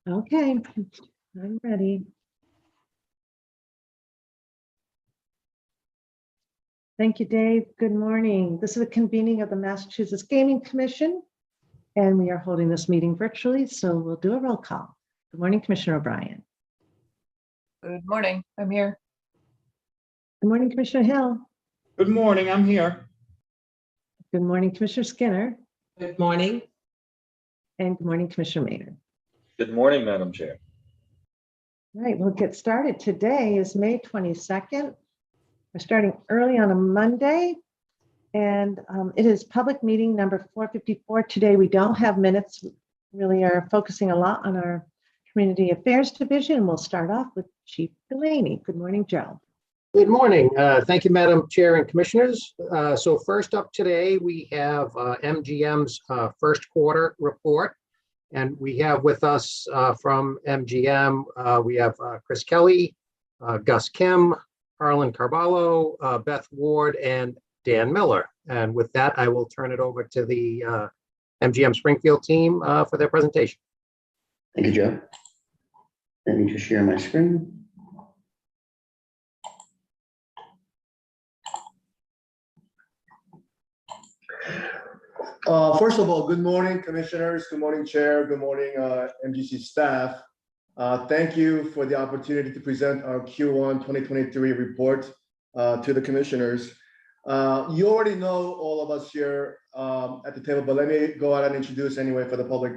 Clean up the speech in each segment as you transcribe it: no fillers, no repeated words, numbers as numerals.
Okay, I'm ready. Thank you, Dave. Good morning. This is a convening of the Massachusetts Gaming Commission, and we are holding this meeting virtually, so we'll do a roll call. Good morning, Commissioner O'Brien. Good morning. I'm here. Good morning, Commissioner Hill. Good morning, I'm here. Good morning, Commissioner Skinner. Good morning. And good morning, Commissioner Maynard. Good morning, Madam Chair. All right, we'll get started. Today is May 22nd. We're starting early on a Monday, and it is public meeting number 454. Today, we don't have minutes. We really are focusing a lot on our Community Affairs Division. We'll start off with Chief Delaney. Good morning, Joe. Good morning. Thank you, Madam Chair and Commissioners. So first up today, we have MGM's first quarter report. And we have with us from MGM, we have Chris Kelly, Gus Kim, Harlan Carballo, Beth Ward, and Dan Miller. And with that, I will turn it over to the MGM Springfield team for their presentation. Thank you, Joe. Let me just share my screen. First of all, good morning, commissioners. Good morning, chair. Good morning, MGC staff. Thank you for the opportunity to present our Q1 2023 report to the commissioners. You already know all of us here at the table, but let me go out and introduce anyway for the public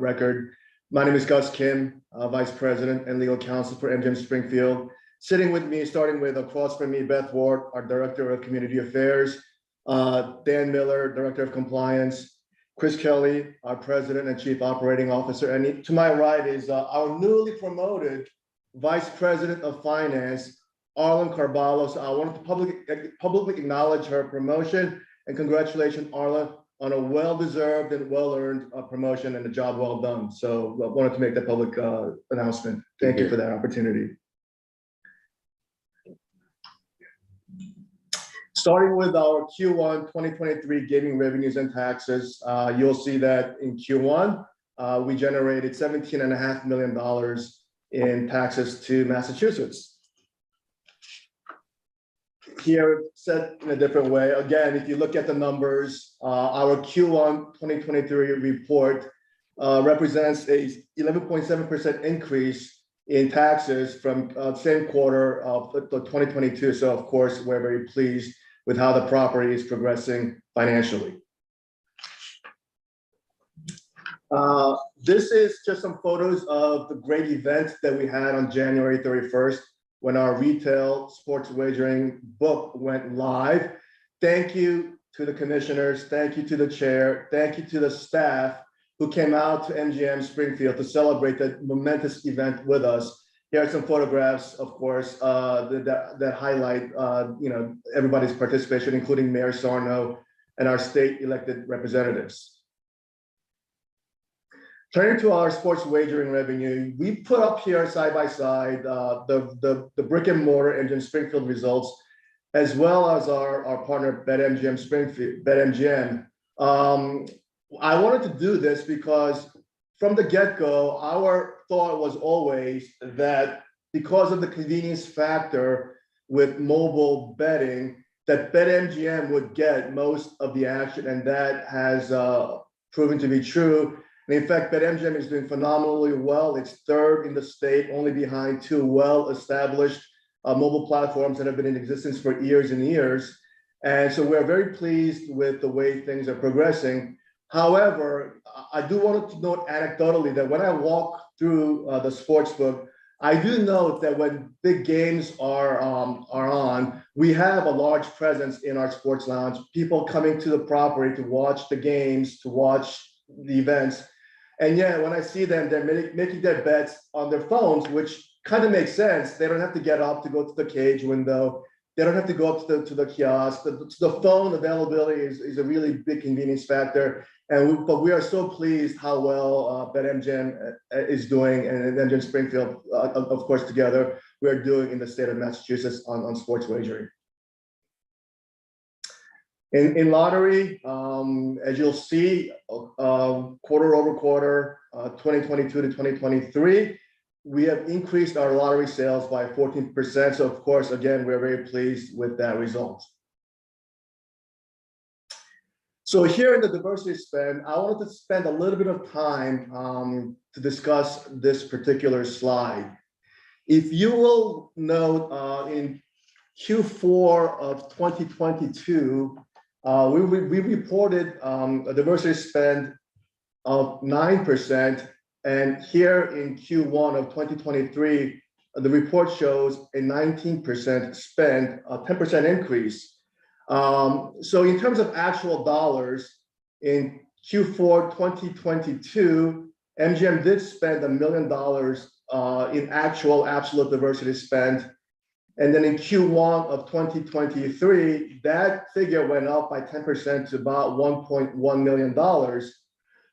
record. My name is Gus Kim, Vice President and Legal Counsel for MGM Springfield. Sitting with me, starting with across from me, Beth Ward, our Director of Community Affairs. Dan Miller, Director of Compliance, Chris Kelly, our President and Chief Operating Officer, and to my right is our newly promoted Vice President of Finance, Harlan Carballo. So I wanted to publicly acknowledge her promotion and congratulations, Harlan, on a well-deserved and well-earned promotion and a job well done. So I wanted to make that public announcement. Thank you for that opportunity. Starting with our Q1 2023 gaming revenues and taxes, you'll see that in Q1, we generated $17.5 million in taxes to Massachusetts. Here, said in a different way, again, if you look at the numbers, our Q1 2023 report represents a 11.7% increase in taxes from same quarter of 2022. So of course, we're very pleased with how the property is progressing financially. This is just some photos of the great event that we had on January 31st when our retail sports wagering book went live. Thank you to the commissioners, thank you to the chair, thank you to the staff who came out to MGM Springfield to celebrate that momentous event with us. Here are some photographs, of course, that highlight everybody's participation, including Mayor Sarno and our state elected representatives. Turning to our sports wagering revenue, we put up here side by side the brick and mortar MGM Springfield results, as well as our partner BetMGM Springfield, BetMGM. I wanted to do this because from the get-go, our thought was always that because of the convenience factor with mobile betting, that BetMGM would get most of the action, and that has proven to be true. And in fact, BetMGM is doing phenomenally well. It's third in the state, only behind two well-established mobile platforms that have been in existence for years and years. And so we're very pleased with the way things are progressing. However, I do want to note anecdotally that when I walk through the sports book, I do note that when big games are on, we have a large presence in our sports lounge, people coming to the property to watch the games, to watch the events. And yeah, when I see them, they're making their bets on their phones, which kind of makes sense. They don't have to get up to go to the cage window. They don't have to go up to the kiosk. The phone availability is a really big convenience factor. But we are so pleased how well BetMGM is doing, and MGM Springfield, of course, together, we are doing in the state of Massachusetts on sports wagering. In lottery, as you'll see, quarter over quarter, 2022 to 2023, we have increased our lottery sales by 14%. So of course, again, we're very pleased with that result. So here in the diversity spend, I wanted to spend a little bit of time to discuss this particular slide. If you will note, in Q4 of 2022, we reported a diversity spend of 9%. And here in Q1 of 2023, the report shows a 19% spend, a 10% increase. So in terms of actual dollars, in Q4 2022, MGM did spend $1 million in actual absolute diversity spend. And then in Q1 of 2023, that figure went up by 10% to about $1.1 million.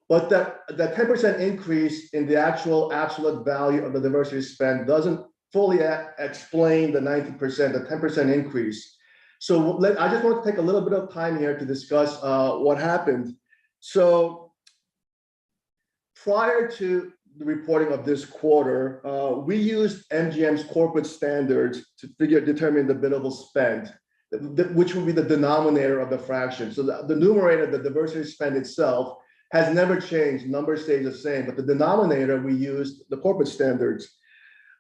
But that 10% increase in the actual absolute value of the diversity spend doesn't fully explain the 90%, the 10% increase. So I just want to take a little bit of time here to discuss what happened. So prior to the reporting of this quarter, we used MGM's corporate standards to determine the billable spend, which would be the denominator of the fraction. So the numerator, the diversity spend itself, has never changed. Number stays the same, but the denominator, we used the corporate standards.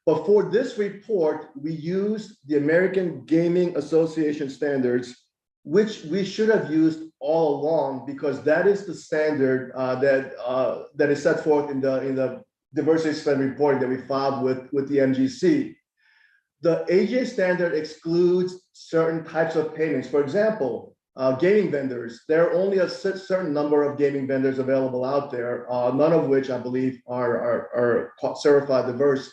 But for this report, we used the American Gaming Association standards, which we should have used all along, because that is the standard that is set forth in the diversity spend reporting that we filed with the MGC. The AGA standard excludes certain types of payments. For example, gaming vendors. There are only a certain number of gaming vendors available out there, none of which I believe are certified diverse.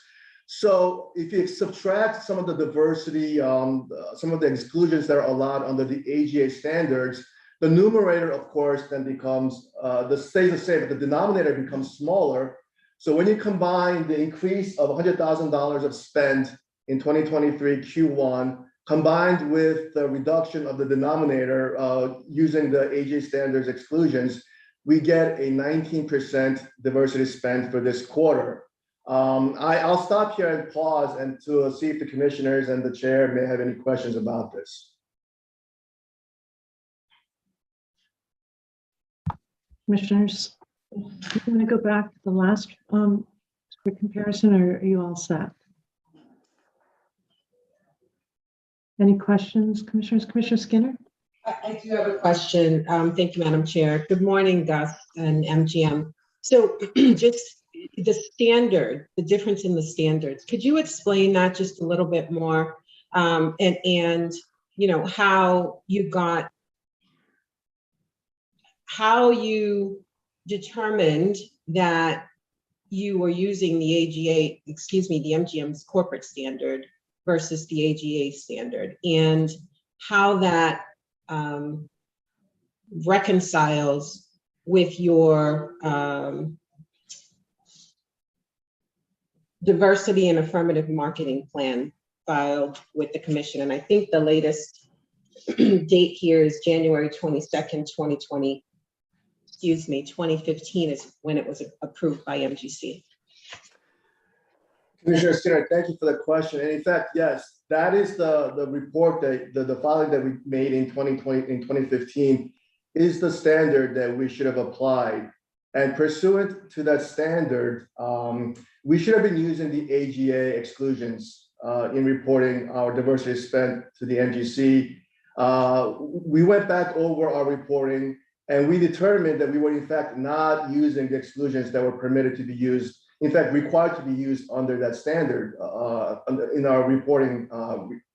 So if you subtract some of the diversity, some of the exclusions that are allowed under the AGA standards, the numerator, of course, then becomes stays the same, but the denominator becomes smaller. So when you combine the increase of $100,000 of spend in 2023 Q1, combined with the reduction of the denominator using the AGA standards exclusions, we get a 19% diversity spend for this quarter. I'll stop here and pause and to see if the commissioners and the chair may have any questions about this. Commissioners, do you want to go back to the last for comparison, or are you all set? Any questions, commissioners? Commissioner Skinner? I do have a question. Thank you, Madam Chair. Good morning, Gus and MGM. So just the standard, the difference in the standards, could you explain that just a little bit more? And you know, how you determined that you were using the AGA, excuse me, the MGM's corporate standard versus the AGA standard, and how that reconciles with your diversity and affirmative marketing plan filed with the commission. And I think the latest date here is January 22nd, 2020. Excuse me, 2015 is when it was approved by MGC. Commissioner Skinner, thank you for the question. And in fact, yes, that is the report that the filing that we made in 2015 is the standard that we should have applied. And pursuant to that standard, we should have been using the AGA exclusions in reporting our diversity spend to the MGC. We went back over our reporting and we determined that we were in fact not using the exclusions that were permitted to be used, in fact, required to be used under that standard in our reporting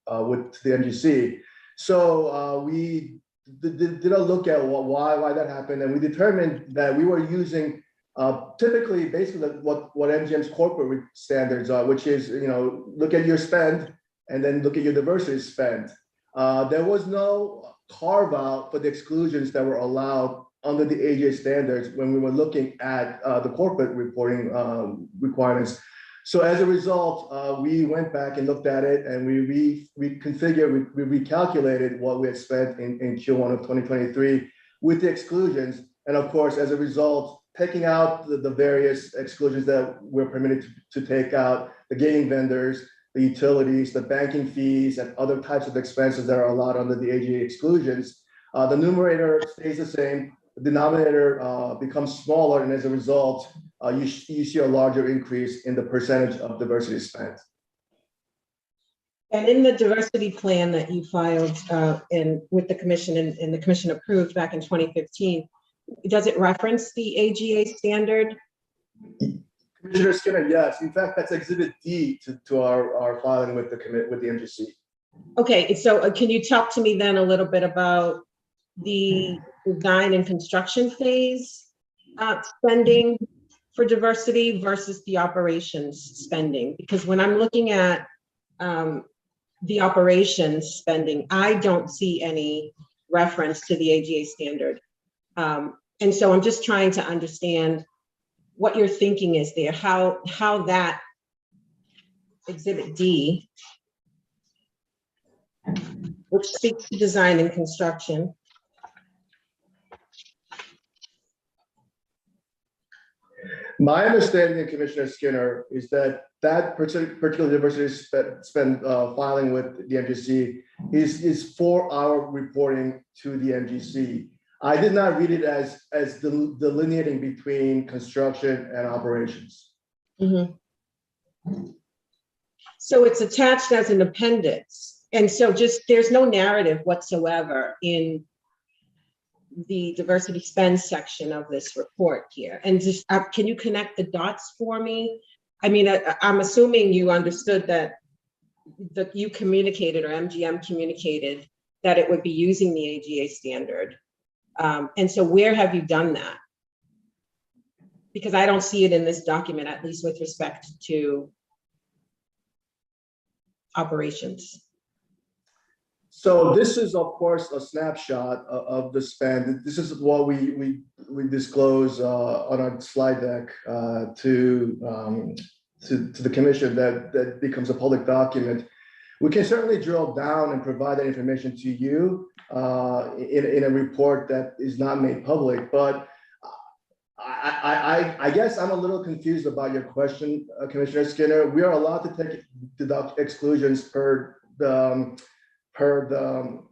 with the MGC. So we did a look at why that happened, and we determined that we were using typically basically what MGM's corporate standards are, which is, you know, look at your spend and then look at your diversity spend. There was no carve out for the exclusions that were allowed under the AGA standards when we were looking at the corporate reporting requirements. So as a result, we went back and looked at it and we reconfigured, we recalculated what we had spent in Q1 of 2023 with the exclusions. And of course, as a result, taking out the various exclusions that we're permitted to take out, the gaming vendors, the utilities, the banking fees, and other types of expenses that are allowed under the AGA exclusions, the numerator stays the same, the denominator becomes smaller, and as a result, you see a larger increase in the percentage of diversity spent. And in the diversity plan that you filed with the commission and the commission approved back in 2015, does it reference the AGA standard? Commissioner Skinner, yes. In fact, that's Exhibit D to our filing with the MGC. Okay, so can you talk to me then a little bit about the design and construction phase spending for diversity versus the operations spending? Because when I'm looking at the operations spending, I don't see any reference to the AGA standard. And so I'm just trying to understand what your thinking is there, how that Exhibit D, which speaks to design and construction. My understanding, Commissioner Skinner, is that particular diversity spend filing with the MGC is for our reporting to the MGC. I did not read it as delineating between construction and operations. Mm-hmm. So it's attached as an appendix. And so there's no narrative whatsoever in the diversity spend section of this report here. And just, can you connect the dots for me? I mean, I'm assuming you understood that you communicated, or MGM communicated, that it would be using the AGA standard. And so where have you done that? Because I don't see it in this document, at least with respect to operations. So this is, of course, a snapshot of the spend. This is what we disclose on our slide deck to the commission that becomes a public document. We can certainly drill down and provide that information to you in a report that is not made public. But I guess I'm a little confused about your question, Commissioner Skinner. We are allowed to deduct exclusions per the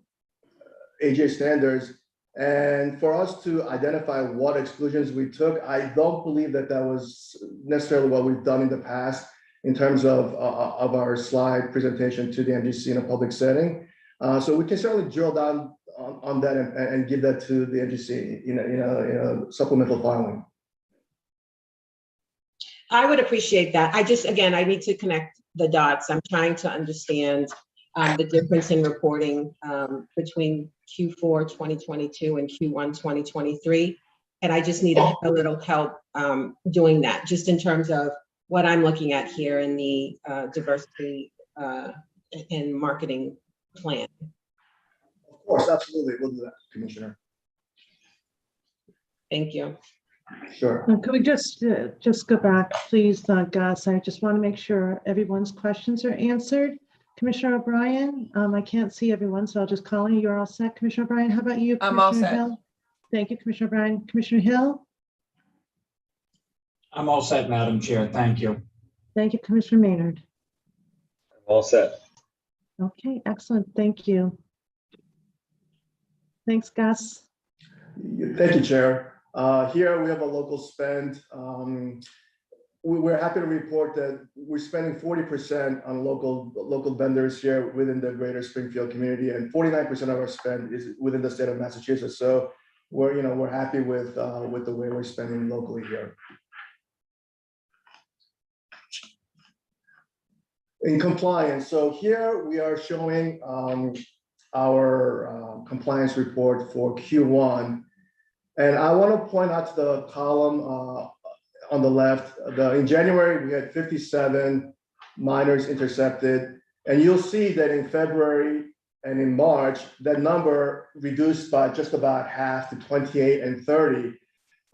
AGA standards. And for us to identify what exclusions we took, I don't believe that was necessarily what we've done in the past in terms of our slide presentation to the MGC in a public setting. So we can certainly drill down on that and give that to the MGC in a supplemental filing. I would appreciate that. Again, I need to connect the dots. I'm trying to understand the difference in reporting between Q4 2022 and Q1 2023. And I just need a little help doing that, just in terms of what I'm looking at here in the diversity and marketing plan. Of course, absolutely. We'll do that, Commissioner. Thank you. Sure. Could we just go back, please, Gus? I just want to make sure everyone's questions are answered. Commissioner O'Brien, I can't see everyone, so I'll just call you. You're all set. Commissioner O'Brien, how about you? I'm all Commissioner set. Hill? Thank you, Commissioner O'Brien. Commissioner Hill? I'm all set, Madam Chair. Thank you. Thank you, Commissioner Maynard. All set. Okay, excellent. Thank you. Thanks, Gus. Thank you, Chair. Here we have a local spend. We're happy to report that we're spending 40% on local vendors here within the greater Springfield community, and 49% of our spend is within the state of Massachusetts. So we're happy with the way we're spending locally here. In compliance, so here we are showing our compliance report for Q1. And I want to point out to the column on the left, in January, we had 57 minors intercepted. And you'll see that in February and in March, that number reduced by just about half to 28 and 30.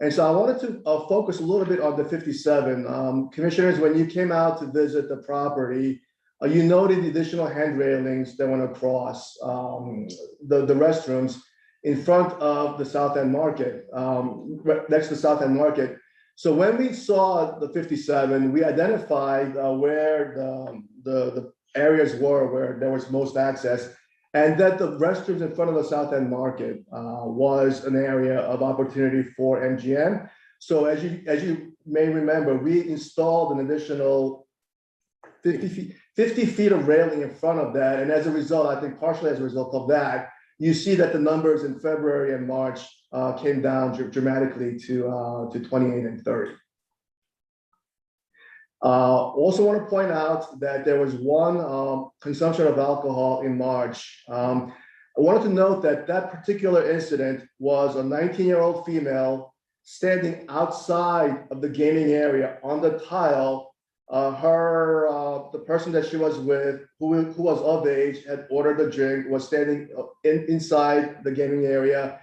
And so I wanted to focus a little bit on the 57. Commissioners, when you came out to visit the property, you noted the additional hand railings that went across the restrooms in front of the South End Market, next to the South End Market. So when we saw the 57, we identified where the areas were where there was most access, and that the restrooms in front of the South End Market was an area of opportunity for MGM. So as you may remember, we installed an additional 50 feet of railing in front of that. And as a result, I think partially as a result of that, you see that the numbers in February and March came down dramatically to 28 and 30. Also want to point out that there was one consumption of alcohol in March. I wanted to note that that particular incident was a 19-year-old female standing outside of the gaming area on the tile. The person that she was with, who was of age, had ordered a drink, was standing inside the gaming area,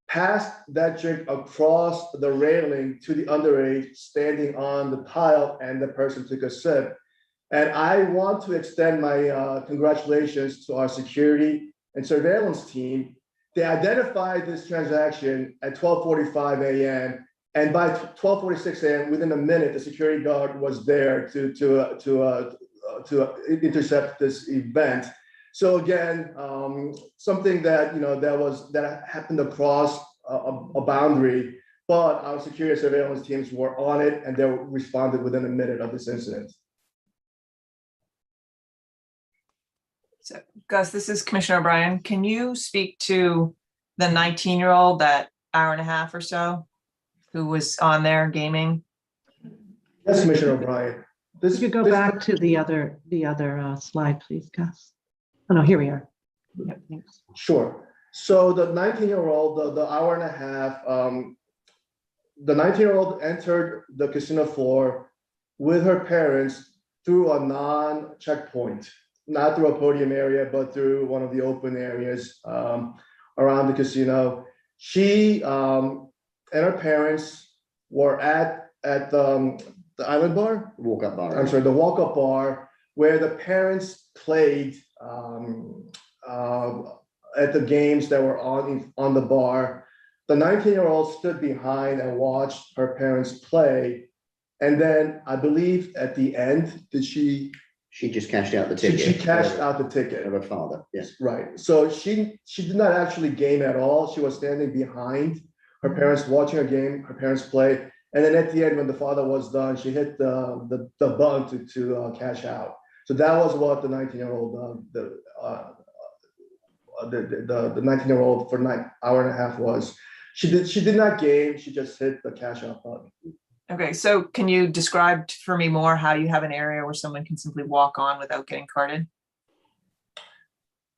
passed that drink across the railing to the underage standing on the tile, and the person took a sip. And I want to extend my congratulations to our security and surveillance team. They identified this transaction at 12:45 a.m. And by 12:46 a.m., within a minute, the security guard was there to intercept this event. So again, something that that happened across a boundary, but our security surveillance teams were on it, and they responded within a minute of this incident. So, Gus, this is Commissioner O'Brien. Can you speak to the 19-year-old, that hour and a half or so, who was on there gaming? Yes, Commissioner O'Brien. Could you go back to the other slide, please, Gus? Oh, no, here we are. Yep, thanks. Sure. So the 19-year-old, the hour and a half, the 19-year-old entered the casino floor with her parents through a non-checkpoint, not through a podium area, but through one of the open areas around the casino. She and her parents were at the Island Bar? Walk-up bar. I'm sorry, the walk-up bar, where the parents played at the games that were on the bar. The 19-year-old stood behind and watched her parents play. And then I believe at the end, she just cashed out the ticket. She cashed out the ticket of her father. Yes. Right. So she did not actually game at all. She was standing behind her parents, watching a game, her parents play. And then at the end, when the father was done, she hit the button to cash out. So that was what the 19-year-old the 19-year-old for an hour and a half was. She did not game. She just hit the cash out button. Okay, so can you describe for me more how you have an area where someone can simply walk on without getting carded?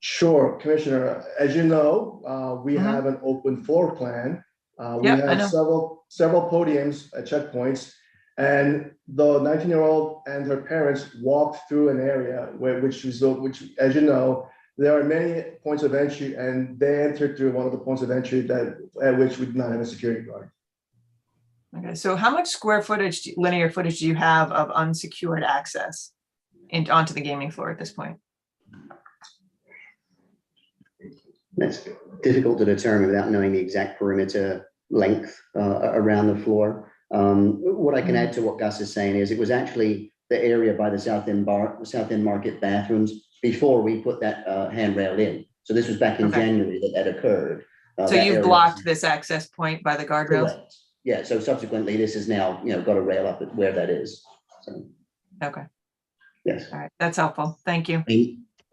Sure, Commissioner. As you know, we have an open floor plan. We have several podiums at checkpoints, and the 19-year-old and her parents walked through an area which, as you know, there are many points of entry, and they entered through one of the points of entry at which we did not have a security guard. Okay, so how much square footage, linear footage, do you have of unsecured access onto the gaming floor at this point? That's difficult to determine without knowing the exact perimeter length around the floor. What I can add to what Gus is saying is it was actually the area by the South End Market bathrooms before we put that handrail in. So this was back in January that occurred. So you've blocked this access point by the guardrails? Correct. Yeah, so subsequently this is now, got a rail up at where that is. So, okay. Yes. All right, that's helpful. Thank you.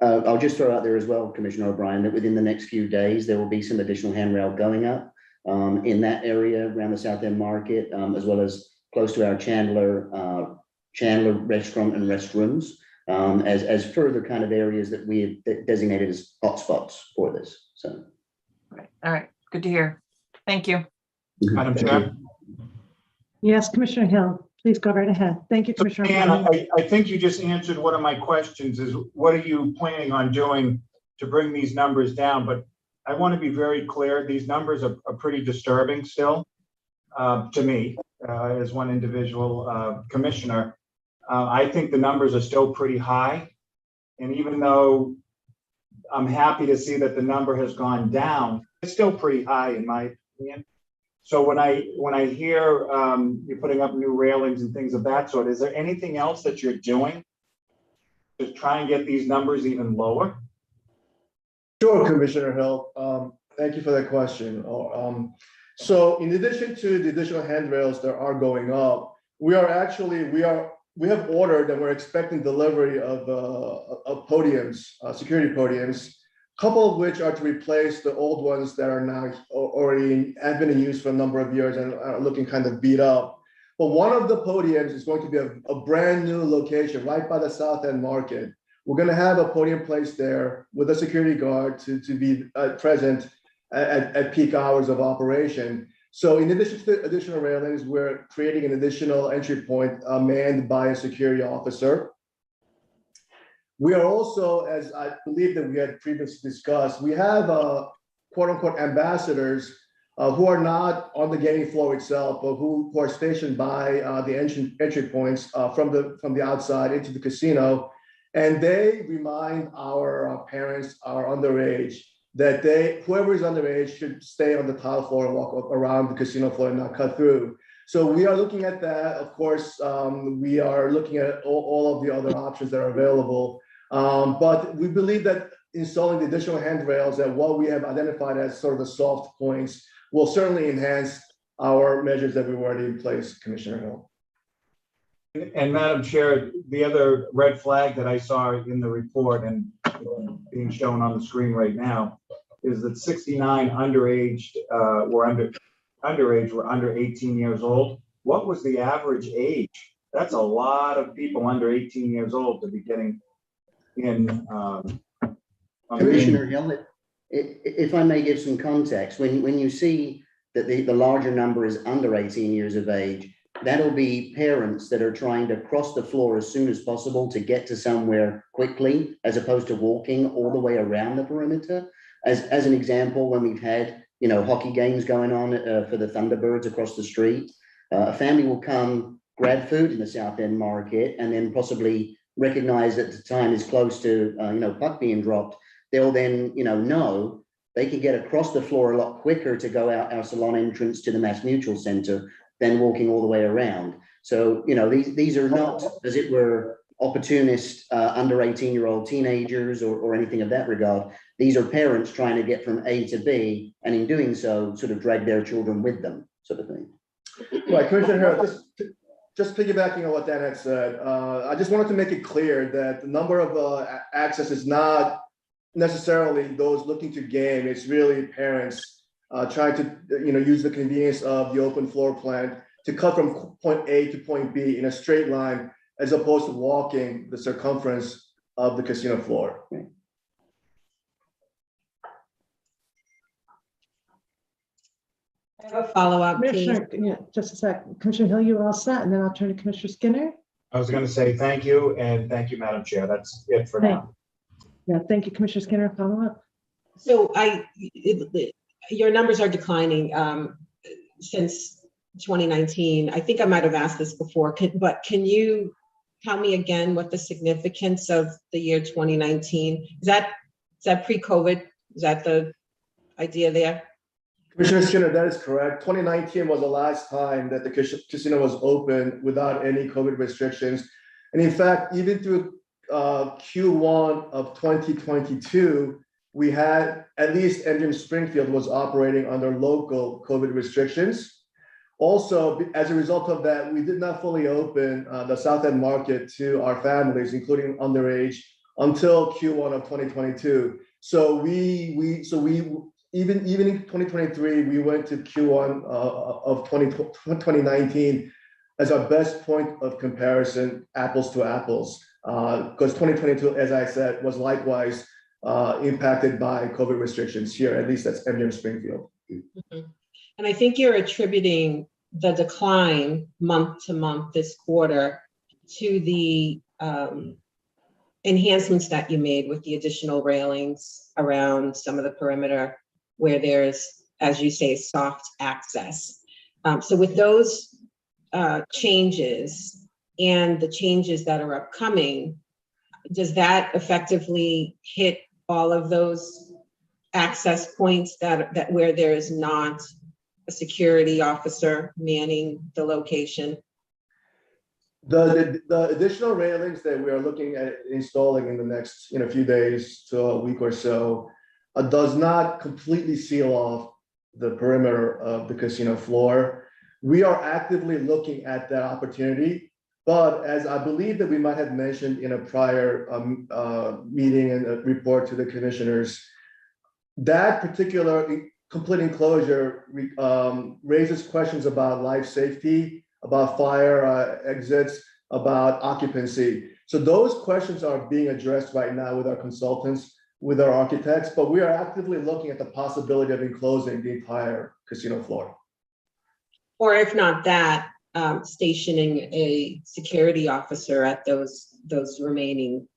I'll just throw out there as well, Commissioner O'Brien, that within the next few days, there will be some additional handrail going up in that area around the South End Market, as well as close to our Chandler restaurant and restrooms, as further kind of areas that we have designated as hotspots for this. So, All right, good to hear. Thank you. Madam Chair. Yes, Commissioner Hill, please go right ahead. Thank you, Commissioner. And I think you just answered one of my questions is what are you planning on doing to bring these numbers down? But I want to be very clear. These numbers are pretty disturbing still. to me, as one individual commissioner. I think the numbers are still pretty high. And even though I'm happy to see that the number has gone down, it's still pretty high in my opinion. So when I hear you're putting up new railings and things of that sort, is there anything else that you're doing to try and get these numbers even lower? Sure, Commissioner Hill. Thank you for that question. So in addition to the additional handrails that are going up, we have ordered and we're expecting delivery of podiums, security podiums, a couple of which are to replace the old ones that are now already have been in use for a number of years and are looking kind of beat up. But one of the podiums is going to be a brand new location right by the South End Market. We're going to have a podium placed there with a security guard to be present at peak hours of operation. So in addition to the additional railings, we're creating an additional entry point manned by a security officer. We are also, as I believe that we had previously discussed, we have quote unquote ambassadors who are not on the gaming floor itself, but who are stationed by the entry points from the outside into the casino. And they remind our parents, our underage, that whoever is underage should stay on the tile floor and walk around the casino floor and not cut through. So we are looking at that. Of course, we are looking at all of the other options that are available. But we believe that installing the additional handrails and what we have identified as sort of the soft points will certainly enhance our measures that we've already in place, Commissioner Hill. And Madam Chair, the other red flag that I saw in the report and being shown on the screen right now is that 69 underage were under 18 years old. What was the average age? That's a lot of people under 18 years old to be getting in. Commissioner Hill, if I may give some context, when you see that the larger number is under 18 years of age, that'll be parents that are trying to cross the floor as soon as possible to get to somewhere quickly, as opposed to walking all the way around the perimeter. As an example, when we've had, hockey games going on for the Thunderbirds across the street, a family will come, grab food in the South End Market, and then possibly recognize that the time is close to, puck being dropped. They'll then, know they can get across the floor a lot quicker to go out our salon entrance to the Mass Mutual Center than walking all the way around. So, these are not, as it were, opportunist under 18-year-old teenagers or anything of that regard. These are parents trying to get from A to B, and in doing so, sort of drag their children with them, sort of thing. Right, Commissioner Harris, just piggybacking on what Dan had said, I just wanted to make it clear that the number of access is not necessarily those looking to game. It's really parents trying to use the convenience of the open floor plan to cut from point A to point B in a straight line, as opposed to walking the circumference of the casino floor. I have a follow-up, please. Commissioner, yeah, just a second. Commissioner Hill, you all set? And then I'll turn to Commissioner Skinner. I was going to say thank you, and thank you, Madam Chair. That's it for now. Yeah, thank you, Commissioner Skinner. Follow up. So your numbers are declining since 2019. I think I might have asked this before, but can you tell me again what the significance of the year 2019 is? That pre-COVID? Is that the idea there? Commissioner Skinner, that is correct. 2019 was the last time that the casino was open without any COVID restrictions. And in fact, even through Q1 of 2022, we had at least MGM Springfield was operating under local COVID restrictions. Also, as a result of that, we did not fully open the South End Market to our families, including underage, until Q1 of 2022. So even in 2023, we went to Q1 of 2019 as our best point of comparison, apples to apples, because 2022, as I said, was likewise impacted by COVID restrictions here. At least that's MGM Springfield. Mm-hmm. And I think you're attributing the decline month to month this quarter to the enhancements that you made with the additional railings around some of the perimeter where there's, as you say, soft access. So with those changes and the changes that are upcoming, does that effectively hit all of those access points that where there is not a security officer manning the location? The additional railings that we are looking at installing in the next few days to a week or so does not completely seal off the perimeter of the casino floor. We are actively looking at that opportunity, but as I believe that we might have mentioned in a prior meeting and a report to the commissioners, that particular complete enclosure raises questions about life safety, about fire exits, about occupancy. So those questions are being addressed right now with our consultants, with our architects, but we are actively looking at the possibility of enclosing the entire casino floor. Or if not that, stationing a security officer at those remaining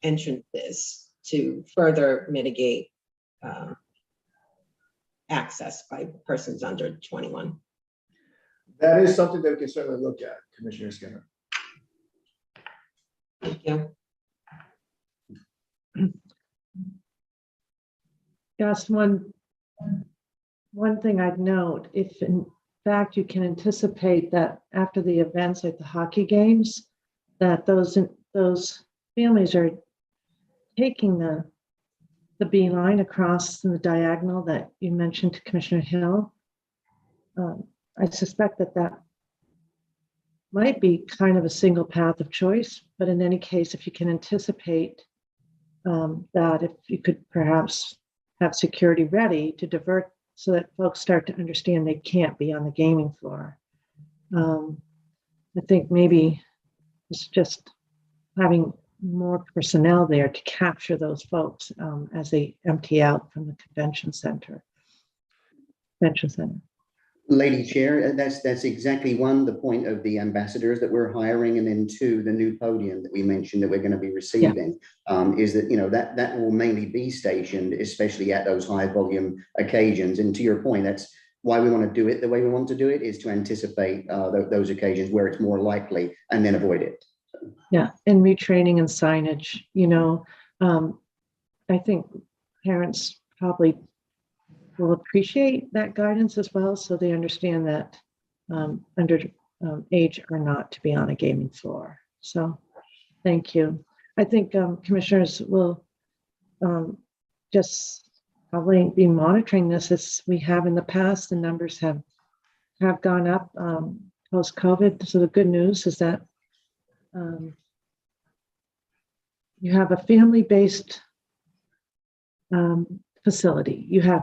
entrances to further mitigate access by persons under 21. That is something that we can certainly look at, Commissioner Skinner. Thank you. Just one thing I'd note, if in fact you can anticipate that after the events like the hockey games, that those families are taking the beeline across the diagonal that you mentioned to Commissioner Hill, I suspect that might be kind of a single path of choice, but in any case, if you can anticipate that, if you could perhaps have security ready to divert so that folks start to understand they can't be on the gaming floor. I think maybe it's just having more personnel there to capture those folks as they empty out from the convention center. Lady Chair, that's exactly one, the point of the ambassadors that we're hiring, and then two, the new podium that we mentioned that we're going to be receiving, is that that will mainly be stationed, especially at those high volume occasions. And to your point, that's why we want to do it the way we want to do it, is to anticipate those occasions where it's more likely and then avoid it. Yeah, and retraining and signage, I think parents probably will appreciate that guidance as well, so they understand that underage are not to be on a gaming floor. So thank you. I think commissioners will just probably be monitoring this as we have in the past. The numbers have gone up post-COVID. So the good news is that you have a family-based facility. You have,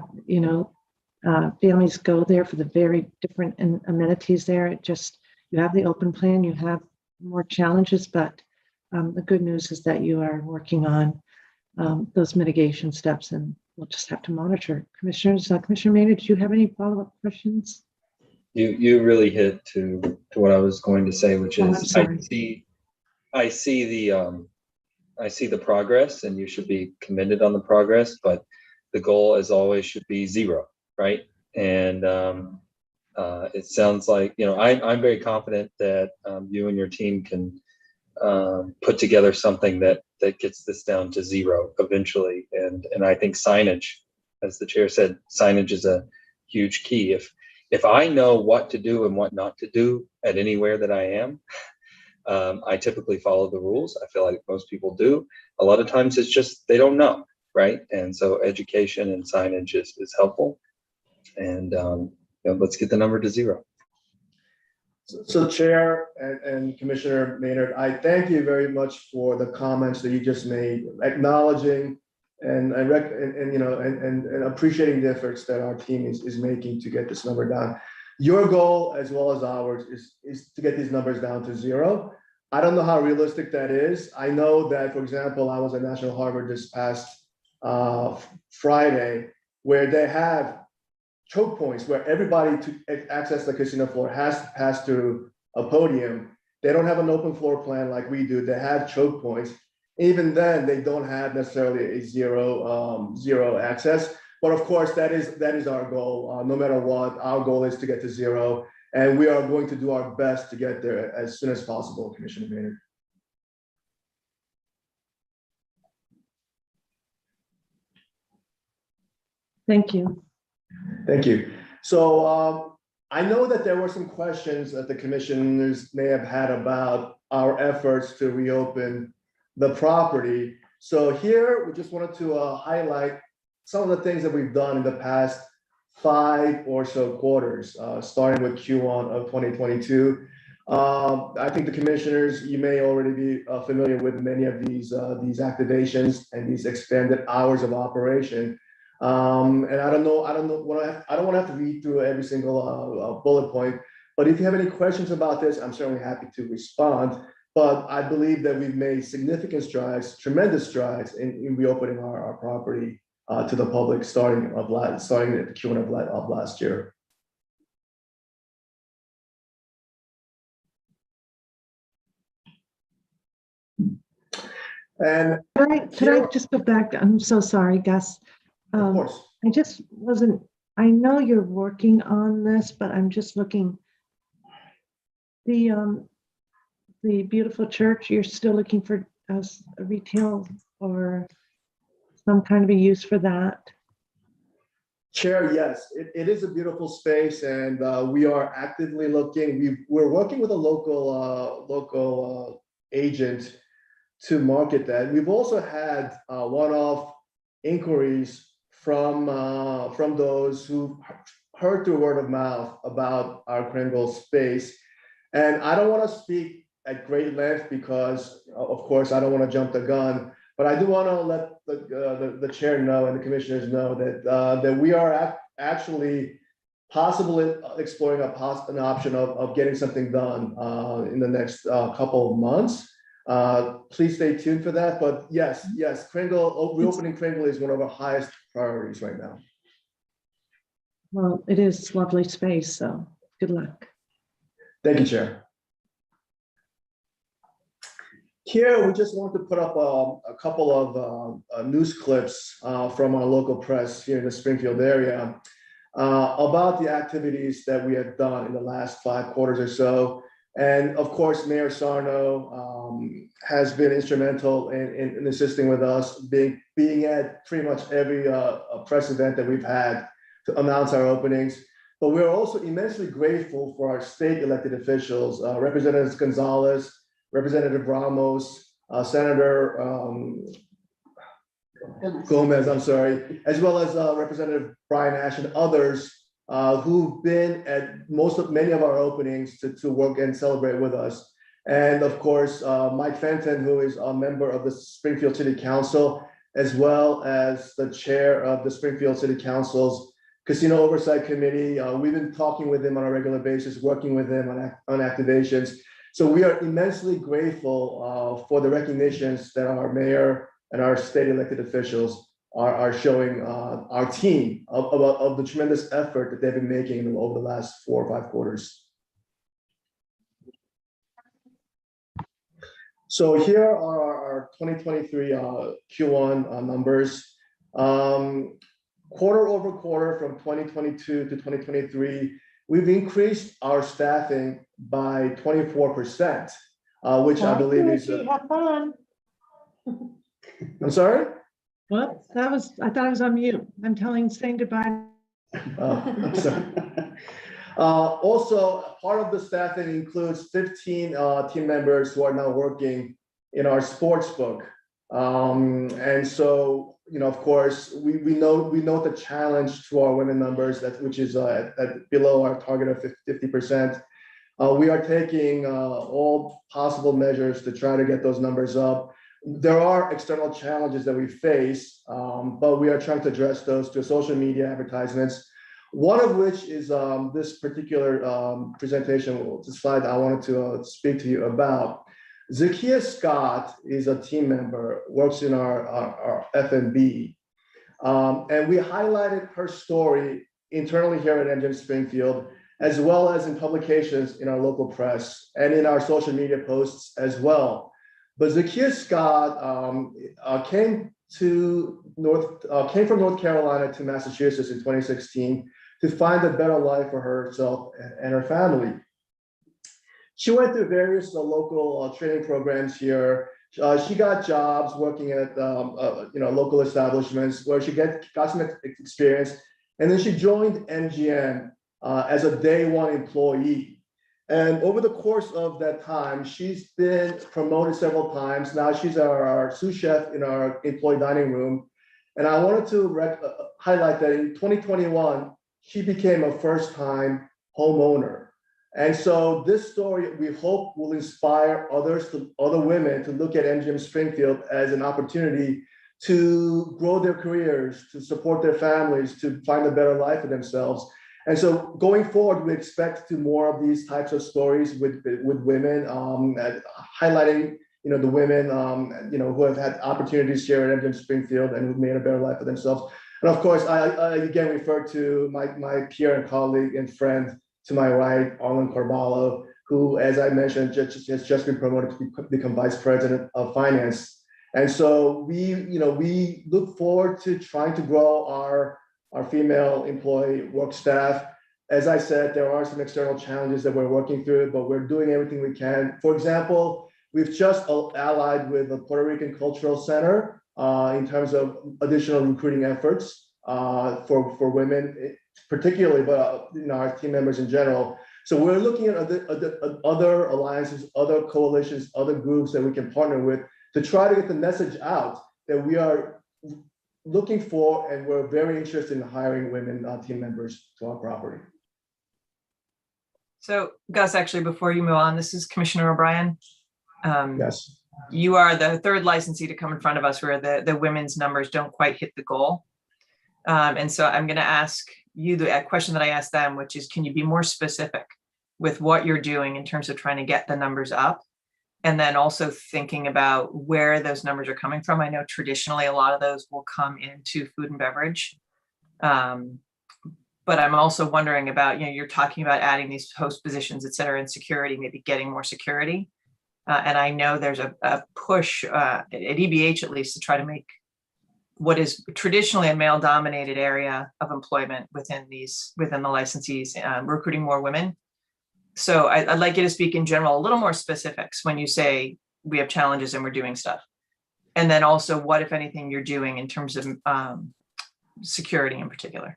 families go there for the very different amenities there. You have the open plan, you have more challenges, but the good news is that you are working on those mitigation steps, and we'll just have to monitor. Commissioners, Commissioner Maynard, do you have any follow-up questions? You really hit to what I was going to say, which is I see the progress, and you should be commended on the progress, but the goal as always should be zero, right? And it sounds like, I'm very confident that you and your team can put together something that gets this down to zero eventually. And I think signage, as the chair said, signage is a huge key. If I know what to do and what not to do at anywhere that I am, I typically follow the rules. I feel like most people do. A lot of times it's just they don't know, right? And so education and signage is helpful. And let's get the number to zero. So Chair and Commissioner Maynard, I thank you very much for the comments that you just made, acknowledging and appreciating the efforts that our team is making to get this number down. Your goal, as well as ours, is to get these numbers down to zero. I don't know how realistic that is. I know that, for example, I was at National Harbor this past Friday, where they have choke points where everybody to access the casino floor has to pass through a podium. They don't have an open floor plan like we do. They have choke points. Even then, they don't have necessarily a zero access. But of course, that is our goal. No matter what, our goal is to get to zero. And we are going to do our best to get there as soon as possible, Commissioner Maynard. Thank you. Thank you. So I know that there were some questions that the commissioners may have had about our efforts to reopen the property. So here, we just wanted to highlight some of the things that we've done in the past 5 or so quarters, starting with Q1 of 2022. I think the commissioners, you may already be familiar with many of these activations and these expanded hours of operation. And I don't want to have to read through every single bullet point, but if you have any questions about this, I'm certainly happy to respond. But I believe that we've made significant strides, tremendous strides in reopening our property to the public starting at the Q1 of last year. And Could I just go back? I'm so sorry, Gus. of course, I just wasn't, I know you're working on this, but I'm just looking. The beautiful church, you're still looking for a retail or some kind of a use for that? Chair, yes, it is a beautiful space, and we are actively looking. We're working with a local agent to market that. We've also had one-off inquiries from those who heard through word of mouth about our Kringle space. And I don't want to speak at great length because, of course, I don't want to jump the gun. But I do want to let the chair know and the commissioners know that we are actually possibly exploring an option of getting something done in the next couple of months. Please stay tuned for that. But yes, reopening Kringle is one of our highest priorities right now. Well, it is lovely space, so good luck. Thank you, Chair. Here, we just want to put up a couple of news clips from our local press here in the Springfield area about the activities that we have done in the last 5 quarters or so. And of course, Mayor Sarno has been instrumental in assisting with us, being at pretty much every press event that we've had to announce our openings. But we're also immensely grateful for our state elected officials, Representative Gonzalez, Representative Ramos, Senator Gomez, I'm sorry, as well as Representative Brian Ash and others who've been at many of our openings to work and celebrate with us. And of course, Mike Fenton, who is a member of the Springfield City Council, as well as the chair of the Springfield City Council's Casino Oversight Committee. We've been talking with him on a regular basis, working with him on activations. So we are immensely grateful for the recognitions that our mayor and our state elected officials are showing our team of the tremendous effort that they've been making over the last 4 or 5 quarters. So here are our 2023 Q1 numbers. Quarter over quarter from 2022 to 2023, we've increased our staffing by 24%, which I believe is. Have fun. I'm sorry? What? I thought I was on mute. I'm saying goodbye. I'm sorry. Also, part of the staffing includes 15 team members who are now working in our sports book. And so, of course, we know the challenge to our women numbers, which is at below our target of 50%. We are taking all possible measures to try to get those numbers up. There are external challenges that we face, but we are trying to address those through social media advertisements. One of which is this particular presentation, the slide I wanted to speak to you about. Zakia Scott is a team member, works in our F&B, and we highlighted her story internally here at MGM Springfield, as well as in publications in our local press and in our social media posts as well. But Zakia Scott came from North Carolina to Massachusetts in 2016 to find a better life for herself and her family. She went through various local training programs here. She got jobs working at local establishments where she got some experience, and then she joined MGM as a day one employee. And over the course of that time, she's been promoted several times. Now she's our sous chef in our employee dining room. And I wanted to highlight that in 2021, she became a first-time homeowner. And so this story, we hope, will inspire other women to look at MGM Springfield as an opportunity to grow their careers, to support their families, to find a better life for themselves. And so going forward, we expect to more of these types of stories with women, highlighting the women who have had opportunities here at MGM Springfield and who've made a better life for themselves. And of course, I again refer to my peer and colleague and friend to my right, Arlen Carvalho, who, as I mentioned, has just been promoted to become Vice President of Finance. And so we look forward to trying to grow our female employee work staff. As I said, there are some external challenges that we're working through, but we're doing everything we can. For example, we've just allied with the Puerto Rican Cultural Center in terms of additional recruiting efforts for women, particularly, but our team members in general. So we're looking at other alliances, other coalitions, other groups that we can partner with to try to get the message out that we are looking for, and we're very interested in hiring women team members to our property. So Gus, actually, before you move on, this is Commissioner O'Brien. Yes. You are the third licensee to come in front of us where the women's numbers don't quite hit the goal. And so I'm going to ask you the question that I asked them, which is, can you be more specific with what you're doing in terms of trying to get the numbers up? And then also thinking about where those numbers are coming from. I know traditionally a lot of those will come into food and beverage. But I'm also wondering about, you're talking about adding these host positions, et cetera, in security, maybe getting more security. And I know there's a push at EBH, at least, to try to make what is traditionally a male-dominated area of employment within the licensees, recruiting more women. So I'd like you to speak in general, a little more specifics when you say we have challenges and we're doing stuff. And then also what, if anything, you're doing in terms of security in particular.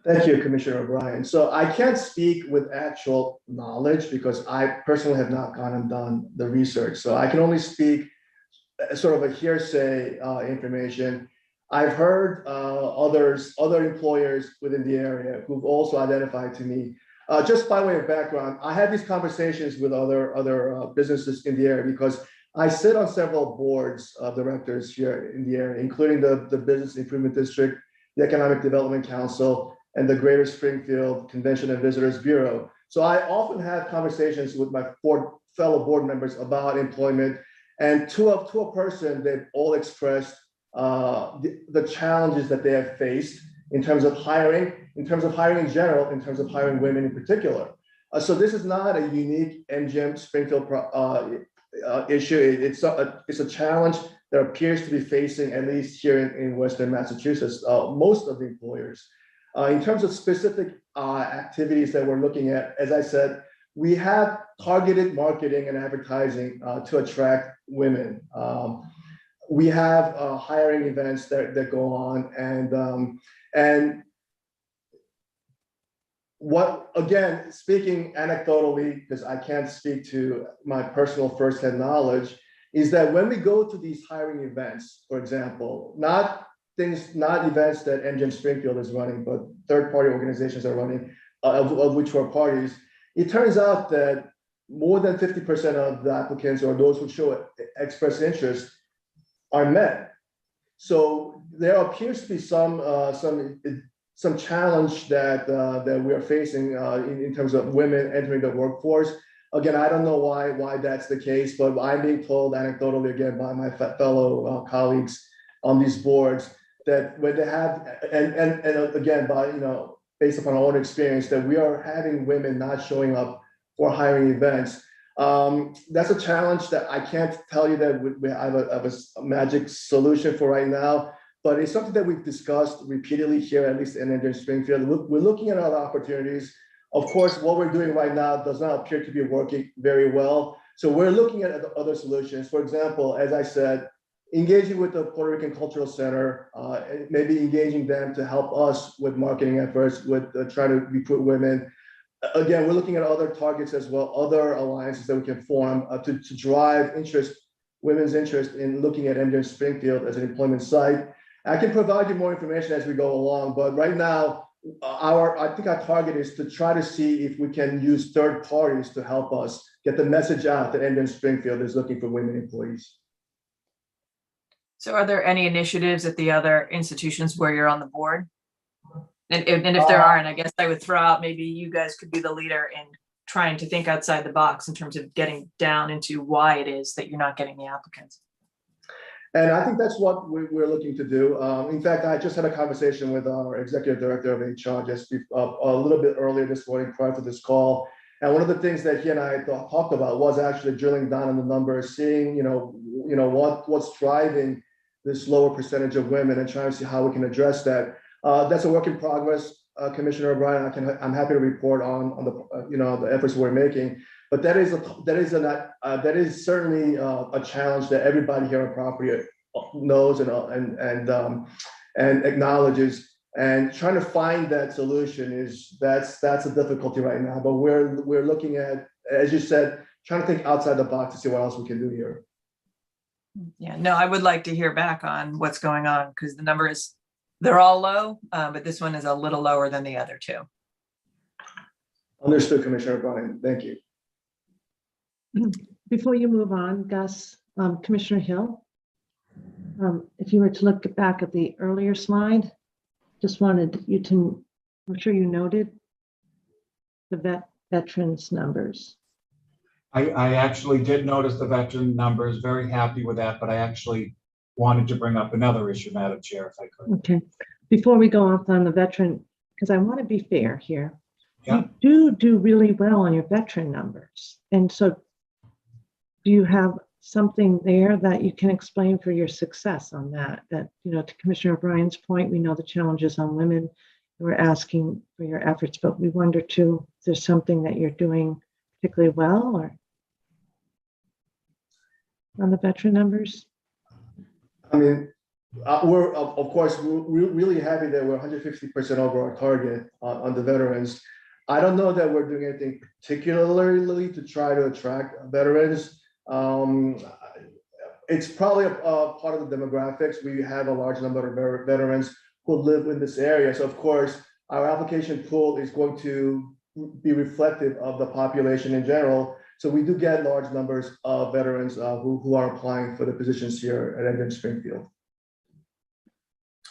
Thank you, Commissioner O'Brien. So I can't speak with actual knowledge because I personally have not gone and done the research. So I can only speak sort of a hearsay information. I've heard other employers within the area who've also identified to me. Just by way of background, I had these conversations with other businesses in the area because I sit on several boards of directors here in the area, including the Business Improvement District, the Economic Development Council, and the Greater Springfield Convention and Visitors Bureau. So I often have conversations with my fellow board members about employment, and to a person, they've all expressed the challenges that they have faced in terms of hiring in general, in terms of hiring women in particular. So this is not a unique MGM Springfield issue. It's a challenge that appears to be facing, at least here in Western Massachusetts, most of the employers. In terms of specific activities that we're looking at, as I said, we have targeted marketing and advertising to attract women. We have hiring events that go on, and what, again, speaking anecdotally, because I can't speak to my personal firsthand knowledge, is that when we go to these hiring events, for example, not events that MGM Springfield is running, but third-party organizations are running, of which we're parties, it turns out that more than 50% of the applicants or those who show express interest are men. So there appears to be some challenge that we are facing in terms of women entering the workforce. Again, I don't know why that's the case, but I'm being told anecdotally again by my fellow colleagues on these boards that when they have, and again, based upon our own experience, that we are having women not showing up for hiring events. That's a challenge that I can't tell you that I have a magic solution for right now, but it's something that we've discussed repeatedly here, at least in MGM Springfield. We're looking at other opportunities. Of course, what we're doing right now does not appear to be working very well. So we're looking at other solutions. For example, as I said, engaging with the Puerto Rican Cultural Center, maybe engaging them to help us with marketing efforts, with trying to recruit women. Again, we're looking at other targets as well, other alliances that we can form to drive women's interest in looking at MGM Springfield as an employment site. I can provide you more information as we go along, but right now, I think our target is to try to see if we can use third parties to help us get the message out that MGM Springfield is looking for women employees. So are there any initiatives at the other institutions where you're on the board? And if there aren't, I guess I would throw out, maybe you guys could be the leader in trying to think outside the box in terms of getting down into why it is that you're not getting the applicants. And I think that's what we're looking to do. In fact, I just had a conversation with our executive director of HR just a little bit earlier this morning prior to this call. And one of the things that he and I talked about was actually drilling down on the numbers, seeing what's driving this lower percentage of women and trying to see how we can address that. That's a work in progress, Commissioner O'Brien. I'm happy to report on the efforts we're making. But that is certainly a challenge that everybody here on property knows and acknowledges. And trying to find that solution that's a difficulty right now. But we're looking at, as you said, trying to think outside the box to see what else we can do here. Yeah, no, I would like to hear back on what's going on because the number they're all low, but this one is a little lower than the other two. Understood, Commissioner O'Brien. Thank you. Before you move on, Gus, Commissioner Hill, if you were to look back at the earlier slide, just wanted you to, I'm sure you noted the veterans numbers. I actually did notice the veteran numbers, very happy with that, but I actually wanted to bring up another issue, Madam Chair, if I could. Okay, before we go off on the veteran, because I want to be fair here. Yeah. You do really well on your veteran numbers. And so do you have something there that you can explain for your success on that? That, to Commissioner O'Brien's point, we know the challenges on women. We're asking for your efforts, but we wonder too, if there's something that you're doing particularly well or on the veteran numbers? I mean, we're of course we're really happy that we're 150% over our target on the veterans. I don't know that we're doing anything particularly to try to attract veterans. It's probably a part of the demographics. We have a large number of veterans who live in this area. So of course, our application pool is going to be reflective of the population in general. So we do get large numbers of veterans who are applying for the positions here at MGM Springfield.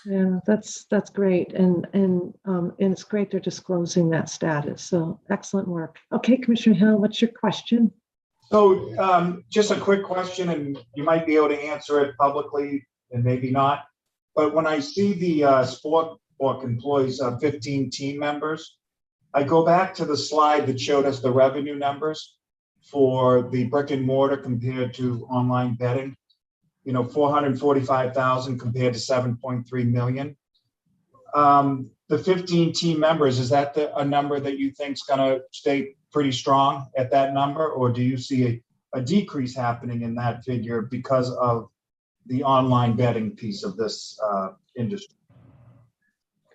Yeah, that's great. And it's great they're disclosing that status. So excellent work. Okay, Commissioner Hill, what's your question? So just a quick question, and you might be able to answer it publicly and maybe not. But when I see the sport book employs 15 team members, I go back to the slide that showed us the revenue numbers for the brick and mortar compared to online betting. 445,000 compared to 7.3 million. The 15 team members, is that a number that you think is going to stay pretty strong at that number, or do you see a decrease happening in that figure because of the online betting piece of this industry?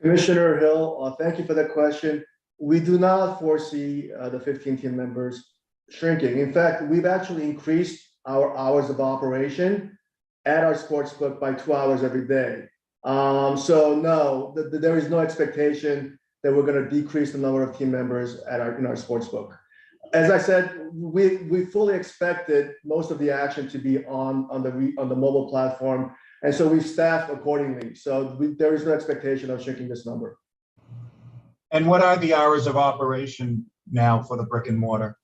Commissioner Hill, thank you for that question. We do not foresee the 15 team members shrinking. In fact, we've actually increased our hours of operation at our sportsbook by 2 hours every day. So no, there is no expectation that we're going to decrease the number of team members in our sportsbook. As I said, we fully expected most of the action to be on the mobile platform, and so we've staffed accordingly. So there is no expectation of shrinking this number. And what are the hours of operation now for the brick and mortar?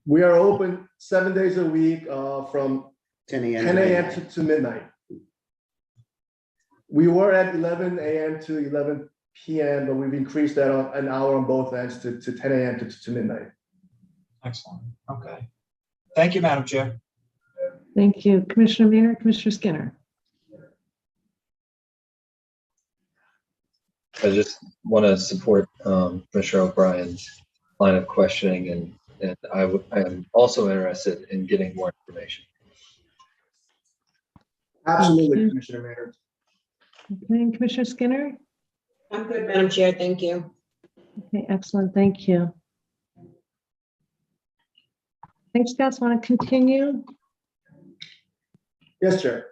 We are open 7 days a week from 10 a.m. 10 a.m. to midnight. We were at 11 a.m. to 11 p.m., but we've increased that an hour on both ends to 10 a.m. to midnight. Excellent. Okay. Thank you, Madam Chair. Thank you. Commissioner Maynard, Commissioner Skinner. I just want to support Commissioner O'Brien's line of questioning, and I am also interested in getting more information. Absolutely, Commissioner Maynard. Okay, Commissioner Skinner? I'm good, Madam Chair. Thank you. Okay, excellent. Thank you. Thanks, guys. Want to continue? Yes, Chair.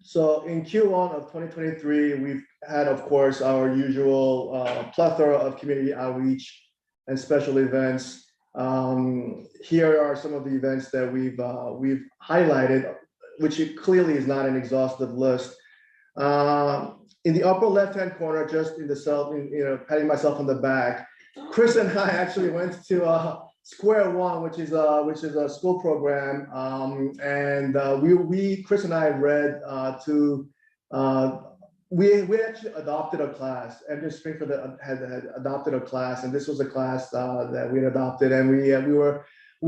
So in Q1 of 2023, we've had, of course, our usual plethora of community outreach and special events. Here are some of the events that we've highlighted, which clearly is not an exhaustive list. In the upper left-hand corner, just in the patting myself on the back, Chris and I actually went to Square One, which is a school program, and Chris and I read we actually adopted a class. MGM Springfield had adopted a class, and this was a class that we had adopted, and we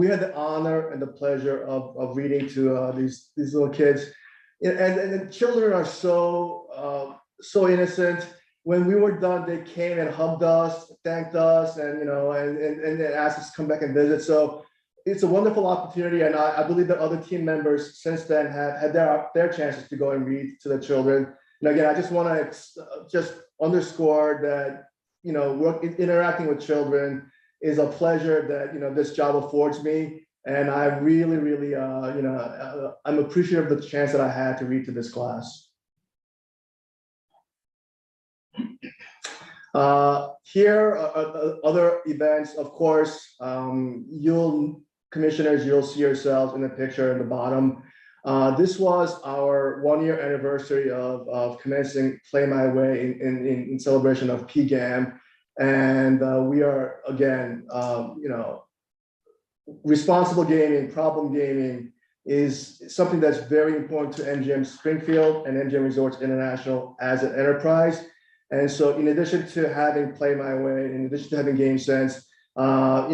had the honor and the pleasure of reading to these little kids, and the children are so innocent. When we were done, they came and hugged us, thanked us, and asked us to come back and visit. So it's a wonderful opportunity, and I believe that other team members since then have had their chances to go and read to the children. And again, I just want to just underscore that interacting with children is a pleasure that this job affords me, and I really I'm appreciative of the chance that I had to read to this class. Here are other events, of course. Commissioners, you'll see yourselves in the picture in the bottom. This was our 1-year anniversary of commencing Play My Way in celebration of PGAM. And we are, again, responsible gaming, problem gaming is something that's very important to MGM Springfield and MGM Resorts International as an enterprise. And so in addition to having Play My Way, in addition to having Game Sense, we are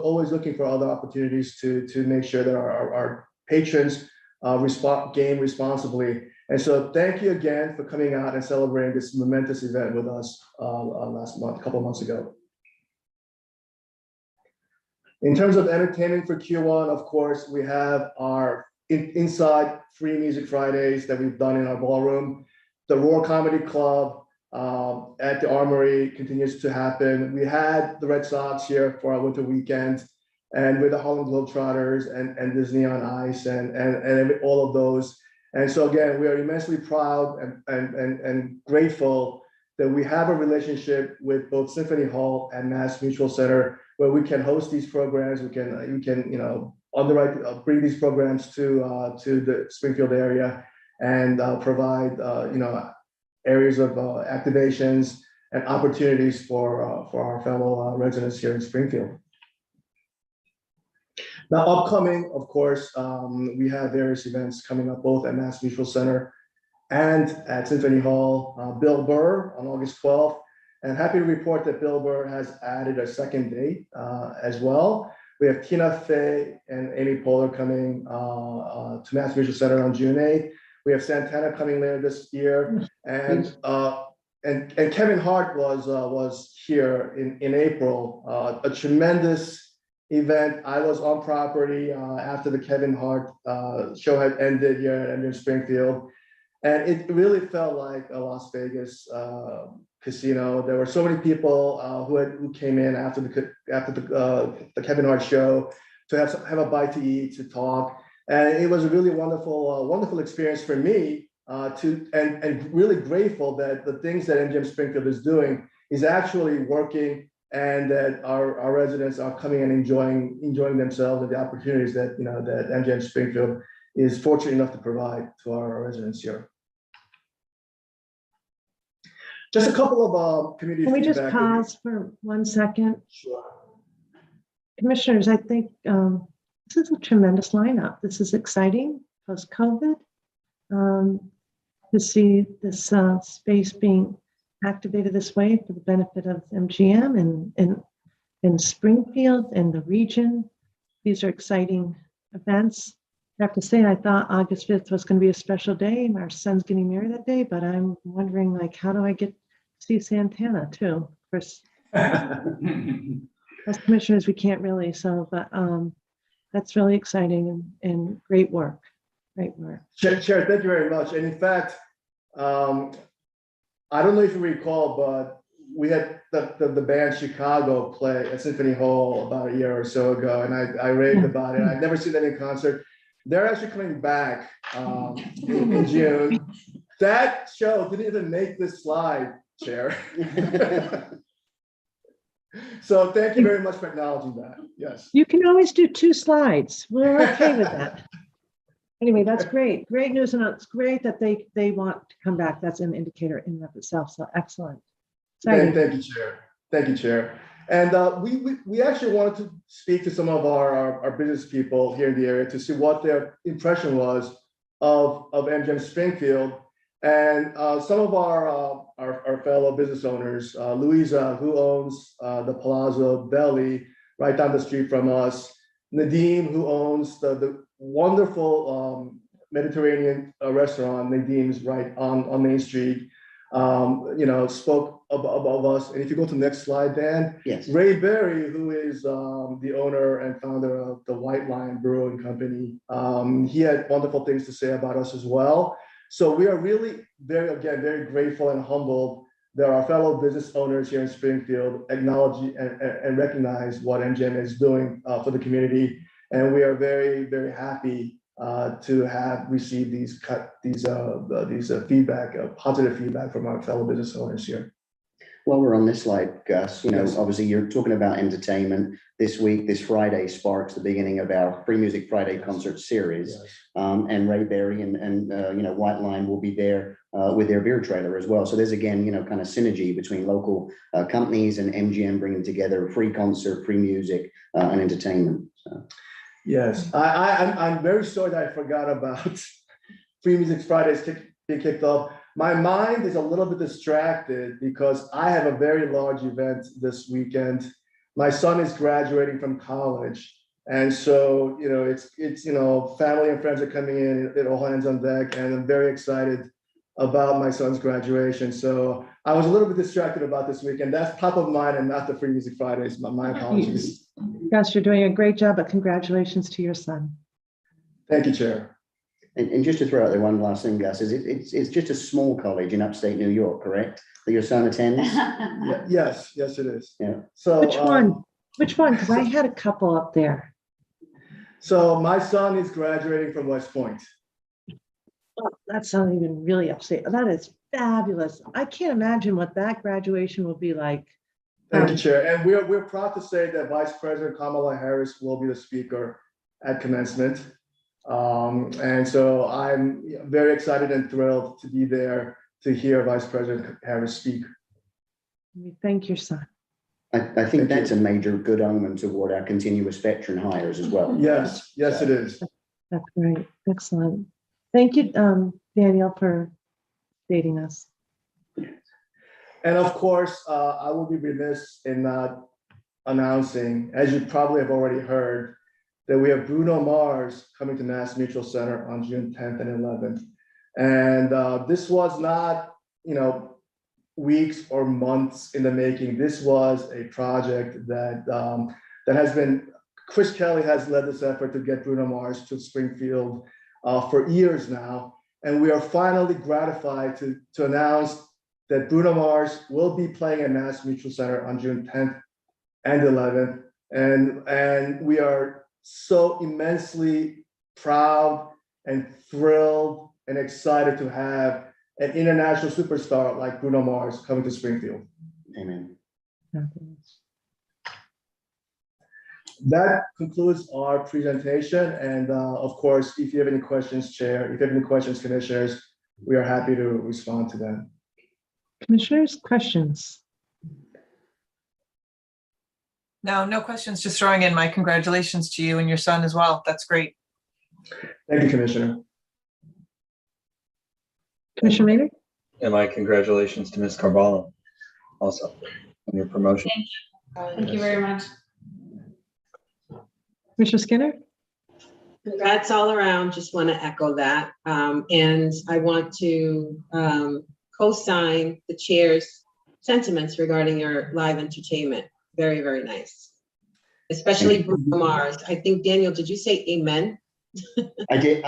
always looking for other opportunities to make sure that our patrons game responsibly. And so thank you again for coming out and celebrating this momentous event with us a couple of months ago. In terms of entertainment for Q1, of course, we have our inside free music Fridays that we've done in our ballroom. The Roar Comedy Club at the Armory continues to happen. We had the Red Sox here for our winter weekend, and with the Harlem Globetrotters and Disney on Ice and all of those. And so again, we are immensely proud and grateful that we have a relationship with both Symphony Hall and Mass Mutual Center, where we can host these programs. We can underwrite, bring these programs to the Springfield area and provide areas of activations and opportunities for our fellow residents here in Springfield. Now, upcoming, of course, we have various events coming up both at Mass Mutual Center and at Symphony Hall. Bill Burr on August 12th, and happy to report that Bill Burr has added a second date as well. We have Tina Fey and Amy Poehler coming to Mass Mutual Center on June 8th. We have Santana coming later this year, and Kevin Hart was here in April. A tremendous event. I was on property after the Kevin Hart show had ended here at MGM Springfield, and it really felt like a Las Vegas casino. There were so many people who came in after the Kevin Hart show to have a bite to eat, to talk. And it was a really wonderful experience for me and really grateful that the things that MGM Springfield is doing is actually working, and that our residents are coming and enjoying themselves and the opportunities that that MGM Springfield is fortunate enough to provide to our residents here. Just a couple of community Can we just feedback. pause for 1 second? Sure. Commissioners, I think this is a tremendous lineup. This is exciting post-COVID to see this space being activated this way for the benefit of MGM and Springfield and the region. These are exciting events, have to say, I thought August 5th was going to be a special day. Our son's getting married that day, but I'm wondering, like, how do I get to see Santana too? Of course, as commissioners, we can't really, so, but that's really exciting and great work. Great work. Chair, thank you very much. And in fact, I don't know if you recall, but we had the band Chicago play at Symphony Hall about a year or so ago, and I raved about it. I've never seen them in concert. They're actually coming back in June. That show didn't even make this slide, Chair. So thank you very much for acknowledging that. Yes. You can always do 2 slides. We're okay with that. Anyway, that's great. Great news, and it's great that they want to come back. That's an indicator in and of itself. So excellent. Thank you, Chair. Thank you, Chair. And we actually wanted to speak to some of our business people here in the area to see what their impression was of MGM Springfield. And some of our fellow business owners, Louisa, who owns the Palazzo Belly right down the street from us, Nadeem, who owns the wonderful Mediterranean restaurant, Nadeem's right on Main Street, spoke above us. And if you go to the next slide, Dan. Yes. Ray Berry, who is the owner and founder of the White Line Brewing Company, he had wonderful things to say about us as well. So we are really very grateful and humbled that our fellow business owners here in Springfield acknowledge and recognize what MGM is doing for the community. And we are very, very happy to have received these feedback, positive feedback from our fellow business owners here. While we're on this slide, Gus, obviously you're talking about entertainment. This week, this Friday sparks the beginning of our Free Music Friday concert series. Yes. And Ray Berry and White Line will be there with their beer trailer as well. So there's again, kind of synergy between local companies and MGM bringing together a free concert, free music, and entertainment. So. Yes, I'm very sorry that I forgot about Free Music Fridays being kicked off. My mind is a little bit distracted because I have a very large event this weekend. My son is graduating from college, and so it's family and friends are coming in. It all hands on deck, and I'm very excited about my son's graduation. So I was a little bit distracted about this weekend. That's top of mind and not the Free Music Fridays. My apologies. Yes, you're doing a great job, but congratulations to your son. Thank you, Chair. And just to throw out there one last thing, Gus, is it's just a small college in upstate New York, correct? That your son attends? Yes, it is. Yeah. So Which one? Which one? Because I had a couple up there. So my son is graduating from West Point. Oh, that's not even really upset. That is fabulous. I can't imagine what that graduation will be like. Thank you, Chair. And we're proud to say that Vice President Kamala Harris will be the speaker at commencement. And so I'm very excited and thrilled to be there to hear Vice President Harris speak. We thank your son. I think that's a major good omen toward our continuous veteran hires as well. Yes, it is. That's great. Excellent. Thank you, Daniel, for stating us. And of course, I will be remiss in not announcing, as you probably have already heard, that we have Bruno Mars coming to Mass Mutual Center on June 10th and 11th. And this was not, weeks or months in the making. This was a project that has been, Chris Kelly has led this effort to get Bruno Mars to Springfield for years now. And we are finally gratified to announce that Bruno Mars will be playing at Mass Mutual Center on June 10th and 11th. And we are so immensely proud and thrilled and excited to have an international superstar like Bruno Mars coming to Springfield. Amen. That concludes our presentation. And of course, if you have any questions, Chair, if you have any questions, Commissioners, we are happy to respond to them. Commissioners, questions? No questions. Just throwing in my congratulations to you and your son as well. That's great. Thank you, Commissioner. Commissioner Maynard? And my congratulations to Ms. Carvalho also on your promotion. Thank you. Thank you very much. Commissioner Skinner? Congrats all around. Just want to echo that. And I want to co-sign the chair's sentiments regarding your live entertainment. Very, very nice. Especially Bruno Mars. I think, Daniel, did you say amen? I did.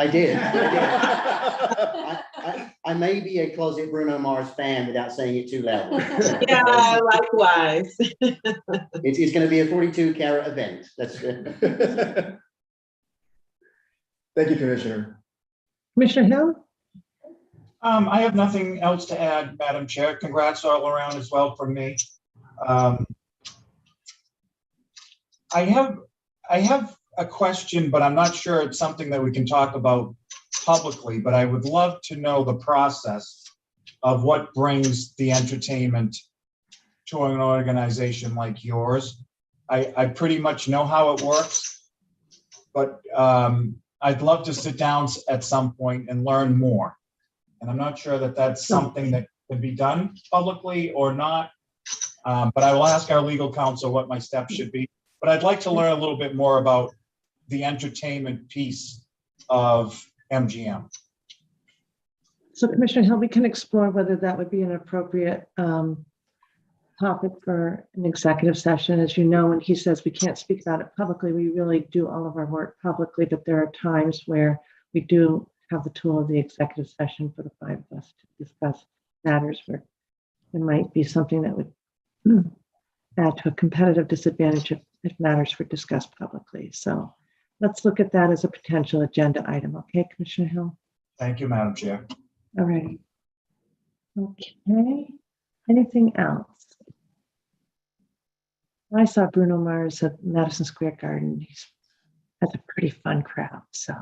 I may be a closet Bruno Mars fan without saying it too loud. Yeah, likewise. It's going to be a 42 carat event. That's good. Thank you, Commissioner. Commissioner Hill? I have nothing else to add, Madam Chair. Congrats all around as well from me. I have a question, but I'm not sure it's something that we can talk about publicly, but I would love to know the process of what brings the entertainment to an organization like yours. I pretty much know how it works, but I'd love to sit down at some point and learn more. And I'm not sure that that's something that can be done publicly or not, but I will ask our legal counsel what my steps should be. But I'd like to learn a little bit more about the entertainment piece of MGM. So Commissioner Hill, we can explore whether that would be an appropriate topic for an executive session. As you know, when he says we can't speak about it publicly, we really do all of our work publicly, but there are times where we do have the tool of the executive session for the five of us to discuss matters where there might be something that would add to a competitive disadvantage if matters were discussed publicly. So let's look at that as a potential agenda item. Okay, Commissioner Hill? Thank you, Madam Chair. All right. Okay. Anything else? I saw Bruno Mars at Madison Square Garden. That's a pretty fun crowd. So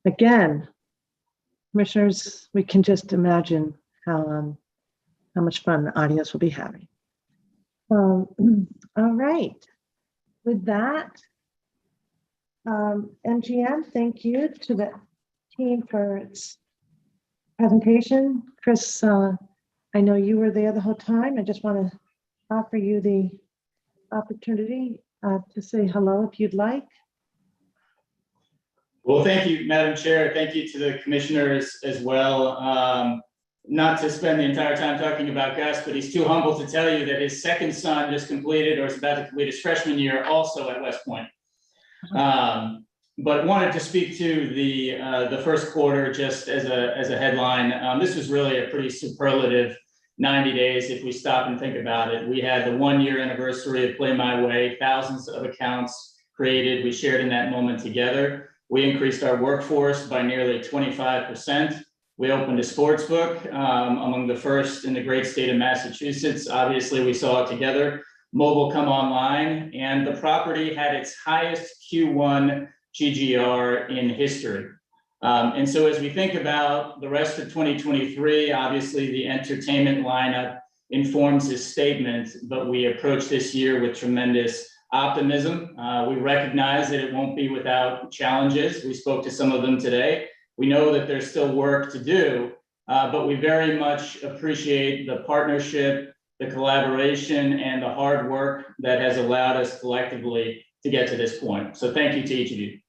again, commissioners, we can just imagine how much fun the audience will be having. All right. With that, MGM, thank you to the team for its presentation. Chris, I know you were there the whole time. I just want to offer you the opportunity to say hello if you'd like. Well, thank you, Madam Chair. Thank you to the commissioners as well. Not to spend the entire time talking about Gus, but he's too humble to tell you that his second son just completed or is about to complete his freshman year also at West Point. But wanted to speak to the first quarter just as a headline. This was really a pretty superlative 90 days if we stop and think about it. We had the 1-year anniversary of Play My Way, thousands of accounts created. We shared in that moment together. We increased our workforce by nearly 25%. We opened a sports book, among the first in the great state of Massachusetts. Obviously, we saw it together. Mobile come online, and the property had its highest Q1 GGR in history. And so as we think about the rest of 2023, obviously the entertainment lineup informs his statement, but we approach this year with tremendous optimism. We recognize that it won't be without challenges. We spoke to some of them today. We know that there's still work to do, but we very much appreciate the partnership, the collaboration, and the hard work that has allowed us collectively to get to this point. So thank you to each of you.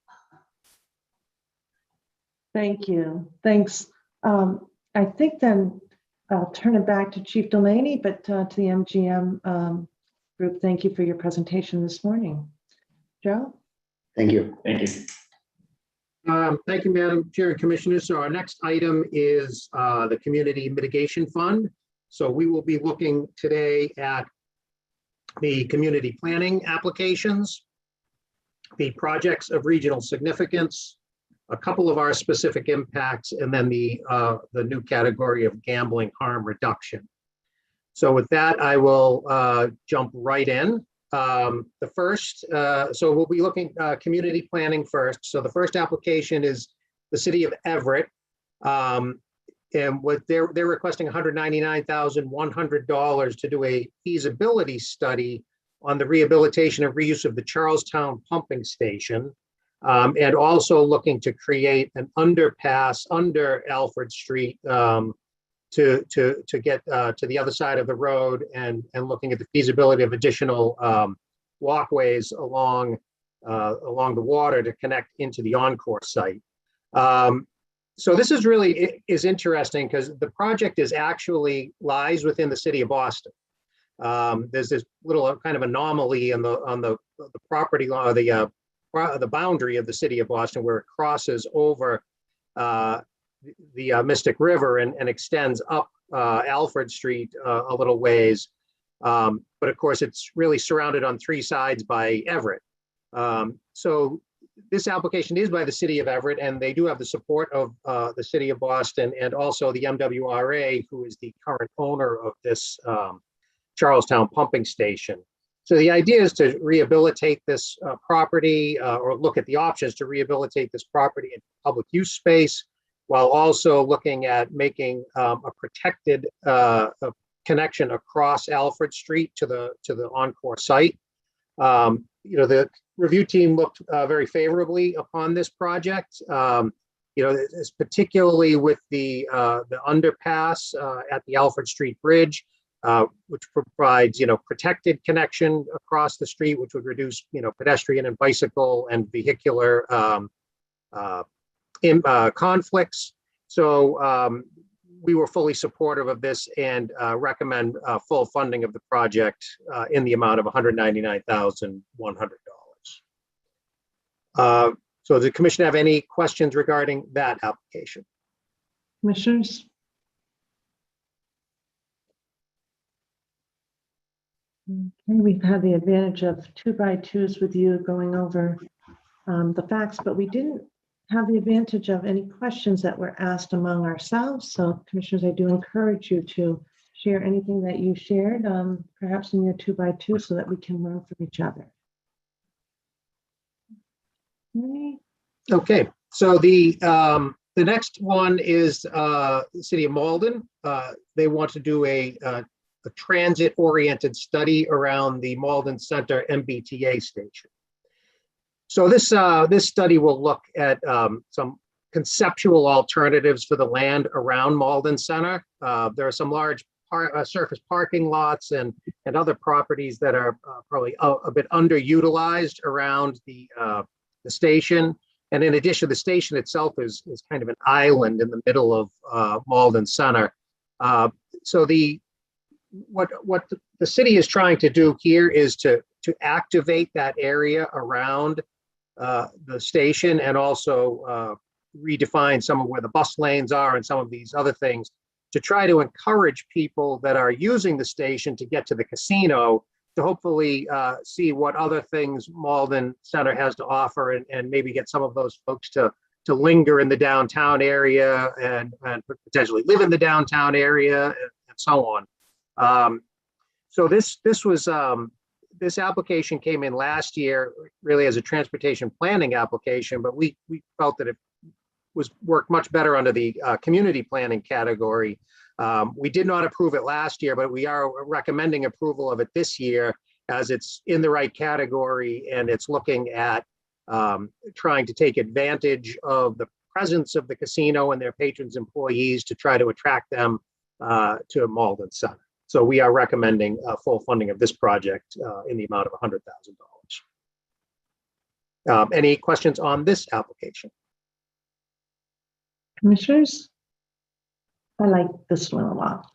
Thank you. Thanks. I think then I'll turn it back to Chief Delaney, but to the MGM group, thank you for your presentation this morning. Joe? Thank you. Thank you. Thank you, Madam Chair and Commissioners. So our next item is the Community Mitigation Fund. So we will be looking today at the community planning applications, the projects of regional significance, a couple of our specific impacts, and then the new category of gambling harm reduction. So with that, I will jump right in. The first, so we'll be looking community planning first. So the first application is the city of Everett. And what they're requesting $199,100 to do a feasibility study on the rehabilitation and reuse of the Charlestown pumping station. And also looking to create an underpass under Alfred Street to get to the other side of the road and looking at the feasibility of additional walkways along along the water to connect into the Encore site. So this is really is interesting because the project is actually lies within the city of Boston. There's this little kind of anomaly on the property line, the boundary of the city of Boston, where it crosses over the Mystic River and extends up Alfred Street a little ways. But of course, it's really surrounded on three sides by Everett. So this application is by the city of Everett, and they do have the support of the city of Boston and also the MWRA, who is the current owner of this Charlestown pumping station. So the idea is to rehabilitate this property or look at the options to rehabilitate this property in public use space, while also looking at making a protected connection across Alfred Street to the Encore site. The review team looked very favorably upon this project. It's particularly with the underpass at the Alfred Street Bridge, which provides, protected connection across the street, which would reduce, pedestrian and bicycle and vehicular conflicts. So we were fully supportive of this and recommend full funding of the project in the amount of $199,100. So does the commission have any questions regarding that application? Commissioners? Okay, we've had the advantage of 2x2s with you going over the facts, but we didn't have the advantage of any questions that were asked among ourselves. So commissioners, I do encourage you to share anything that you shared, perhaps in your 2x2, so that we can learn from each other. Okay, so the next one is the city of Malden. They want to do a transit-oriented study around the Malden Center MBTA station. So this study will look at some conceptual alternatives for the land around Malden Center. There are some large surface parking lots and other properties that are probably a bit underutilized around the station. And in addition, the station itself is kind of an island in the middle of Malden Center. So what the city is trying to do here is to activate that area around the station, and also redefine some of where the bus lanes are and some of these other things, to try to encourage people that are using the station to get to the casino, to hopefully see what other things Malden Center has to offer, and maybe get some of those folks to linger in the downtown area and potentially live in the downtown area and so on. So this application came in last year really as a transportation planning application, but we felt that it worked much better under the community planning category. We did not approve it last year, but we are recommending approval of it this year, as it's in the right category, and it's looking at trying to take advantage of the presence of the casino and their patrons' employees to try to attract them to Malden Center. So we are recommending full funding of this project in the amount of $100,000. Any questions on this application? Commissioners? I like this one a lot.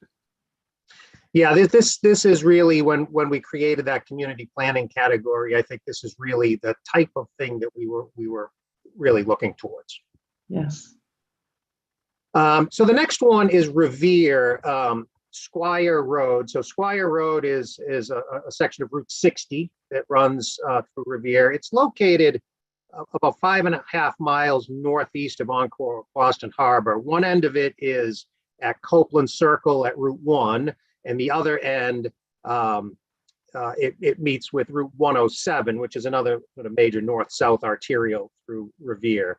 Yeah, this is really when we created that community planning category. I think this is really the type of thing that we were really looking towards. Yes. So the next one is Revere, Squire Road. So Squire Road is a section of Route 60 that runs through Revere. It's located about 5.5 miles northeast of Encore Boston Harbor. One end of it is at Copeland Circle at Route 1, and the other end it meets with Route 107, which is another sort of major north-south arterial through Revere.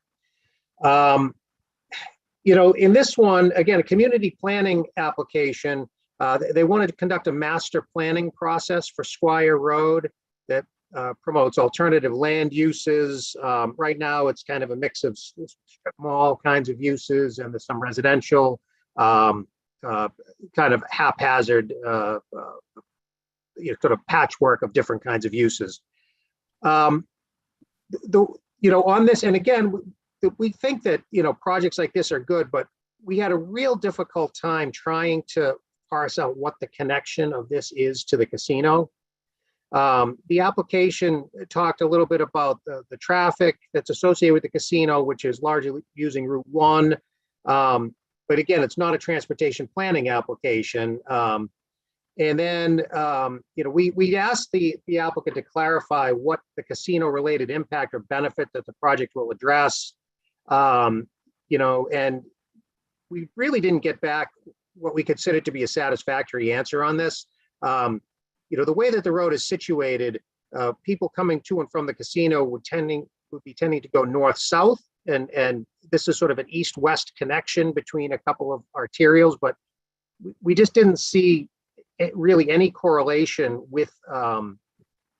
In this one, again, a community planning application, they wanted to conduct a master planning process for Squire Road that promotes alternative land uses. Right now, it's kind of a mix of strip mall kinds of uses, and there's some residential, kind of haphazard, sort of patchwork of different kinds of uses. on this, and again, we think that, projects like this are good, but we had a real difficult time trying to parse out what the connection of this is to the casino. The application talked a little bit about the traffic that's associated with the casino, which is largely using Route 1. But again, it's not a transportation planning application. And then, we asked the applicant to clarify what the casino-related impact or benefit that the project will address. And we really didn't get back what we considered to be a satisfactory answer on this. The way that the road is situated, people coming to and from the casino would be tending to go north-south, and this is sort of an east-west connection between a couple of arterials, but we just didn't see really any correlation with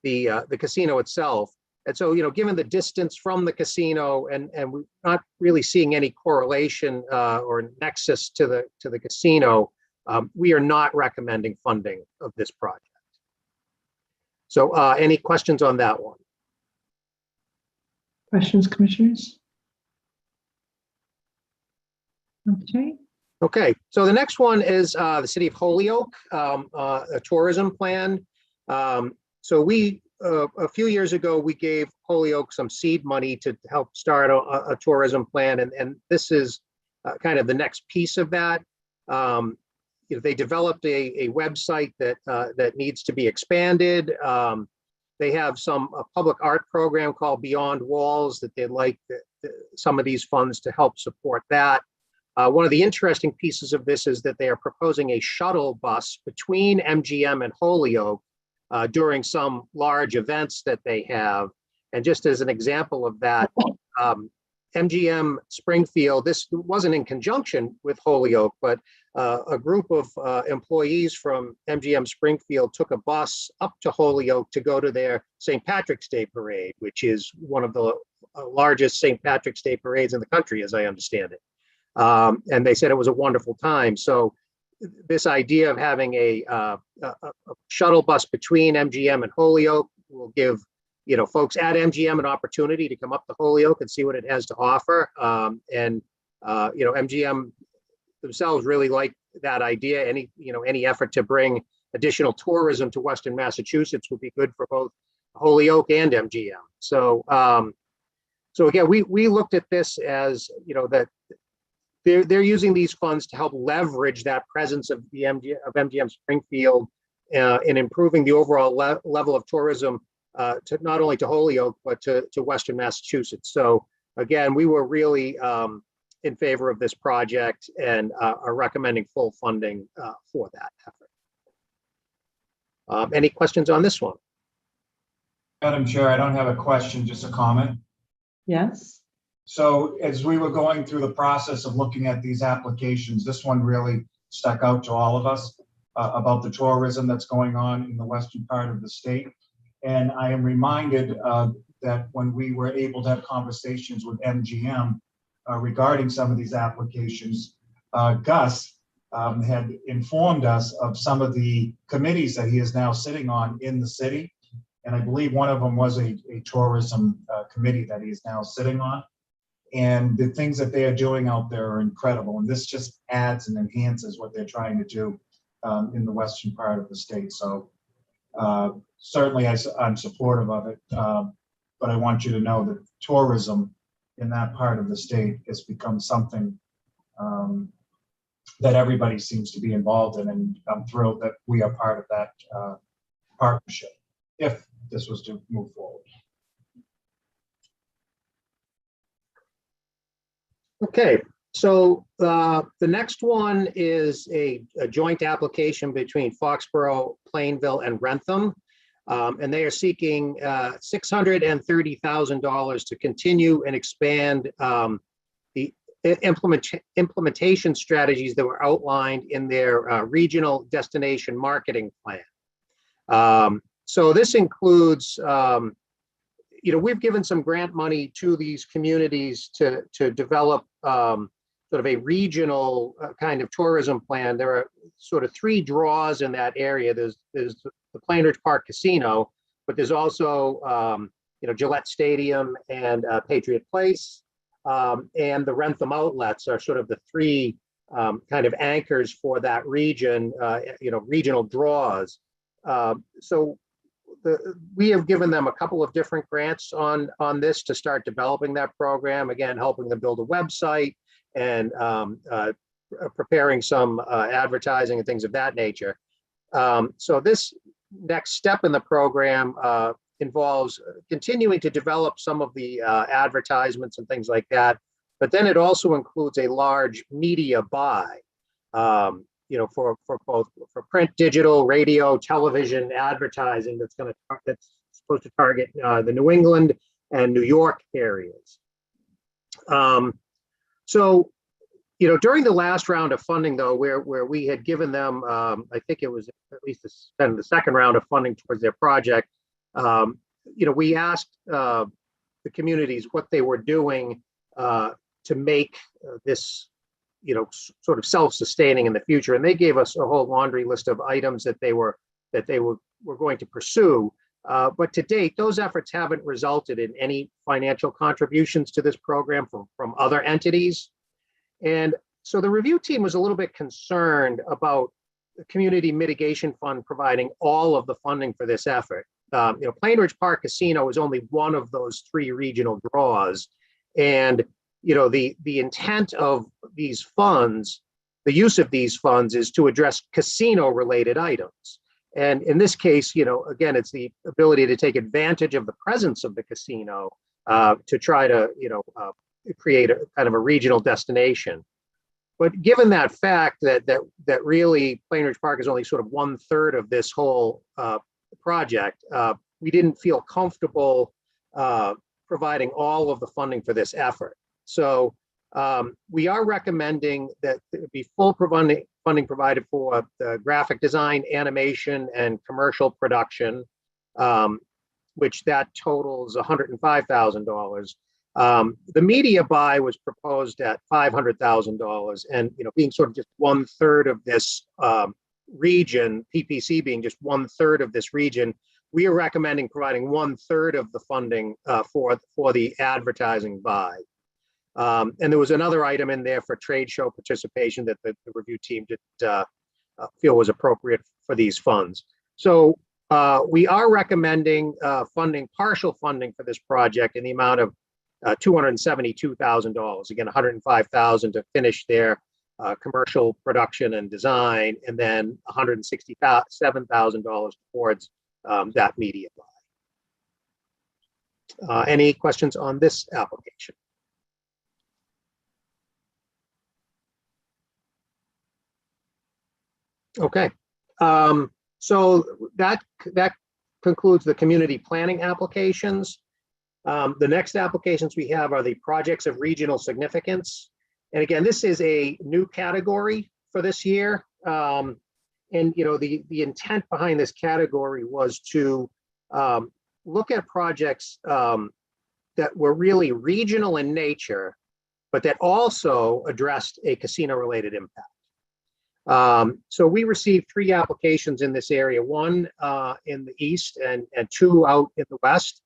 the casino itself. And so, given the distance from the casino and we're not really seeing any correlation or nexus to the casino, we are not recommending funding of this project. So any questions on that one? Questions, commissioners? Okay. Okay, so the next one is the City of Holyoke, a tourism plan. So we, a few years ago, we gave Holyoke some seed money to help start a tourism plan, and this is kind of the next piece of that. They developed a website that needs to be expanded. They have a public art program called Beyond Walls that they'd like some of these funds to help support that. One of the interesting pieces of this is that they are proposing a shuttle bus between MGM and Holyoke during some large events that they have. And just as an example of that, MGM Springfield, this wasn't in conjunction with Holyoke, but a group of employees from MGM Springfield took a bus up to Holyoke to go to their St. Patrick's Day parade, which is one of the largest St. Patrick's Day parades in the country, as I understand it. And they said it was a wonderful time. So this idea of having a shuttle bus between MGM and Holyoke will give folks at MGM an opportunity to come up to Holyoke and see what it has to offer. MGM themselves really like that idea. Any effort to bring additional tourism to Western Massachusetts would be good for both Holyoke and MGM. So again, we looked at this as that they're using these funds to help leverage that presence of MGM Springfield in improving the overall level of tourism to not only to Holyoke but to Western Massachusetts. So again, we were really in favor of this project and are recommending full funding for that effort. Any questions on this one? Madam Chair, I don't have a question, just a comment. Yes. So as we were going through the process of looking at these applications, this one really stuck out to all of us about the tourism that's going on in the western part of the state. And I am reminded that when we were able to have conversations with MGM regarding some of these applications, Gus had informed us of some of the committees that he is now sitting on in the city. And I believe one of them was a tourism committee that he is now sitting on. And the things that they are doing out there are incredible. And this just adds and enhances what they're trying to do in the western part of the state. So certainly I'm supportive of it. But I want you to know that tourism in that part of the state has become something that everybody seems to be involved in. And I'm thrilled that we are part of that partnership, if this was to move forward. Okay, so the next one is a joint application between Foxborough, Plainville, and Rentham. And they are seeking $630,000 to continue and expand the implementation strategies that were outlined in their regional destination marketing plan. So this includes, we've given some grant money to these communities to develop sort of a regional kind of tourism plan. There are sort of three draws in that area. There's the Plainridge Park Casino, but there's also Gillette Stadium and Patriot Place. And the Rentham outlets are sort of the three kind of anchors for that region, regional draws. So we have given them a couple of different grants on this to start developing that program, again, helping them build a website and preparing some advertising and things of that nature. So this next step in the program involves continuing to develop some of the advertisements and things like that, but then it also includes a large media buy, for both for print, digital, radio, television advertising that's supposed to target the New England and New York areas. So, during the last round of funding, though, where we had given them, I think it was at least the second round of funding towards their project, we asked the communities what they were doing to make this, sort of self-sustaining in the future, and they gave us a whole laundry list of items that they were going to pursue. But to date, those efforts haven't resulted in any financial contributions to this program from other entities. And so the review team was a little bit concerned about the Community Mitigation Fund providing all of the funding for this effort. Plainridge Park Casino is only one of those three regional draws. And, the intent of these funds, the use of these funds is to address casino-related items. And in this case, again, it's the ability to take advantage of the presence of the casino to try to, create a kind of a regional destination. But given that fact that really Plainridge Park is only sort of 1/3 of this whole project, we didn't feel comfortable providing all of the funding for this effort. So we are recommending that there be full funding provided for the graphic design, animation, and commercial production, which that totals $105,000. The media buy was proposed at $500,000, and being sort of just 1/3 of this region, PPC being just 1/3 of this region, we are recommending providing 1/3 of the funding for the advertising buy. And there was another item in there for trade show participation that the review team did feel was appropriate for these funds. So we are recommending partial funding for this project in the amount of $272,000. Again, $105,000 to finish their commercial production and design, and then $167,000 towards that media buy. Any questions on this application? Okay, so that concludes the community planning applications. The next applications we have are the projects of regional significance. And again, this is a new category for this year. And the intent behind this category was to look at projects that were really regional in nature, but that also addressed a casino-related impact. So we received 3 applications in this area, one in the east and 2 out in the west.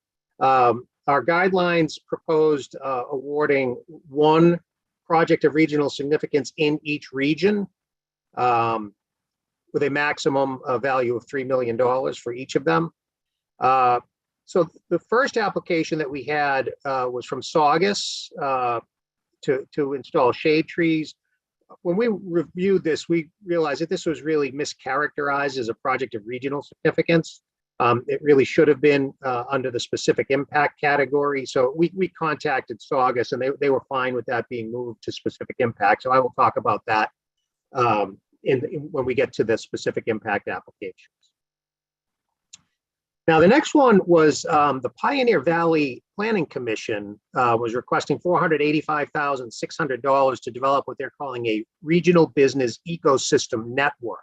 Our guidelines proposed awarding 1 project of regional significance in each region with a maximum value of $3 million for each of them. So the first application that we had was from Saugus to install shade trees. When we reviewed this, we realized that this was really mischaracterized as a project of regional significance. It really should have been under the specific impact category. So we contacted Saugus, and they were fine with that being moved to specific impact. So I will talk about that when we get to the specific impact applications. Now, the next one was the Pioneer Valley Planning Commission was requesting $485,600 to develop what they're calling a regional business ecosystem network.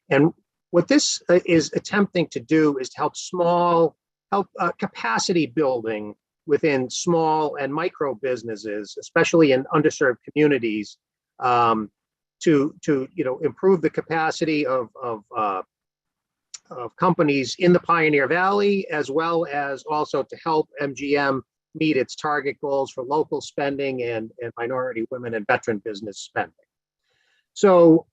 And what this is attempting to do is to help capacity building within small and micro businesses, especially in underserved communities, to improve the capacity of companies in the Pioneer Valley, as well as also to help MGM meet its target goals for local spending and minority, women, and veteran business spending. So,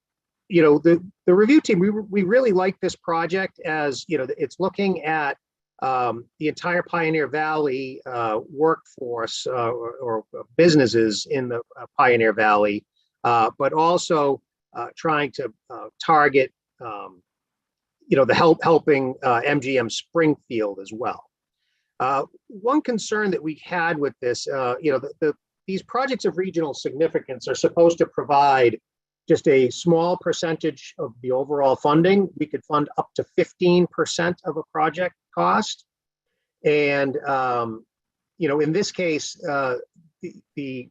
the review team, we really like this project, as it's looking at the entire Pioneer Valley workforce or businesses in the Pioneer Valley, but also trying to target helping MGM Springfield as well. One concern that we had with this, these projects of regional significance are supposed to provide just a small percentage of the overall funding. We could fund up to 15% of a project cost. And, in this case, the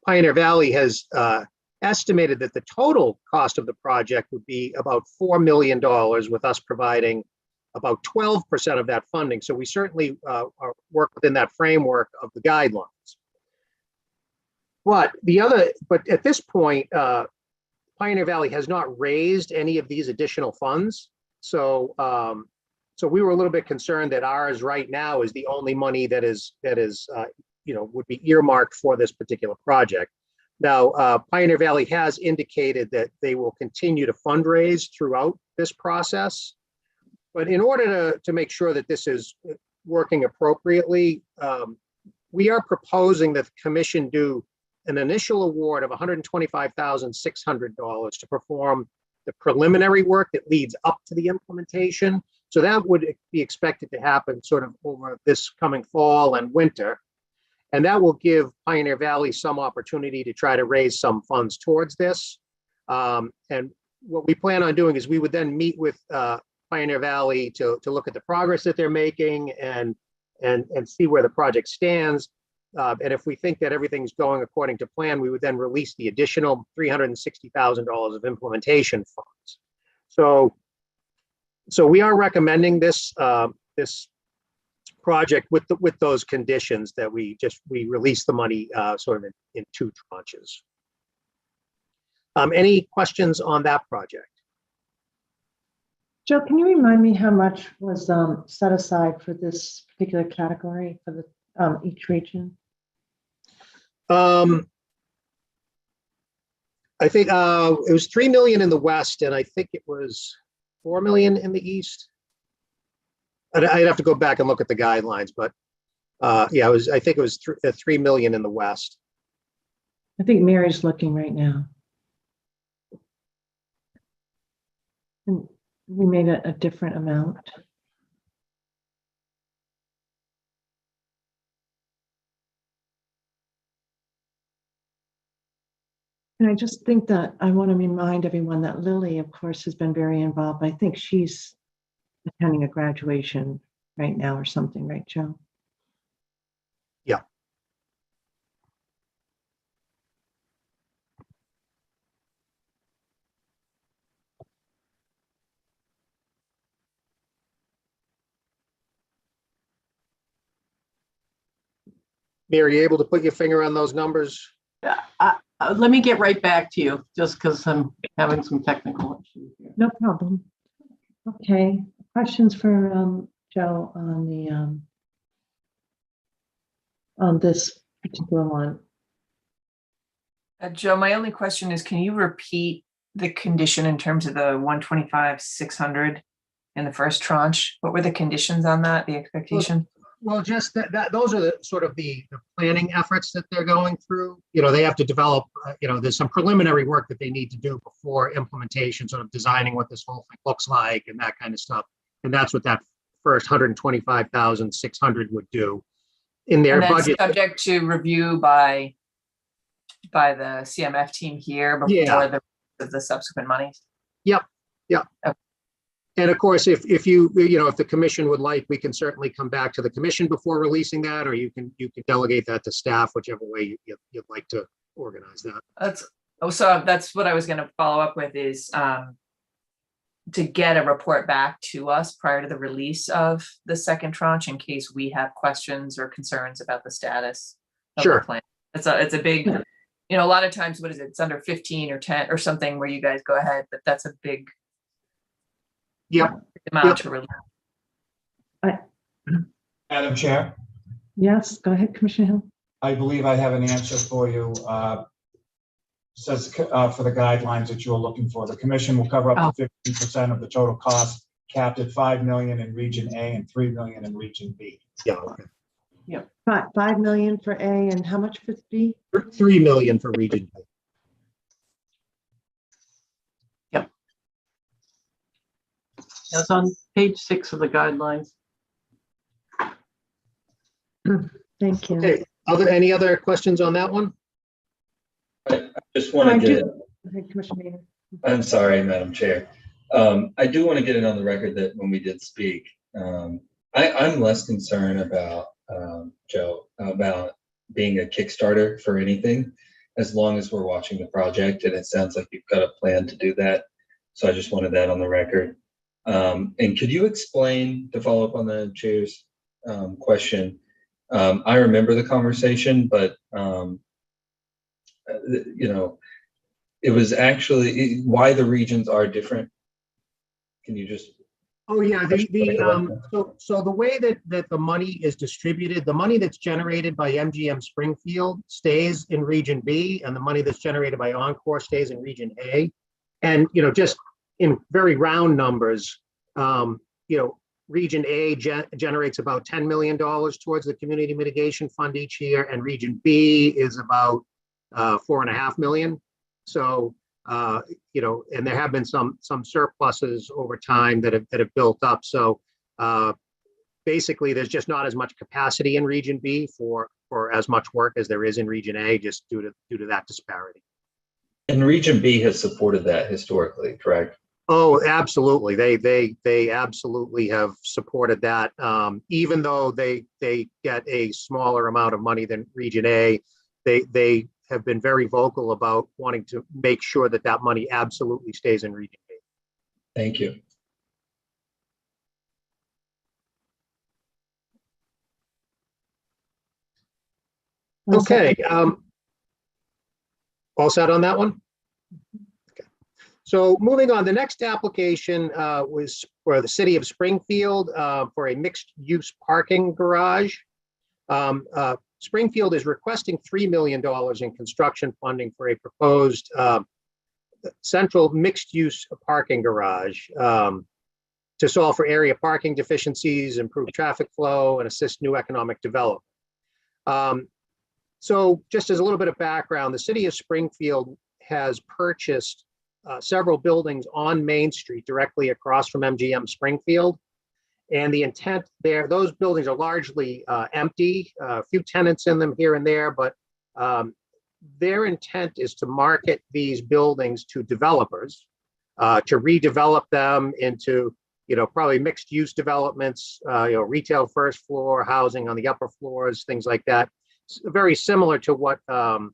Pioneer Valley has estimated that the total cost of the project would be about $4 million, with us providing about 12% of that funding. So we certainly work within that framework of the guidelines. But at this point, Pioneer Valley has not raised any of these additional funds. So we were a little bit concerned that ours right now is the only money that is would be earmarked for this particular project. Now, Pioneer Valley has indicated that they will continue to fundraise throughout this process. But in order to make sure that this is working appropriately, we are proposing that the commission do an initial award of $125,600 to perform the preliminary work that leads up to the implementation. So that would be expected to happen sort of over this coming fall and winter. And that will give Pioneer Valley some opportunity to try to raise some funds towards this. And what we plan on doing is we would then meet with Pioneer Valley to look at the progress that they're making and see where the project stands. And if we think that everything's going according to plan, we would then release the additional $360,000 of implementation funds. So we are recommending this project with those conditions that we release the money sort of in two tranches. Any questions on that project? Joe, can you remind me how much was set aside for this particular category for the each region? I think it was $3 million in the West, and I think it was $4 million in the East. I'd have to go back and look at the guidelines, but yeah, I think it was $3 million in the West. I think Mary's looking right now. And we made a different amount. And I just think that I want to remind everyone that Lily, of course, has been very involved. I think she's attending a graduation right now or something, right, Joe? Yeah. Mary, are you able to put your finger on those numbers? Let me get right back to you, just because I'm having some technical issues here. No problem. Okay, questions for Joe on the on this particular one? Joe, my only question is, can you repeat the condition in terms of the 125,600 in the first tranche? What were the conditions on that, the expectation? Well, just that those are the sort of the planning efforts that they're going through. They have to develop, there's some preliminary work that they need to do before implementation, sort of designing what this whole thing looks like and that kind of stuff. And that's what that first 125,600 would do in their budget. Subject to review by the CMF team here before the subsequent monies. Yep. Okay. And of course, if if the commission would like, we can certainly come back to the commission before releasing that, or you can delegate that to staff, whichever way you'd like to organize that. That's what I was going to follow up with, is to get a report back to us prior to the release of the second tranche, in case we have questions or concerns about the status of the plan. It's a big, a lot of times, what is it? It's under 15 or 10 or something where you guys go ahead, but that's a big Yep. amount to release. Madam Chair, Yes, go ahead, Commissioner Hill. I believe I have an answer for you. Says for the guidelines that you're looking for. The commission will cover up to 50% of the total cost, capped at 5 million in Region A and 3 million in Region B. Yeah. Okay. 5 million for A and how much for B? 3 million for Region B. That's on page 6 of the guidelines. Thank you. Okay. Any other questions on that one? I just want to get, Go ahead, Commissioner Maynard. I'm sorry, Madam Chair. I do want to get it on the record that when we did speak, I'm less concerned about, Joe, about being a Kickstarter for anything, as long as we're watching the project, and it sounds like you've got a plan to do that. So I just wanted that on the record. And could you explain, to follow up on the chair's question, I remember the conversation, but it was actually why the regions are different. Can you just? Oh yeah, so the way that the money is distributed, the money that's generated by MGM Springfield stays in Region B, and the money that's generated by Encore stays in Region A. And just in very round numbers, Region A generates about $10 million towards the community mitigation fund each year, and Region B is about $4.5 million. So, and there have been some surpluses over time that have built up. So, basically, there's just not as much capacity in Region B for as much work as there is in Region A, just due to that disparity. And Region B has supported that historically, correct? Oh, absolutely. They absolutely have supported that. Even though they get a smaller amount of money than Region A, they have been very vocal about wanting to make sure that that money absolutely stays in Region B. Thank you. Okay. All set on that one? Okay. So moving on, the next application was for the city of Springfield for a mixed-use parking garage. Springfield is requesting $3 million in construction funding for a proposed central mixed-use parking garage to solve for area parking deficiencies, improve traffic flow, and assist new economic development. So just as a little bit of background, the city of Springfield has purchased several buildings on Main Street directly across from MGM Springfield. And the intent there, those buildings are largely empty, a few tenants in them here and there, but their intent is to market these buildings to developers, to redevelop them into, probably mixed use developments, retail first floor, housing on the upper floors, things like that. It's very similar to what the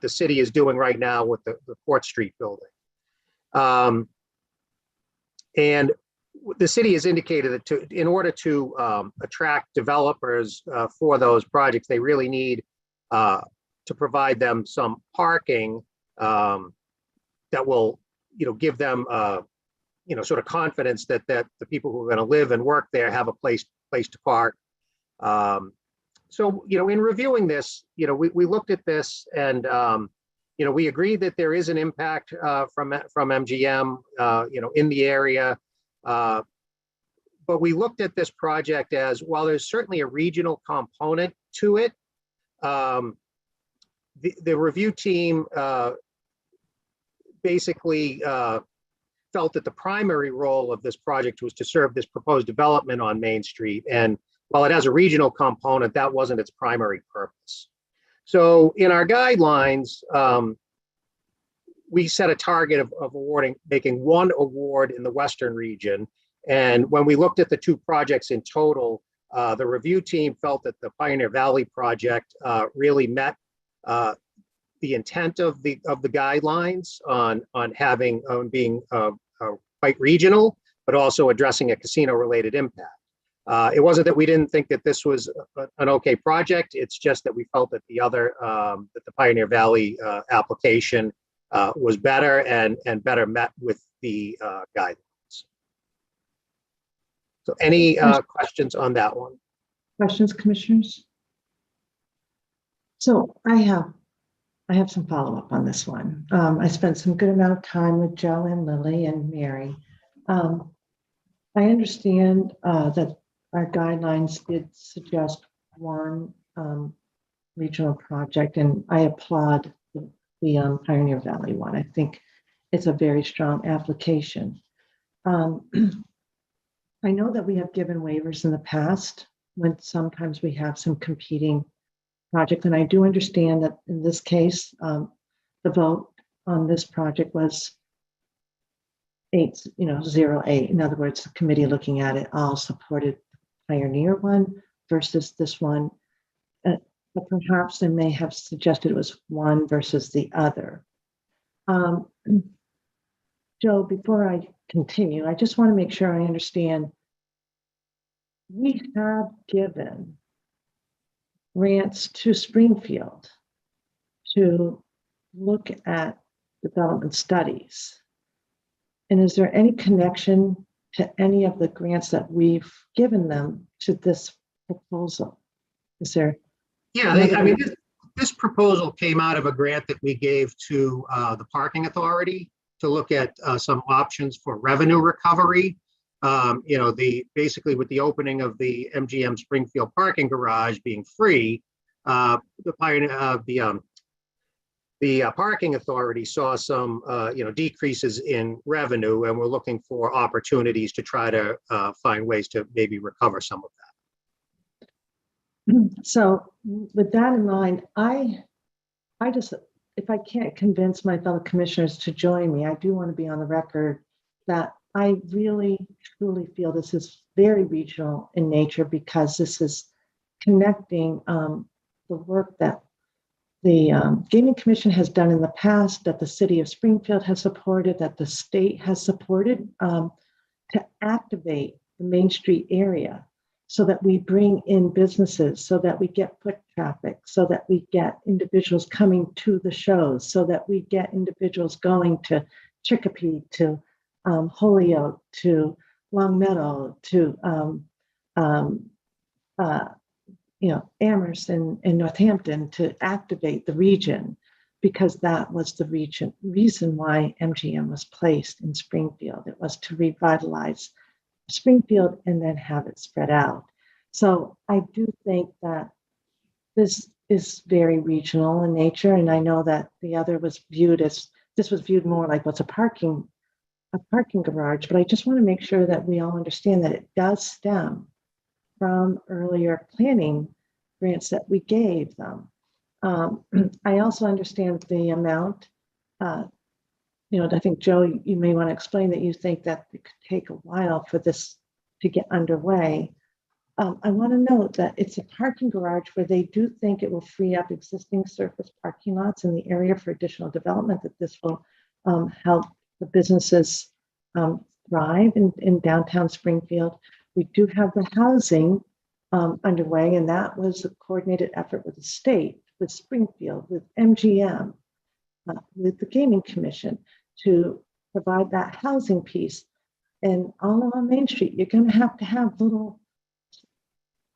city is doing right now with the Port Street building. And the city has indicated that in order to attract developers for those projects, they really need to provide them some parking that will, give them, sort of confidence that the people who are going to live and work there have a place to park. So, in reviewing this, we looked at this and, we agreed that there is an impact from MGM, in the area. But we looked at this project as, while there's certainly a regional component to it, the review team basically felt that the primary role of this project was to serve this proposed development on Main Street. And while it has a regional component, that wasn't its primary purpose. So in our guidelines, we set a target of making one award in the Western region. And when we looked at the two projects in total, the review team felt that the Pioneer Valley project really met the intent of the guidelines on being quite regional, but also addressing a casino-related impact. It wasn't that we didn't think that this was an okay project. It's just that we felt that that the Pioneer Valley application was better and better met with the guidelines. So any questions on that one? Questions, commissioners? So I have some follow-up on this one. I spent some good amount of time with Joe and Lily and Mary. I understand that our guidelines did suggest one regional project, and I applaud the Pioneer Valley one. I think it's a very strong application. I know that we have given waivers in the past when sometimes we have some competing projects, and I do understand that in this case, the vote on this project was 0-8. In other words, the committee looking at it all supported the Pioneer one versus this one. But perhaps they may have suggested it was one versus the other. Joe, before I continue, I just want to make sure I understand. We have given grants to Springfield to look at development studies. And is there any connection to any of the grants that we've given them to this proposal? Is there? Yeah, this proposal came out of a grant that we gave to the parking authority to look at some options for revenue recovery. Basically with the opening of the MGM Springfield parking garage being free, the parking authority saw some decreases in revenue, and we're looking for opportunities to try to find ways to maybe recover some of that. So with that in mind, I just, if I can't convince my fellow commissioners to join me, I do want to be on the record that I really, truly feel this is very regional in nature, because this is connecting the work that the Gaming Commission has done in the past, that the city of Springfield has supported, that the state has supported, to activate the Main Street area so that we bring in businesses, so that we get foot traffic, so that we get individuals coming to the shows, so that we get individuals going to Chicopee, to Holyoke, to Long Meadow, to Amherst and Northampton, to activate the region, because that was the reason why MGM was placed in Springfield. It was to revitalize Springfield and then have it spread out. So I do think that this is very regional in nature, and I know that the other was viewed more like what's a parking garage, but I just want to make sure that we all understand that it does stem from earlier planning grants that we gave them. I also understand the amount. I think, Joe, you may want to explain that you think that it could take a while for this to get underway. I want to note that it's a parking garage where they do think it will free up existing surface parking lots in the area for additional development, that this will help the businesses thrive in downtown Springfield. We do have the housing underway, and that was a coordinated effort with the state, with Springfield, with MGM, with the Gaming Commission, to provide that housing piece. And all along Main Street, you're going to have little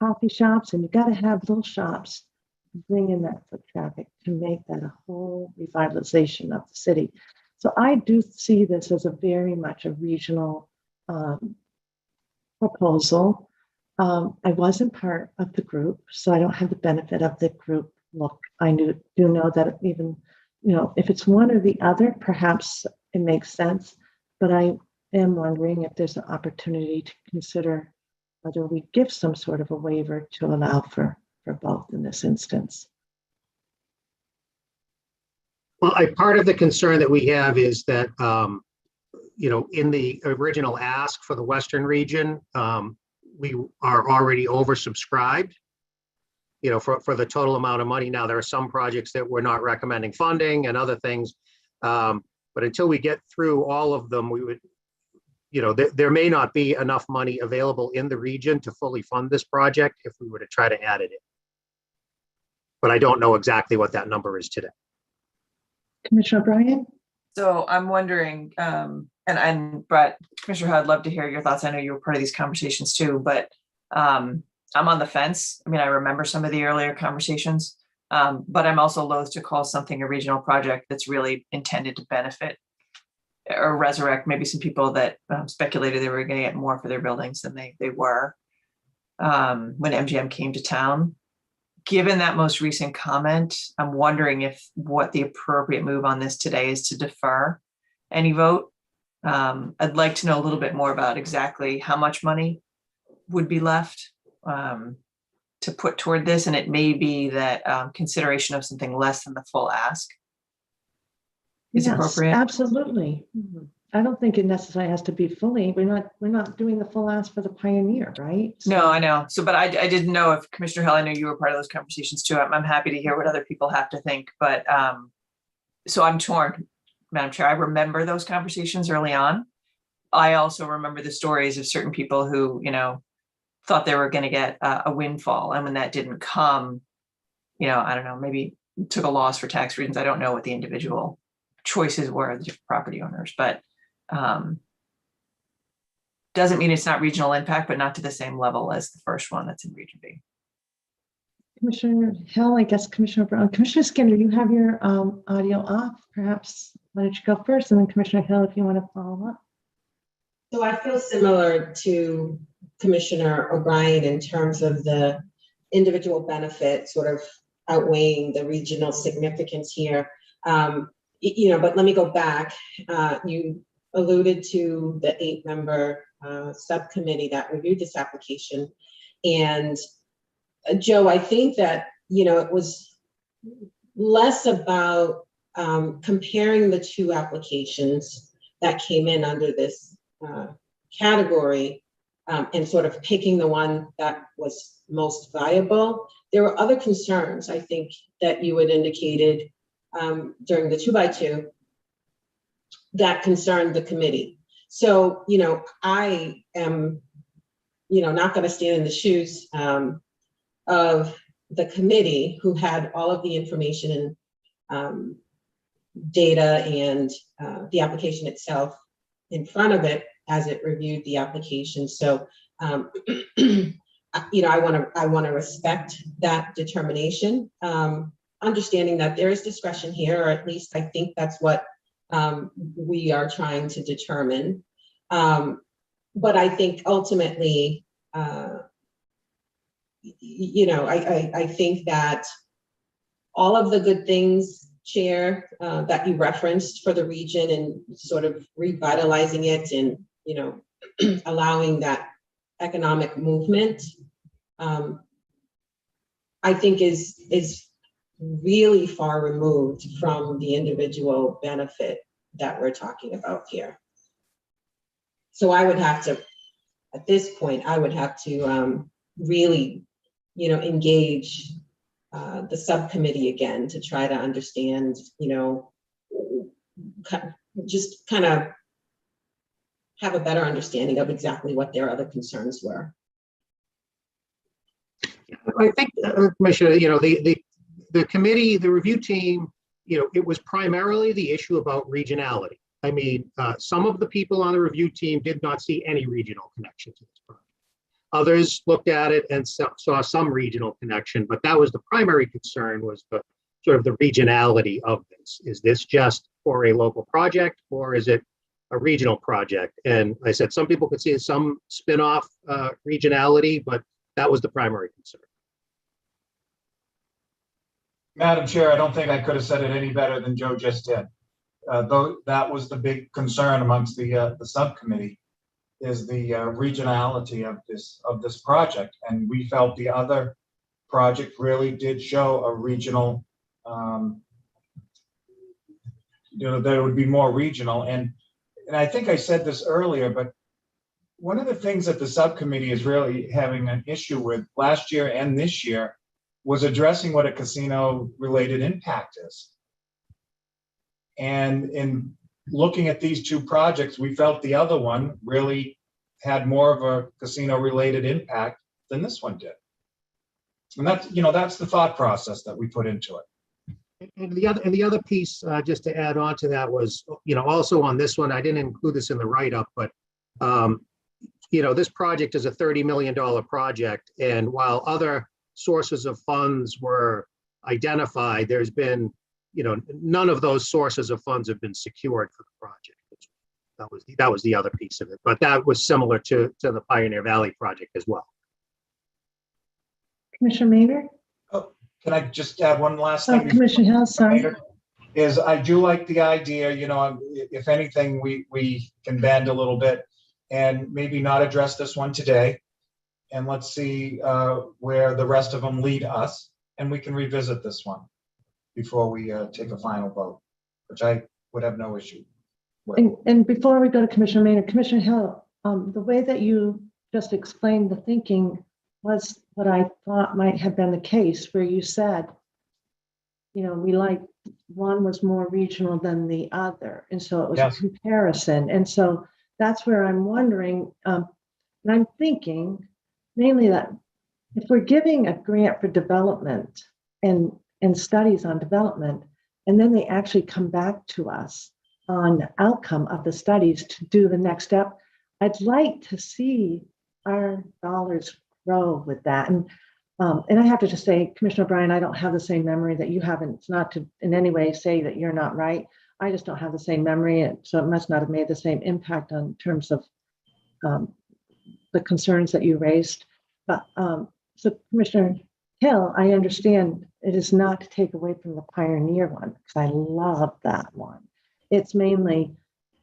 coffee shops, and you got to have little shops to bring in that foot traffic to make that a whole revitalization of the city. So I do see this as a very much a regional proposal. I wasn't part of the group, so I don't have the benefit of the group look. I do know that even, if it's one or the other, perhaps it makes sense, but I am wondering if there's an opportunity to consider whether we give some sort of a waiver to allow for both in this instance. Well, part of the concern that we have is that, in the original ask for the Western region, we are already oversubscribed, for the total amount of money. Now, there are some projects that we're not recommending funding and other things. But until we get through all of them, we would, there may not be enough money available in the region to fully fund this project if we were to try to add it in. But I don't know exactly what that number is today. Commissioner O'Brien? So I'm wondering, and Brett, Commissioner Hill, I'd love to hear your thoughts. I know you were part of these conversations too, but I'm on the fence. I mean, I remember some of the earlier conversations, but I'm also loath to call something a regional project that's really intended to benefit or resurrect maybe some people that speculated they were going to get more for their buildings than they were when MGM came to town. Given that most recent comment, I'm wondering if what the appropriate move on this today is to defer any vote. I'd like to know a little bit more about exactly how much money would be left to put toward this. And it may be that consideration of something less than the full ask is Yes, appropriate. absolutely. I don't think it necessarily has to be fully. We're not doing the full ask for the Pioneer, right? No, I know. So, but I didn't know if Commissioner Hill, I know you were part of those conversations too. I'm happy to hear what other people have to think, but so I'm torn, Madam Chair. I remember those conversations early on. I also remember the stories of certain people who, thought they were going to get a windfall. And when that didn't come, I don't know, maybe took a loss for tax reasons. I don't know what the individual choices were of the different property owners, but doesn't mean it's not regional impact, but not to the same level as the first one that's in Region B. Commissioner Hill, I guess Commissioner Brown. Commissioner Skinner, you have your audio off. Perhaps why don't you go first, and then Commissioner Hill, if you want to follow up. So I feel similar to Commissioner O'Brien in terms of the individual benefit sort of outweighing the regional significance here. But let me go back. You alluded to the 8-member subcommittee that reviewed this application. And Joe, I think that, it was less about comparing the two applications that came in under this category and sort of picking the one that was most viable. There were other concerns, I think, that you had indicated during the 2x2 that concerned the committee. So, I am, not going to stand in the shoes of the committee who had all of the information and data and the application itself in front of it as it reviewed the application. So, I want to respect that determination, understanding that there is discretion here, or at least I think that's what we are trying to determine. But I think ultimately, I think that all of the good things, Chair, that you referenced for the region and sort of revitalizing it and, allowing that economic movement, I think is really far removed from the individual benefit that we're talking about here. So I would have to, at this point, really, engage the subcommittee again to try to understand, just kind of have a better understanding of exactly what their other concerns were. I think, Commissioner, the committee, the review team, it was primarily the issue about regionality. I mean, some of the people on the review team did not see any regional connection to this project. Others looked at it and saw some regional connection, but that was the primary concern, was the sort of the regionality of this. Is this just for a local project, or is it a regional project? And I said some people could see some spin-off regionality, but that was the primary concern. Madam Chair, I don't think I could have said it any better than Joe just did. Though that was the big concern amongst the subcommittee, is the regionality of this project, and we felt the other project really did show a regional. There would be more regional, and I think I said this earlier, but one of the things that the subcommittee is really having an issue with last year and this year was addressing what a casino-related impact is. And in looking at these two projects, we felt the other one really had more of a casino-related impact than this one did. And that's the thought process that we put into it. And the other piece, just to add on to that was, also on this one, I didn't include this in the write-up, but, this project is a $30 million project. And while other sources of funds were identified, there's been, none of those sources of funds have been secured for the project. That was the other piece of it, but that was similar to the Pioneer Valley project as well. Commissioner Maynard? Can I just add one last Oh, thing? Commissioner Hill, sorry. Is I do like the idea, if anything, we can bend a little bit and maybe not address this one today. And let's see where the rest of them lead us. And we can revisit this one before we take a final vote, which I would have no issue with. And before we go to Commissioner Maynard, Commissioner Hill, the way that you just explained the thinking was what I thought might have been the case, where you said, we like one was more regional than the other. And so it was Yes. a comparison. And so that's where I'm wondering, and I'm thinking mainly that if we're giving a grant for development and studies on development, and then they actually come back to us on the outcome of the studies to do the next step, I'd like to see our dollars grow with that. And I have to just say, Commissioner O'Brien, I don't have the same memory that you have, and it's not to in any way say that you're not right. I just don't have the same memory, and so it must not have made the same impact on terms of the concerns that you raised. But so Commissioner Hill, I understand it is not to take away from the Pioneer one, because I love that one. It's mainly,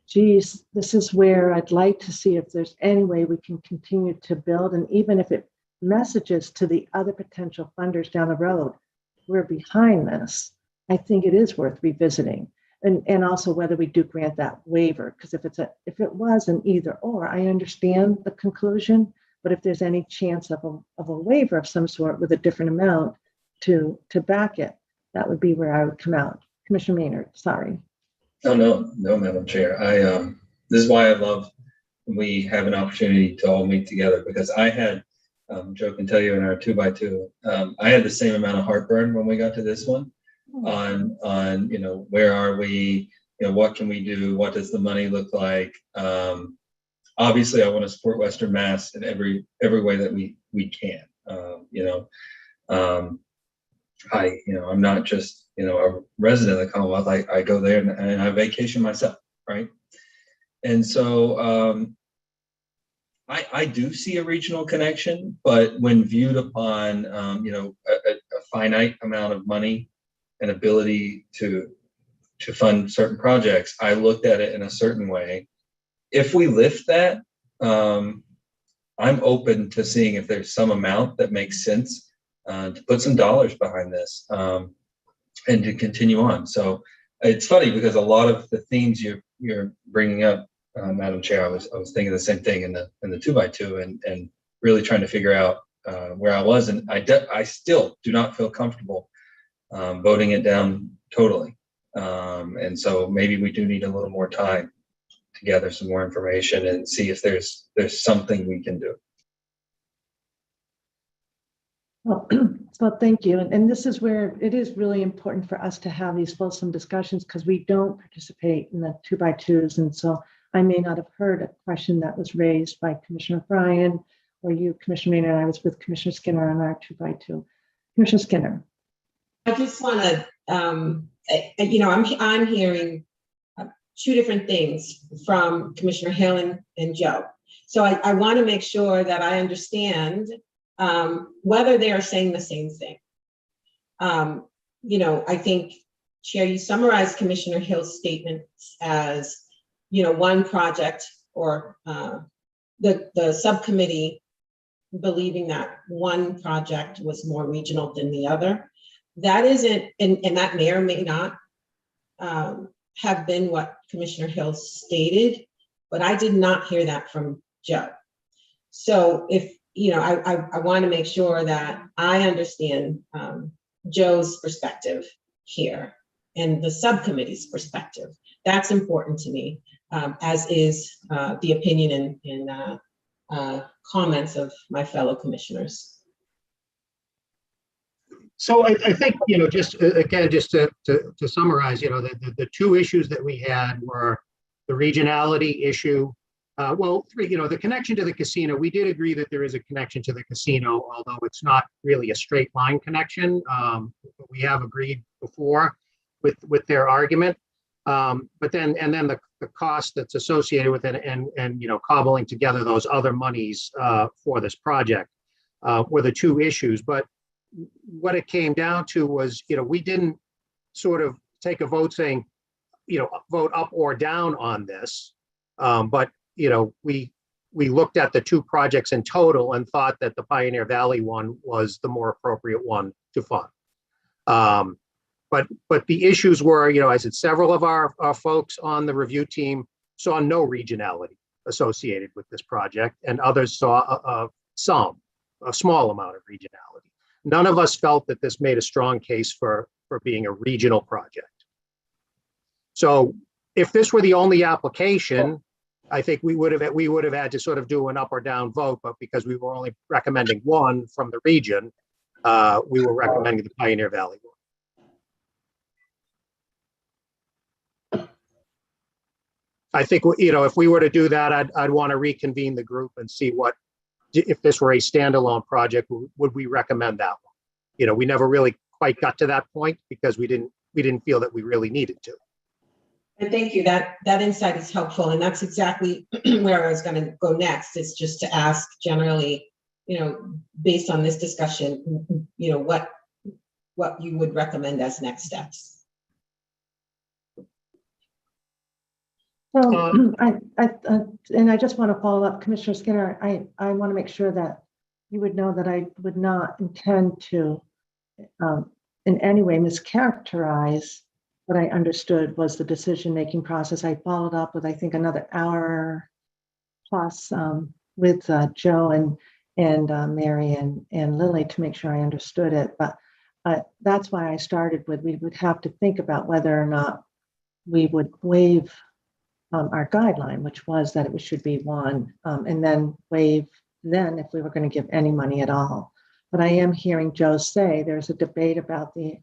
geez, this is where I'd like to see if there's any way we can continue to build, and even if it messages to the other potential funders down the road, we're behind this. I think it is worth revisiting, and also whether we do grant that waiver, because if it was an either or, I understand the conclusion, but if there's any chance of a waiver of some sort with a different amount to back it, that would be where I would come out. Commissioner Maynard, sorry. Oh, no, Madam Chair. This is why I love when we have an opportunity to all meet together, because I had, Joe can tell you in our 2x2, I had the same amount of heartburn when we got to this one on, where are we, what can we do? What does the money look like? Obviously I want to support Western Mass in every way that we can. I'm not just, a resident of the Commonwealth. I go there and I vacation myself, right? And so I do see a regional connection, but when viewed upon, a finite amount of money and ability to fund certain projects, I looked at it in a certain way. If we lift that, I'm open to seeing if there's some amount that makes sense to put some dollars behind this and to continue on. So it's funny because a lot of the themes you're bringing up, Madam Chair, I was thinking the same thing in the 2x2 and really trying to figure out where I was, and I still do not feel comfortable voting it down totally. And so maybe we do need a little more time to gather some more information and see if there's something we can do. Well, so thank you. And this is where it is really important for us to have these fulsome discussions, because we don't participate in the 2x2s. And so I may not have heard a question that was raised by Commissioner Bryan or you, Commissioner Maynard, and I was with Commissioner Skinner on our 2x2. Commissioner Skinner. I just want to, I'm hearing two different things from Commissioner Hill and Joe. So I want to make sure that I understand whether they are saying the same thing. I think, Chair, you summarized Commissioner Hill's statements as, one project or the subcommittee believing that one project was more regional than the other. That isn't, and that may or may not have been what Commissioner Hill stated, but I did not hear that from Joe. So if, I want to make sure that I understand Joe's perspective here and the subcommittee's perspective. That's important to me, as is the opinion and comments of my fellow commissioners. So I think, just again, just to summarize, the two issues that we had were the regionality issue. The connection to the casino, we did agree that there is a connection to the casino, although it's not really a straight line connection. We have agreed before with their argument. But then the cost that's associated with it and cobbling together those other monies for this project were the two issues. But what it came down to was, we didn't sort of take a vote saying, vote up or down on this. But we looked at the two projects in total and thought that the Pioneer Valley one was the more appropriate one to fund. But the issues were, I said, several of our folks on the review team saw no regionality associated with this project, and others saw a small amount of regionality. None of us felt that this made a strong case for being a regional project. So if this were the only application, I think we would have had to sort of do an up or down vote, but because we were only recommending one from the region, we were recommending the Pioneer Valley one. I think, if we were to do that, I'd want to reconvene the group and see if this were a standalone project, would we recommend that one? We never really quite got to that point because we didn't feel that we really needed to. And thank you. That insight is helpful, and that's exactly where I was going to go next. Is just to ask generally, based on this discussion, what you would recommend as next steps. So I just want to follow up, Commissioner Skinner. I want to make sure that you would know that I would not intend to in any way mischaracterize what I understood was the decision-making process. I followed up with, I think, another hour plus with Joe and Mary and Lily to make sure I understood it. But that's why I started with, we would have to think about whether or not we would waive our guideline, which was that it should be one, and then waive then if we were going to give any money at all. But I am hearing Joe say there's a debate about the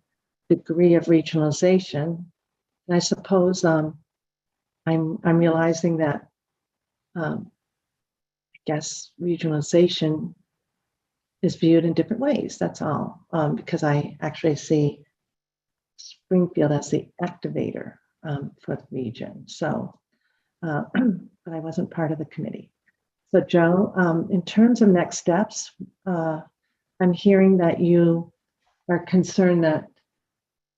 degree of regionalization. And I suppose I'm realizing that I guess regionalization is viewed in different ways. That's all, because I actually see Springfield as the activator for the region. So, but I wasn't part of the committee. So Joe, in terms of next steps, I'm hearing that you are concerned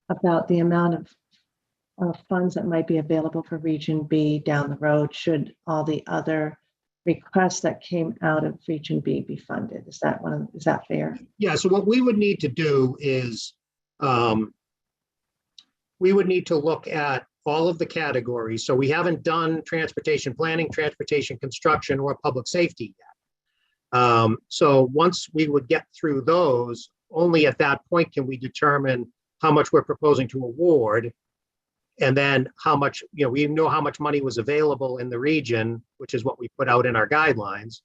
about the amount of funds that might be available for Region B down the road should all the other requests that came out of Region B be funded. Is that fair? Yeah, so what we would need to do is we would need to look at all of the categories. So we haven't done transportation planning, transportation construction, or public safety yet. So once we would get through those, only at that point can we determine how much we're proposing to award, and then how much, we know how much money was available in the region, which is what we put out in our guidelines.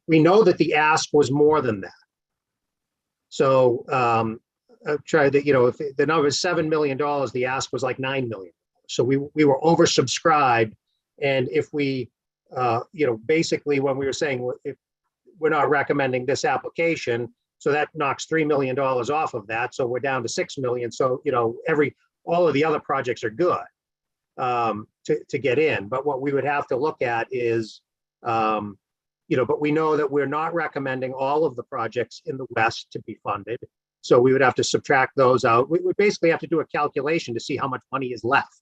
We know that the ask was more than that. So try that, if the number is $7 million, the ask was like $9 million. So we were oversubscribed. And if we, basically when we were saying, if we're not recommending this application, so that knocks $3 million off of that. So we're down to $6 million. So, all of the other projects are good to get in. But what we would have to look at is, but we know that we're not recommending all of the projects in the West to be funded. So we would have to subtract those out. We would basically have to do a calculation to see how much money is left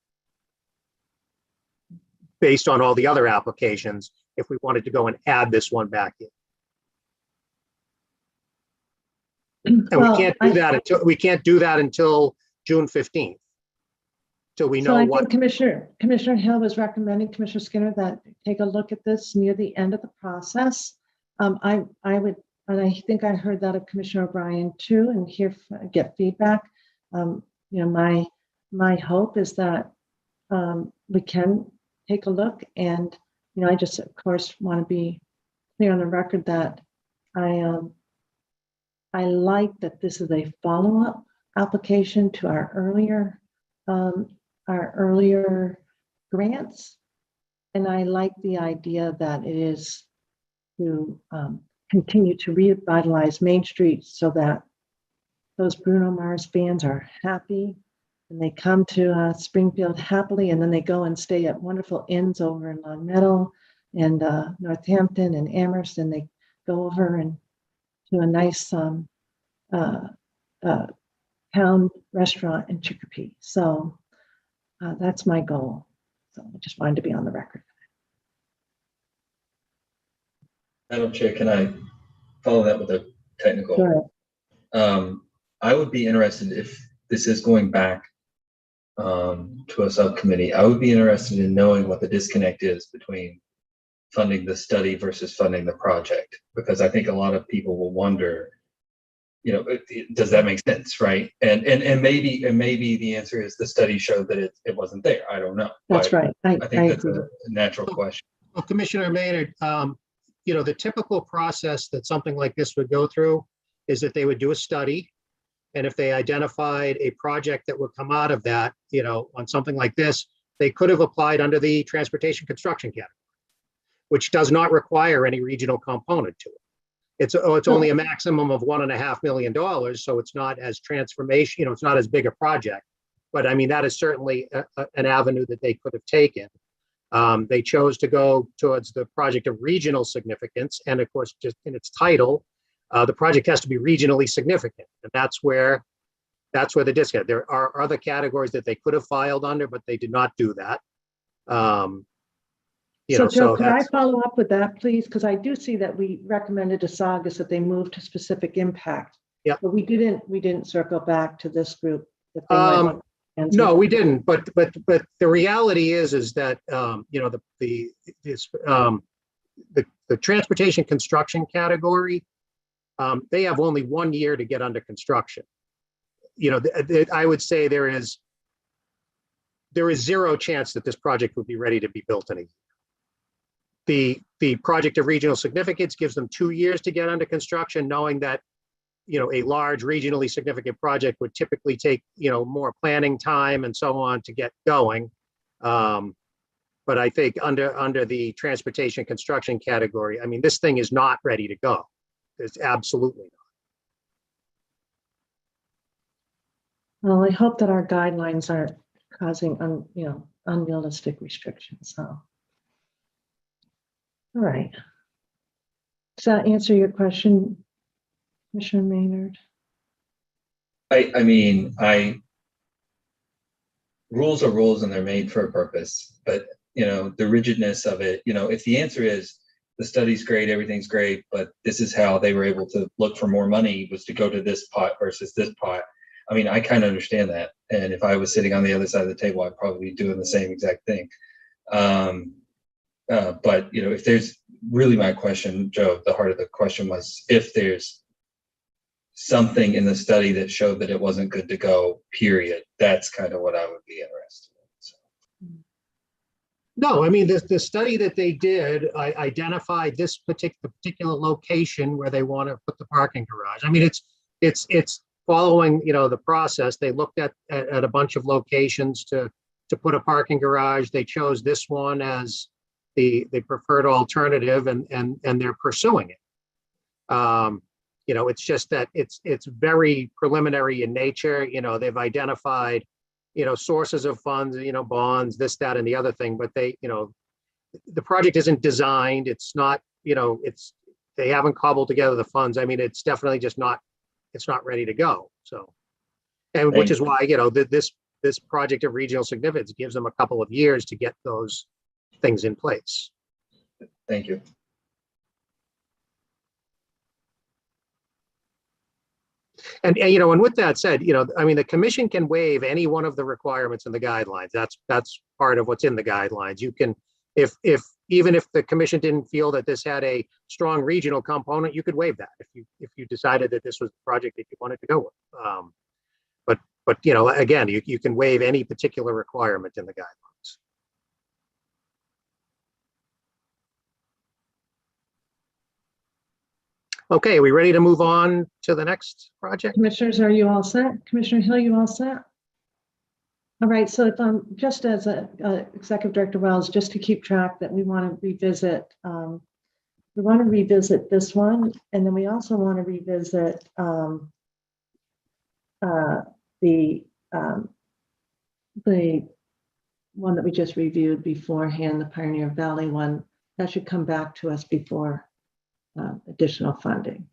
based on all the other applications if we wanted to go and add this one back in. And we can't do that until June 15th. Till we know so I what. think Commissioner Hill was recommending, Commissioner Skinner, that take a look at this near the end of the process. I would, and I think I heard that of Commissioner O'Brien too, and get feedback. My hope is that we can take a look, and I just of course want to be clear on the record that I I like that this is a follow-up application to our earlier grants. And I like the idea that it is to continue to revitalize Main Street so that those Bruno Mars fans are happy and they come to Springfield happily, and then they go and stay at wonderful inns over in Long Meadow and Northampton and Amherst, and they go over and to a nice town restaurant in Chicopee. So that's my goal. So I just wanted to be on the record. Madam Chair, can I follow that with a technical? Sure. I would be interested if this is going back to a subcommittee. I would be interested in knowing what the disconnect is between funding the study versus funding the project, because I think a lot of people will wonder, does that make sense, right? And maybe the answer is the study showed that it wasn't there. I don't know. That's right. I think that's agree. a natural question. Well, Commissioner Maynard, the typical process that something like this would go through is that they would do a study. And if they identified a project that would come out of that, on something like this, they could have applied under the transportation construction category, which does not require any regional component to it. It's only a maximum of $1.5 million. So it's not as transformation, it's not as big a project. But I mean, that is certainly an avenue that they could have taken. They chose to go towards the project of regional significance. And of course, just in its title, the project has to be regionally significant. And that's where the discount. There are other categories that they could have filed under, but they did not do that. Joe, could I follow up with that, please? Because I do see that we recommended to Saugus that they move to specific impact. Yeah. But we didn't circle back to this group. No, we didn't. But the reality is that the transportation construction category, they have only 1 year to get under construction. I would say there is zero chance that this project would be ready to be built in a year. The project of regional significance gives them 2 years to get under construction, knowing that a large regionally significant project would typically take more planning time and so on to get going. But I think under the transportation construction category, I mean, this thing is not ready to go. It's absolutely not. Well, I hope that our guidelines aren't causing unrealistic restrictions. So, all right. Does that answer your question, Commissioner Maynard? I mean, rules are rules and they're made for a purpose, but the rigidness of it, if the answer is the study's great, everything's great, but this is how they were able to look for more money was to go to this pot versus this pot. I mean, I kind of understand that. And if I was sitting on the other side of the table, I'd probably be doing the same exact thing. But if there's really my question, Joe, the heart of the question was if there's something in the study that showed that it wasn't good to go, period. That's kind of what I would be interested in. So. No, I mean, the study that they did identified this particular location where they want to put the parking garage. I mean, it's following, the process. They looked at a bunch of locations to put a parking garage. They chose this one as the preferred alternative, and they're pursuing it. It's just that it's very preliminary in nature. They've identified, sources of funds, bonds, this, that, and the other thing, but the project isn't designed. It's not, they haven't cobbled together the funds. I mean, it's definitely just not, it's not ready to go. So, and which is why, this project of regional significance gives them a couple of years to get those things in place. Thank you. And with that said, I mean, the commission can waive any one of the requirements in the guidelines. That's part of what's in the guidelines. You can, even if the commission didn't feel that this had a strong regional component, you could waive that if you decided that this was the project that you wanted to go with. But again, you can waive any particular requirement in the guidelines. Okay, we ready to move on to the next project? Commissioners, are you all set? Commissioner Hill, you all set? All right, so if I'm just as a Executive Director Wells, just to keep track that we want to revisit, this one, and then we also want to revisit the one that we just reviewed beforehand, the Pioneer Valley one. That should come back to us before additional funding.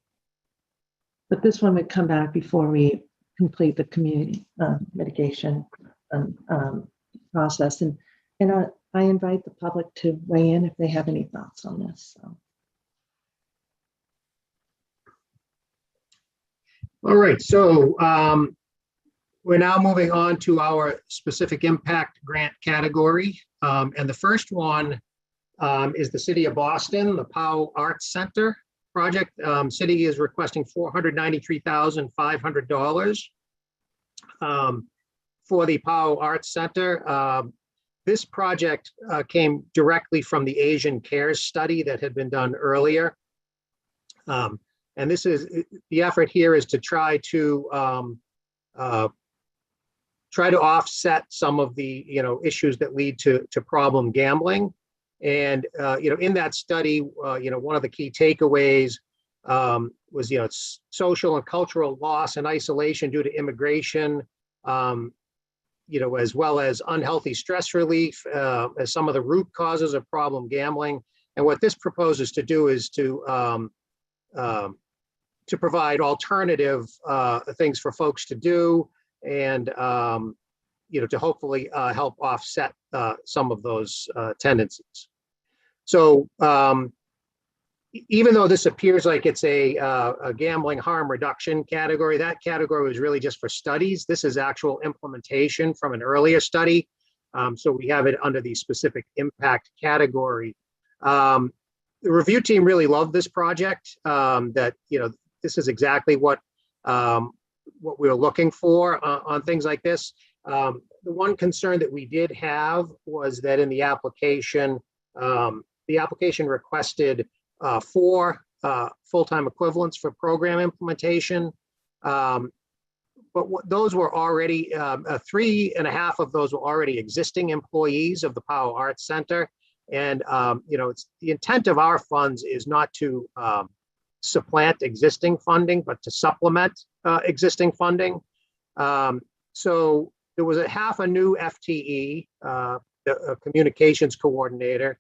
But this one would come back before we complete the community mitigation process. And I invite the public to weigh in if they have any thoughts on this. So. All right, so we're now moving on to our specific impact grant category. And the first one is the City of Boston, the Powell Arts Center project. City is requesting $493,500 for the Powell Arts Center. This project came directly from the Asian Cares study that had been done earlier. And this is, the effort here is to try to offset some of the, issues that lead to problem gambling. And, in that study, one of the key takeaways was, it's social and cultural loss and isolation due to immigration, as well as unhealthy stress relief as some of the root causes of problem gambling. And what this proposes to do is to provide alternative things for folks to do, and to hopefully help offset some of those tendencies. So even though this appears like it's a gambling harm reduction category, that category was really just for studies. This is actual implementation from an earlier study. So we have it under the specific impact category. The review team really loved this project. This is exactly what we were looking for on things like this. The one concern that we did have was that in the application requested 4 full-time equivalents for program implementation. But those were already, 3.5 of those were already existing employees of the Powell Arts Center. And, it's the intent of our funds is not to supplant existing funding, but to supplement existing funding. So there was half a new FTE, a communications coordinator,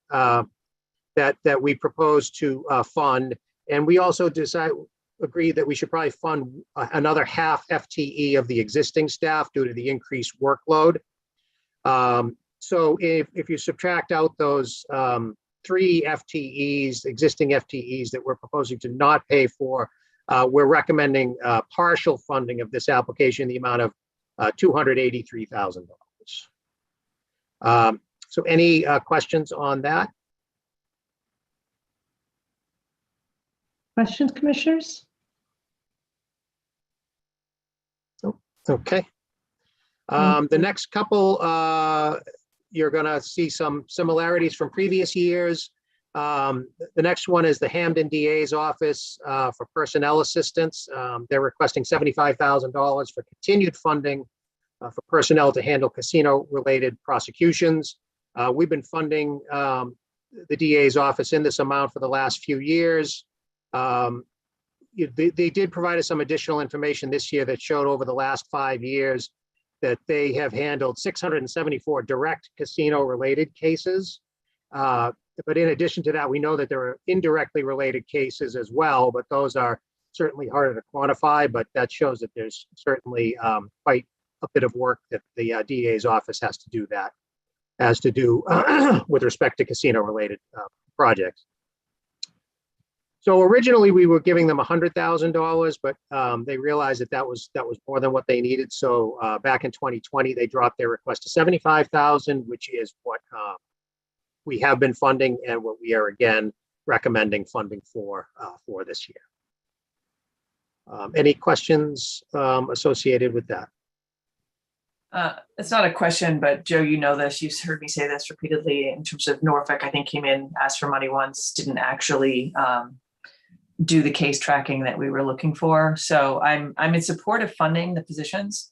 that we proposed to fund. And we also agreed that we should probably fund another half FTE of the existing staff due to the increased workload. So if you subtract out those 3 FTEs, existing FTEs that we're proposing to not pay for, we're recommending partial funding of this application in the amount of $283,000. So any questions on that? Questions, commissioners? Okay. The next couple, you're going to see some similarities from previous years. The next one is the Hamden DA's office for personnel assistance. They're requesting $75,000 for continued funding for personnel to handle casino-related prosecutions. We've been funding the DA's office in this amount for the last few years. They did provide us some additional information this year that showed over the last 5 years that they have handled 674 direct casino-related cases. But in addition to that, we know that there are indirectly related cases as well, but those are certainly harder to quantify, but that shows that there's certainly quite a bit of work that the DA's office has to do with respect to casino-related projects. So originally we were giving them $100,000, but they realized that was more than what they needed. So back in 2020, they dropped their request to $75,000, which is what we have been funding and what we are again recommending funding for this year. Any questions associated with that? It's not a question, but Joe, you know this, you've heard me say this repeatedly in terms of Norfolk, I think came in, asked for money once, didn't actually do the case tracking that we were looking for. So I'm in support of funding the positions.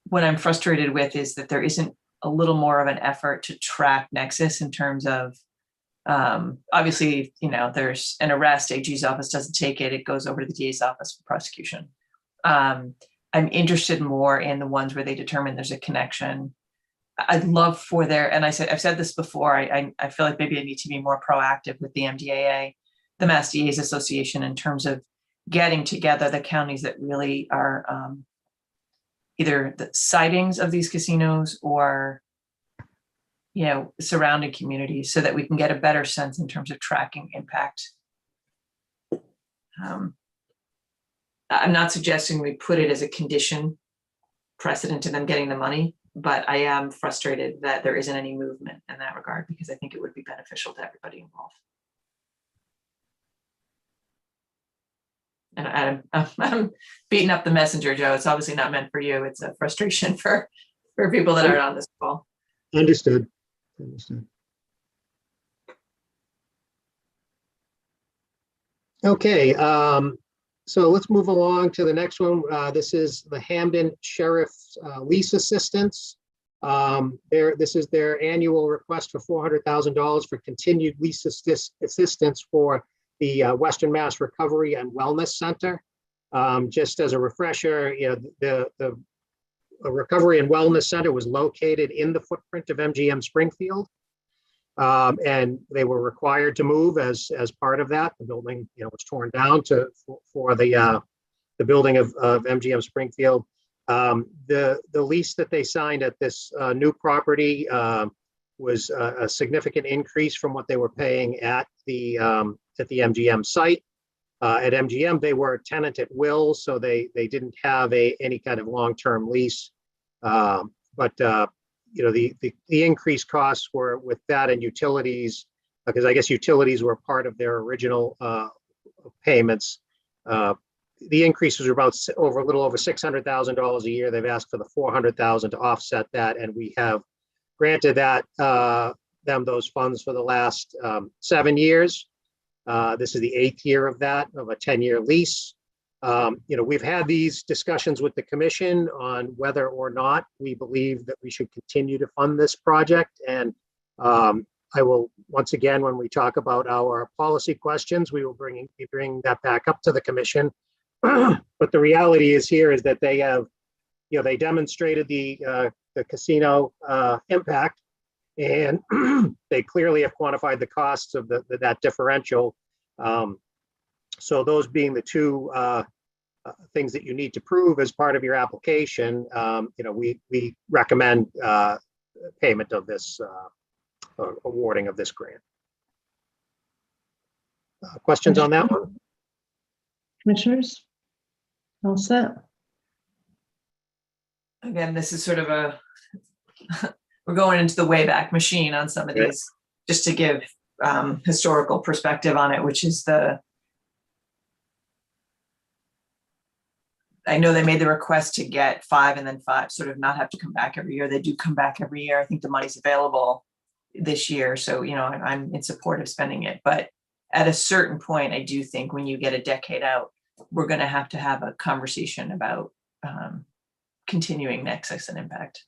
What I'm frustrated with is that there isn't a little more of an effort to track Nexus in terms of, obviously, there's an arrest, AG's office doesn't take it, it goes over to the DA's office for prosecution. I'm interested more in the ones where they determine there's a connection. I'd love for I've said this before, I feel like maybe I need to be more proactive with the MDAA, the Mass DA's Association, in terms of getting together the counties that really are either the sightings of these casinos or surrounding communities, so that we can get a better sense in terms of tracking impact. I'm not suggesting we put it as a condition precedent to them getting the money, but I am frustrated that there isn't any movement in that regard, because I think it would be beneficial to everybody involved. And I'm beating up the messenger, Joe. It's obviously not meant for you. It's a frustration for people that aren't on this call. Understood. Okay, so let's move along to the next one. This is the Hamden Sheriff's lease assistance. This is their annual request for $400,000 for continued lease assistance for the Western Mass Recovery and Wellness Center. Just as a refresher, the Recovery and Wellness Center was located in the footprint of MGM Springfield. And they were required to move as part of that. The building, was torn down for the building of MGM Springfield. The lease that they signed at this new property was a significant increase from what they were paying at the MGM site. At MGM, they were a tenant at will, so they didn't have any kind of long-term lease. But the increased costs were with that and utilities, because I guess utilities were part of their original payments. The increase was about a little over $600,000 a year. They've asked for the $400,000 to offset that, and we have granted them those funds for the last 7 years. This is the 8th year of a 10-year lease. We've had these discussions with the commission on whether or not we believe that we should continue to fund this project. And I will, once again, when we talk about our policy questions, we will be bringing that back up to the commission. But the reality is that they have, they demonstrated the casino impact, and they clearly have quantified the costs of that differential. So those being the two things that you need to prove as part of your application, we recommend payment of this awarding of this grant. Questions on that one? Commissioners? All set? Again, this is sort of we're going into the Wayback Machine on some of these, just to give historical perspective on it, which is I know they made the request to get 5 and then 5, sort of not have to come back every year. They do come back every year. I think the money's available this year. So, I'm in support of spending it. But at a certain point, I do think when you get a decade out, we're going to have a conversation about continuing nexus and impact.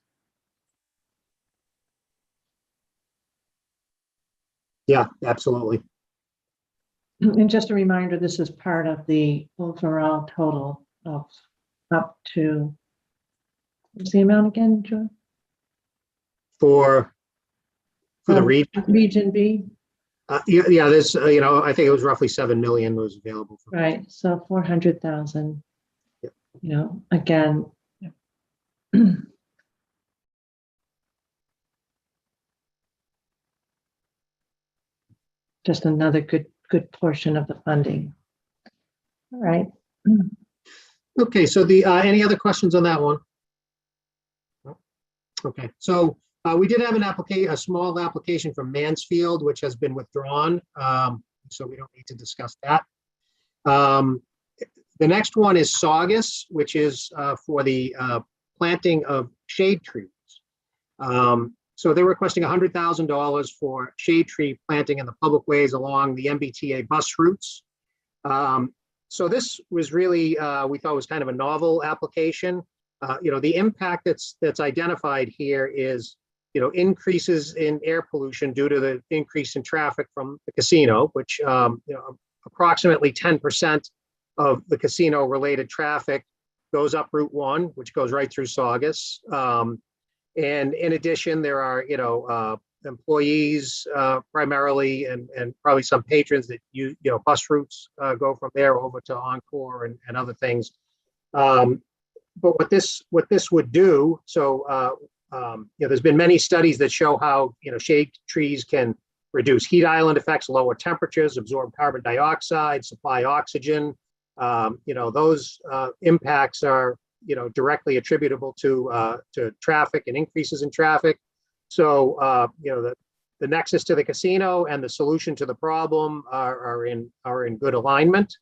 Yeah, absolutely. And just a reminder, this is part of the overall total of up to, what's the amount again, Joe? For the region? Region B? Yeah, there's, I think it was roughly 7 million was available. Right, so 400,000, Yep. Again. Just another good portion of the funding. All right. Okay, so any other questions on that one? Okay, so we did have a small application from Mansfield, which has been withdrawn. So we don't need to discuss that. The next one is Saugus, which is for the planting of shade trees. So they're requesting $100,000 for shade tree planting in the public ways along the MBTA bus routes. So this was really, we thought was kind of a novel application. The impact that's identified here is, increases in air pollution due to the increase in traffic from the casino, which, approximately 10% of the casino related traffic goes up Route 1, which goes right through Saugus. And in addition, there are, employees primarily and probably some patrons that bus routes go from there over to Encore and other things. But what this would do, there's been many studies that show how shade trees can reduce heat island effects, lower temperatures, absorb carbon dioxide, supply oxygen. Those impacts are directly attributable to traffic and increases in traffic. So the nexus to the casino and the solution to the problem are in good alignment.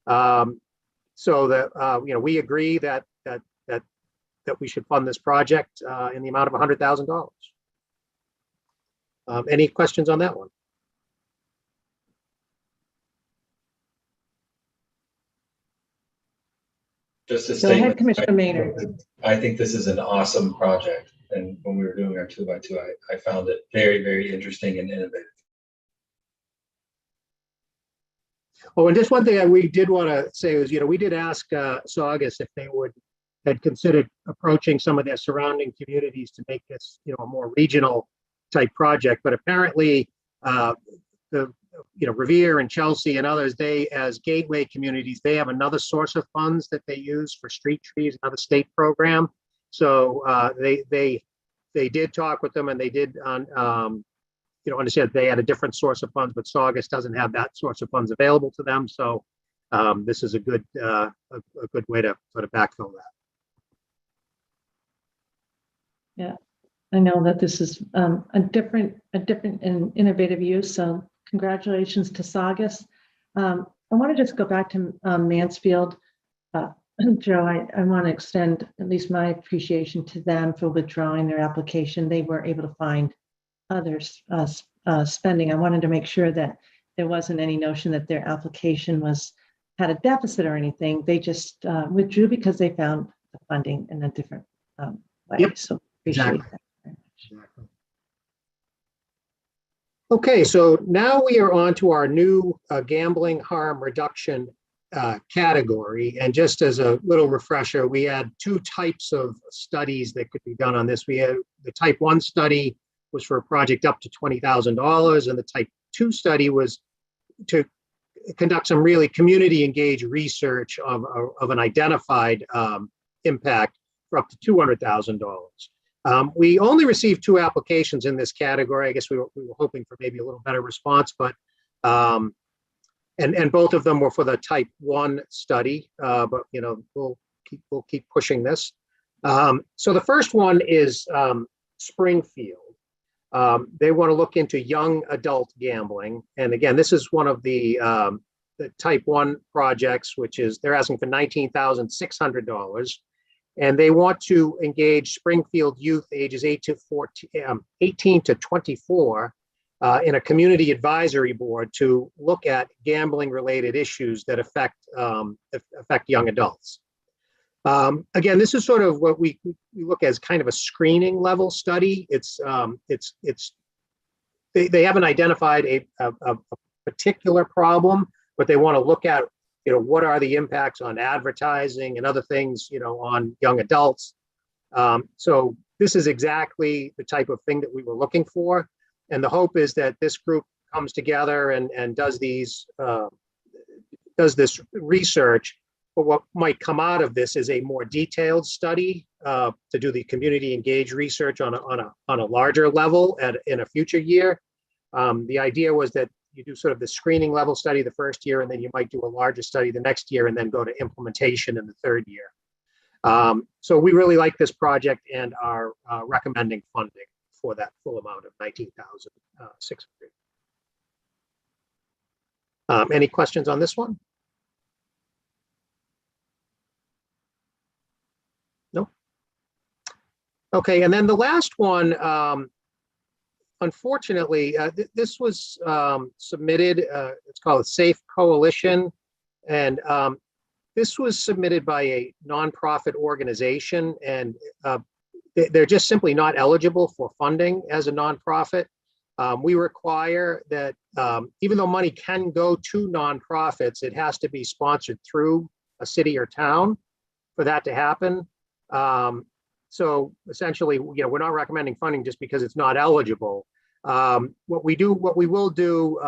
So that we agree that we should fund this project in the amount of $100,000. Any questions on that one? Just a Go statement. ahead, Commissioner Maynard. I think this is an awesome project. And when we were doing our 2x2, I found it very, very interesting and innovative. Oh, and just one thing we did want to say was, we did ask Saugus if they had considered approaching some of their surrounding communities to make this, a more regional type project. But apparently, Revere and Chelsea and others, they as gateway communities, they have another source of funds that they use for street trees, another state program. So they did talk with them, and they did understand they had a different source of funds, but Saugus doesn't have that source of funds available to them. So this is a good way to sort of backfill that. Yeah, I know that this is a different and innovative use. So congratulations to Saugus. I want to just go back to Mansfield. Joe, I want to extend at least my appreciation to them for withdrawing their application. They were able to find others spending. I wanted to make sure that there wasn't any notion that their application had a deficit or anything. They just withdrew because they found the funding in a different way. Yep. So appreciate Exactly. that very much. Exactly. Okay, so now we are on to our new gambling harm reduction category. And just as a little refresher, we had two types of studies that could be done on this. We had the type 1 study was for a project up to $20,000, and the type 2 study was to conduct some really community engaged research of an identified impact for up to $200,000. We only received 2 applications in this category. I guess we were hoping for maybe a little better response, but and both of them were for the type 1 study. But we'll keep pushing this. So the first one is Springfield. They want to look into young adult gambling, and again, this is one of the type 1 projects, which is they're asking for $19,600. And they want to engage Springfield youth ages 18 to 24 in a community advisory board to look at gambling related issues that affect young adults. Again, this is sort of what we look as kind of a screening level study. They haven't identified a particular problem, but they want to look at what are the impacts on advertising and other things, on young adults. So this is exactly the type of thing that we were looking for. And the hope is that this group comes together and does this research. But what might come out of this is a more detailed study to do the community engaged research on a larger level in a future year. The idea was that you do sort of the screening level study the first year, and then you might do a larger study the next year, and then go to implementation in the third year. So we really like this project and are recommending funding for that full amount of $19,600. Any questions on this one? No? Okay, and then the last one, unfortunately, this was submitted, it's called a Safe Coalition. And this was submitted by a nonprofit organization, and they're just simply not eligible for funding as a nonprofit. We require that even though money can go to nonprofits, it has to be sponsored through a city or town for that to happen. So essentially, we're not recommending funding just because it's not eligible. What we will do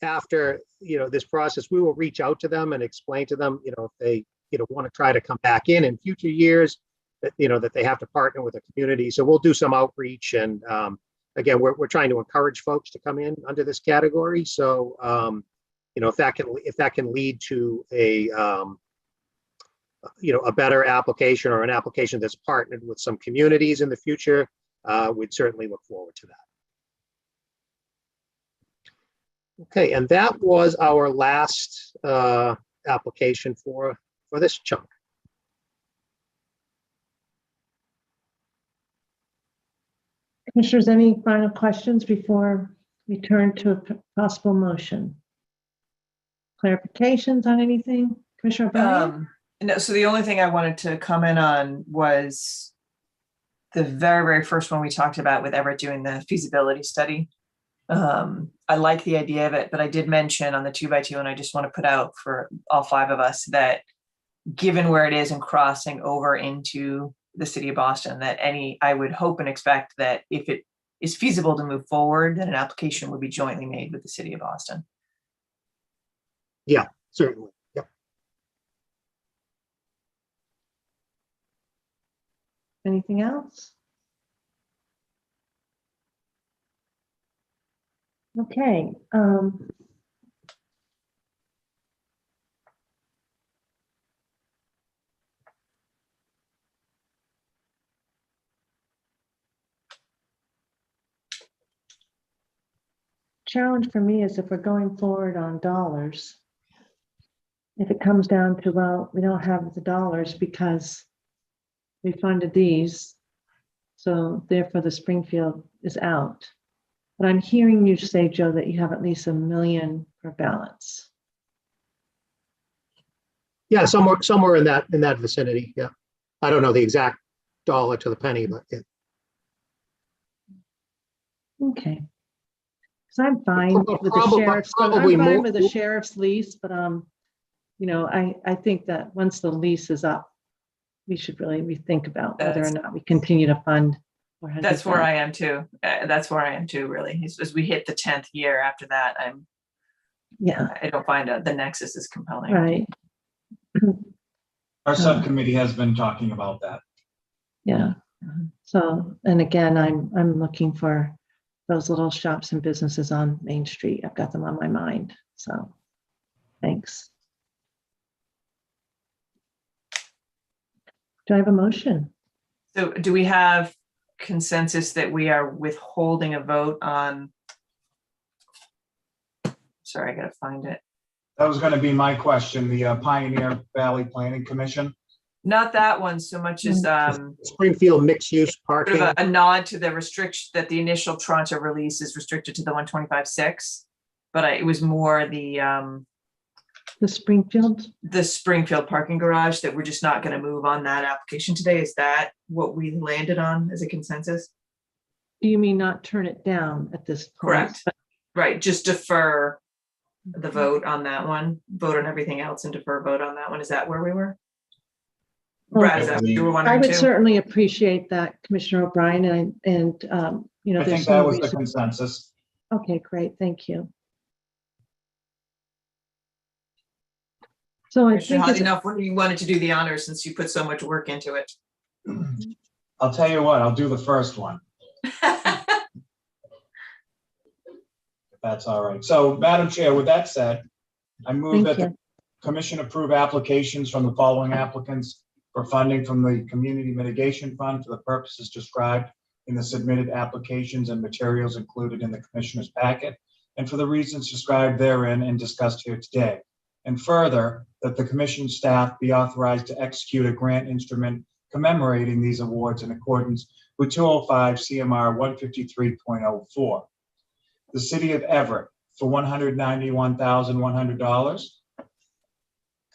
after this process, we will reach out to them and explain to them, if they want to try to come back in future years, that that they have to partner with the community. So we'll do some outreach, and again, we're trying to encourage folks to come in under this category. So if that can lead to a better application, or an application that's partnered with some communities in the future, we'd certainly look forward to that. Okay, and that was our last application for this chunk. Commissioners, any final questions before we turn to a possible motion? Clarifications on anything? Commissioner O'Brien? No, so the only thing I wanted to comment on was the very, very first one we talked about with Everett doing the feasibility study. I like the idea of it, but I did mention on the 2x2, and I just want to put out for all 5 of us that given where it is and crossing over into the city of Boston, that I would hope and expect that if it is feasible to move forward, that an application would be jointly made with the city of Boston. Yeah, certainly. Yep. Anything else? Okay. Challenge for me is if we're going forward on dollars, if it comes down to, well, we don't have the dollars because we funded these, so therefore the Springfield is out. But I'm hearing you say, Joe, that you have at least $1 million for balance. Yeah, somewhere in that vicinity. Yeah, I don't know the exact dollar to the penny, but yeah. Okay. So I'm fine with the Probably- sheriff's. probably I'm fine more- with the sheriff's lease, but I think that once the lease is up, we should really rethink about whether or not we continue to fund. That's where I am too. That's where I am too, really. As we hit the 10th year after that, I don't find the nexus is compelling. Right. Our subcommittee has been talking about that. Yeah. So, and again, I'm looking for those little shops and businesses on Main Street. I've got them on my mind. So, thanks. Do I have a motion? So do we have consensus that we are withholding a vote on? Sorry, I gotta find it. That was going to be my question, the Pioneer Valley Planning Commission. Not that one so much as Springfield mixed-use sort parking. of a nod to the restriction that the initial Toronto release is restricted to the 125.6, but it was more the Springfield parking garage that we're just not going to move on that application today. Is that what we landed on as a consensus? Do you mean not turn it down at this point? Correct. Right. Just defer the vote on that one, vote on everything else and defer vote on that one. Is that where we were? Brad, is that what you were I wondering would too? certainly appreciate that, Commissioner O'Brien, and I there's think that no was the reason. consensus. Okay, great, thank you. So I think it's enough when you wanted to do the honors since you put so much work into it. I'll tell you what, I'll do the first one, if that's all right. So, Madam Chair, with that said, I move that the commission approve applications from the following applicants for funding from the Community Mitigation Fund for the purposes described in the submitted applications and materials included in the commissioner's packet, and for the reasons described therein and discussed here today. And further, that the commission staff be authorized to execute a grant instrument commemorating these awards in accordance with 205 CMR 153.04. The city of Everett for $191,100.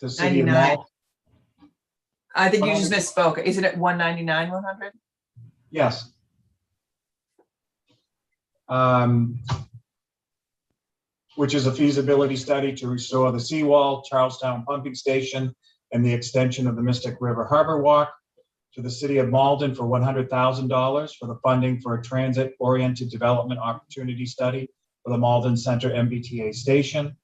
to City of 99. Malden. I think you just misspoke. Isn't it 199, 100? Yes. Which is a feasibility study to restore the seawall, Charlestown Pumping Station, and the extension of the Mystic River Harbor Walk. To the City of Malden for $100,000 for the funding for a transit-oriented development opportunity study for the Malden Center MBTA station.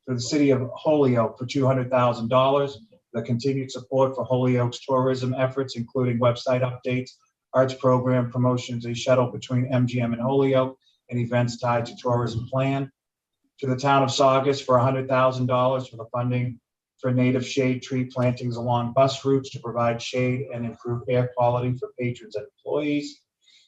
To the City of Holyoke for $200,000, the continued support for Holyoke's tourism efforts, including website updates, arts program promotions, a shuttle between MGM and Holyoke, and events tied to tourism plan. To the Town of Saugus for $100,000 for the funding for native shade tree plantings along bus routes to provide shade and improve air quality for patrons and employees.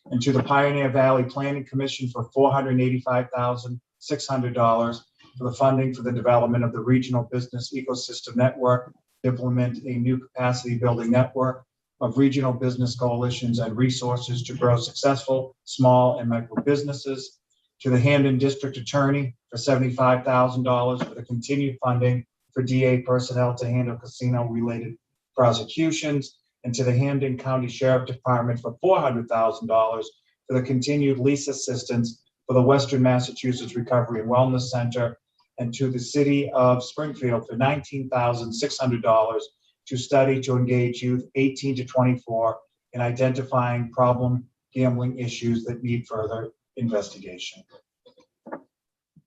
And to the Pioneer Valley Planning Commission for $485,600 for the funding for the development of the regional business ecosystem network, implement a new capacity building network of regional business coalitions and resources to grow successful small and micro businesses. To the Hamden District Attorney for $75,000 for the continued funding for DA personnel to handle casino-related prosecutions, and to the Hamden County Sheriff Department for $400,000 for the continued lease assistance for the Western Massachusetts Recovery and Wellness Center, and to the City of Springfield for $19,600 to study to engage youth 18 to 24 in identifying problem gambling issues that need further investigation.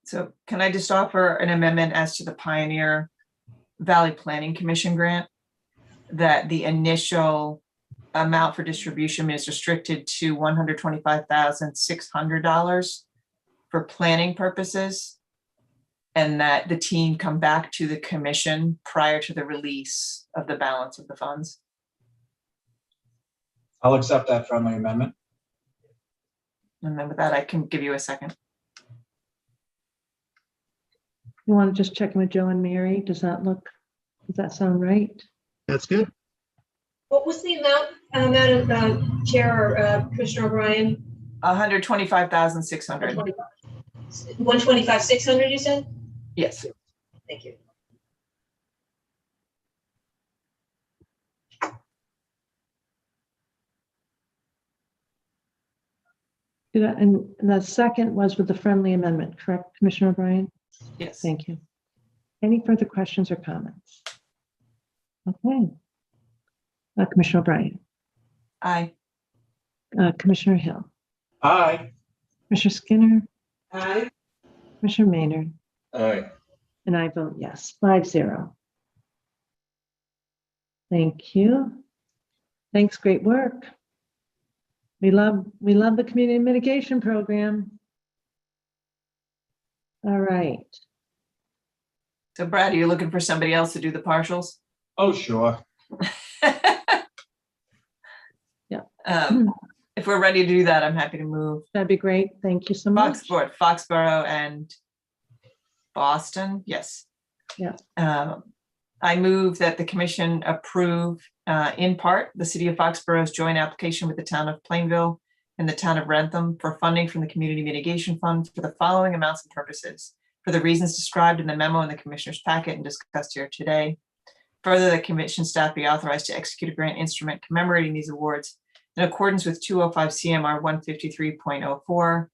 So can I just offer an amendment as to the Pioneer Valley Planning Commission grant? That the initial amount for distribution is restricted to $125,600 for planning purposes, and that the team come back to the commission prior to the release of the balance of the funds. I'll accept that friendly amendment. And then with that, I can give you a second. You want to just check in with Joe and Mary? Does that sound right? That's good. What was the amount, Chair or Commissioner O'Brien? 125,600. 125,600, you said? Yes. Thank you. And the second was with the friendly amendment, correct, Commissioner O'Brien? Yes. Thank you. Any further questions or comments? Okay. Commissioner O'Brien. Aye. Commissioner Hill. Aye. Commissioner Skinner. Aye. Commissioner Maynard. Aye. And I vote yes, 5-0. Thank you. Thanks, great work. We love the community mitigation program. All right. So Brad, are you looking for somebody else to do the partials? Oh, sure. Yeah. If we're ready to do that, I'm happy to move. That'd be great. Thank you so much. Foxborough and Boston, yes. Yeah. I move that the commission approve, in part, the City of Foxborough's joint application with the town of Plainville and the town of Rentham for funding from the Community Mitigation Fund for the following amounts and purposes, for the reasons described in the memo in the commissioner's packet and discussed here today. Further, the commission staff be authorized to execute a grant instrument commemorating these awards in accordance with 205 CMR 153.04,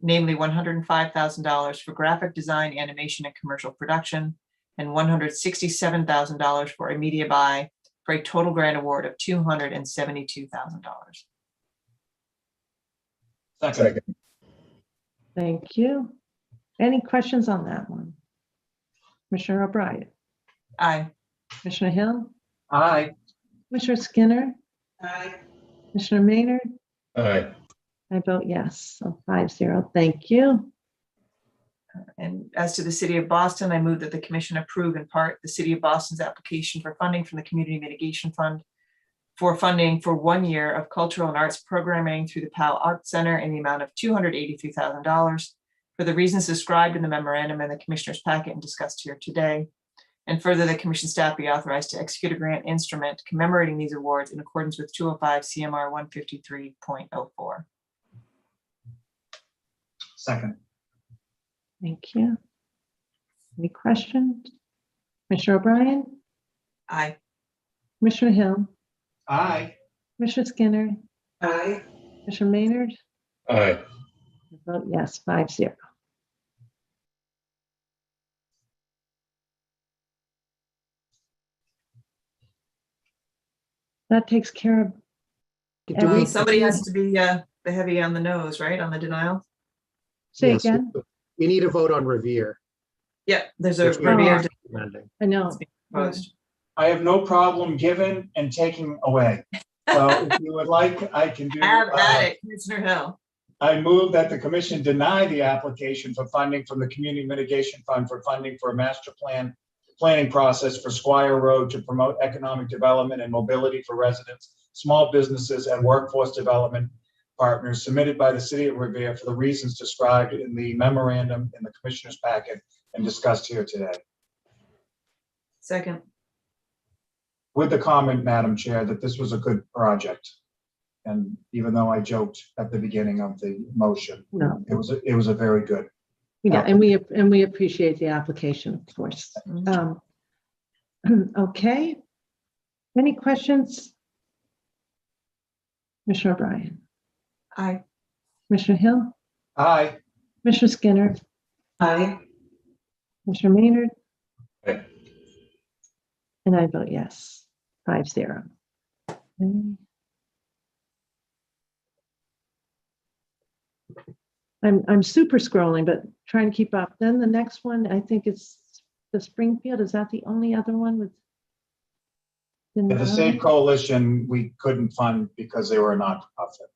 namely $105,000 for graphic design, animation, and commercial production, and $167,000 for a media buy, for a total grant award of $272,000. Second. Thank you. Any questions on that one? Commissioner O'Brien. Aye. Commissioner Hill. Aye. Commissioner Skinner. Aye. Commissioner Maynard. Aye. I vote yes, so 5-0. Thank you. And as to the City of Boston, I move that the commission approve in part the City of Boston's application for funding from the Community Mitigation Fund for funding for 1 year of cultural and arts programming through the Powell Art Center in the amount of $283,000 for the reasons described in the memorandum in the commissioner's packet and discussed here today. And further, the commission staff be authorized to execute a grant instrument commemorating these awards in accordance with 205 CMR 153.04. Second. Thank you. Any questions? Commissioner O'Brien. Aye. Commissioner Hill, Aye. Commissioner Skinner, Aye. Commissioner Maynard. Aye. I vote yes, 5-0. That takes care of. Do we- Somebody has to be the heavy on the nose, right, on the denial? Say Yes, again? we need a vote on Revere. Yeah, there's a which we're Revere not recommending. I know. proposed. I have no problem giving and taking away. So if you would like, I can do. Have at it, Commissioner Hill. I move that the commission deny the application for funding from the Community Mitigation Fund for funding for a master planning process for Squire Road to promote economic development and mobility for residents, small businesses, and workforce development partners submitted by the city of Revere for the reasons described in the memorandum in the commissioner's packet and discussed here today. Second. With the comment, Madam Chair, that this was a good project. And even though I joked at the beginning of the motion, No, it was a very good. yeah, and we appreciate the application, of course. Okay. Any questions? Commissioner O'Brien, Aye. Commissioner Hill, Aye. Commissioner Skinner, Aye. Commissioner Maynard, Aye. and I vote yes, 5-0. Okay. I'm super scrolling, but trying to keep up. Then the next one, I think it's the Springfield. Is that the only other one with? The Save Coalition, we couldn't fund because they were a not-for-profit.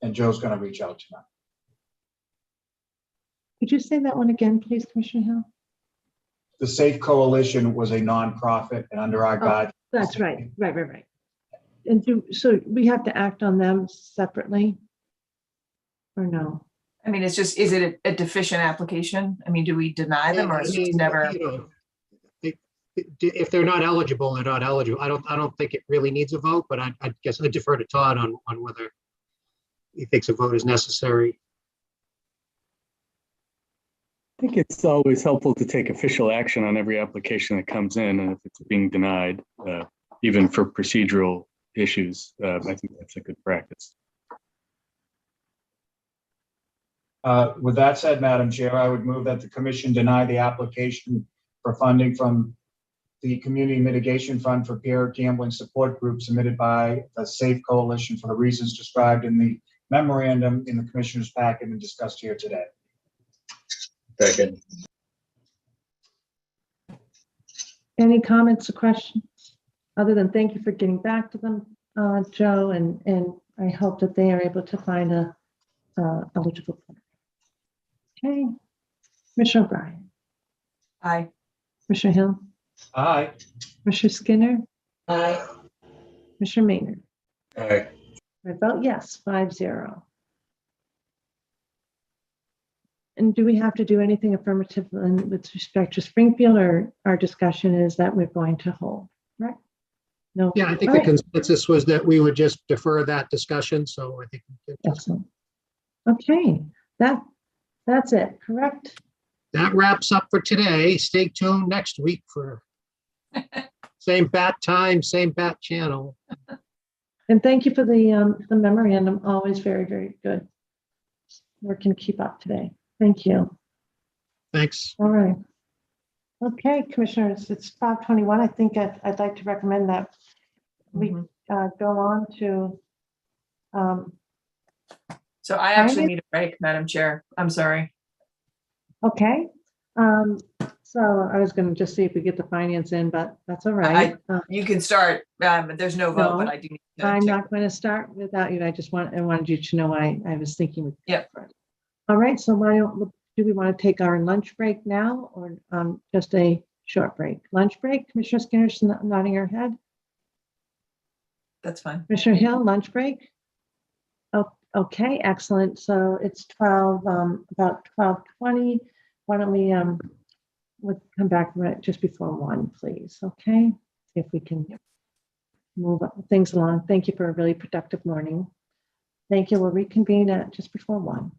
And Joe's going to reach out to them. Could you say that one again, please, Commissioner Hill? The Safe Coalition was a nonprofit and under our guide. That's right. And so we have to act on them separately? Or no? I mean, is it a deficient application? I mean, do we deny them or is it never? If they're not eligible, they're not eligible. I don't think it really needs a vote, but I guess I defer to Todd on whether he thinks a vote is necessary. I think it's always helpful to take official action on every application that comes in, and if it's being denied, even for procedural issues, I think that's a good practice. With that said, Madam Chair, I would move that the commission deny the application for funding from the Community Mitigation Fund for Peer Gambling Support Group submitted by the Safe Coalition for the reasons described in the memorandum in the commissioner's packet and discussed here today. Second. Any comments or questions? Other than thank you for getting back to them, Joe, and I hope that they are able to find a eligible player. Okay. Commissioner O'Brien, Aye. Commissioner Hill, Aye. Commissioner Skinner, Aye. Commissioner Maynard. Aye. I vote yes, 5-0. And do we have to do anything affirmative with respect to Springfield, or our discussion is that we're going to hold, right? No. Yeah, I think All the right. consensus was that we would just defer that discussion. So I think. Excellent. Okay, that's it, correct? That wraps up for today. Stay tuned next week for same bat time, same bat channel. And thank you for the memorandum. Always very, very good. Work can keep up today. Thank you. Thanks. All right. Okay, commissioners, it's 5:21. I think I'd like to recommend that we go on to. So I actually need a break, Madam Chair. I'm sorry. Okay. So I was going to just see if we get the finance in, but that's all right. You can start. There's no vote, No, but I do need to. I'm not going to start without you. I wanted you to know I was thinking. Yep. All right. So do we want to take our lunch break now, or just a short break? Lunch break. Commissioner Skinner's nodding her head. That's fine. Commissioner Hill, lunch break. Oh, okay, excellent. So it's about 12:20. Why don't we we'll come back right just before 1, please. Okay, see if we can move things along. Thank you for a really productive morning. Thank you. We'll reconvene at just before 1.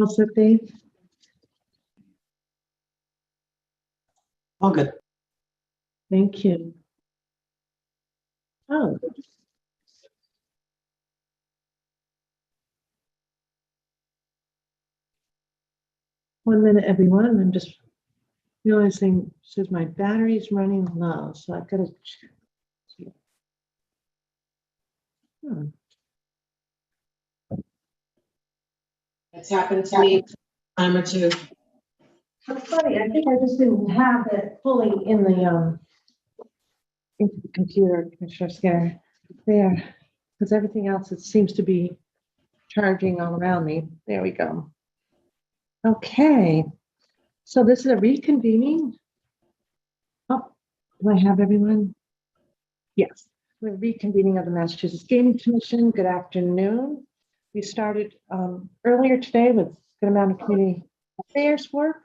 Also, Dave? All good. Thank you. Oh. One minute, everyone. I'm just realizing, says my battery's running low, so I've got to. It's happened to me a time or two. That's funny. I think I just didn't have it fully in the into the computer, Commissioner Skinner. There, because everything else, it seems to be charging all around me. There we go. Okay, so this is a reconvening. Oh, do I have everyone? Yes, we're reconvening of the Massachusetts Gaming Commission. Good afternoon. We started earlier today with a good amount of community affairs work.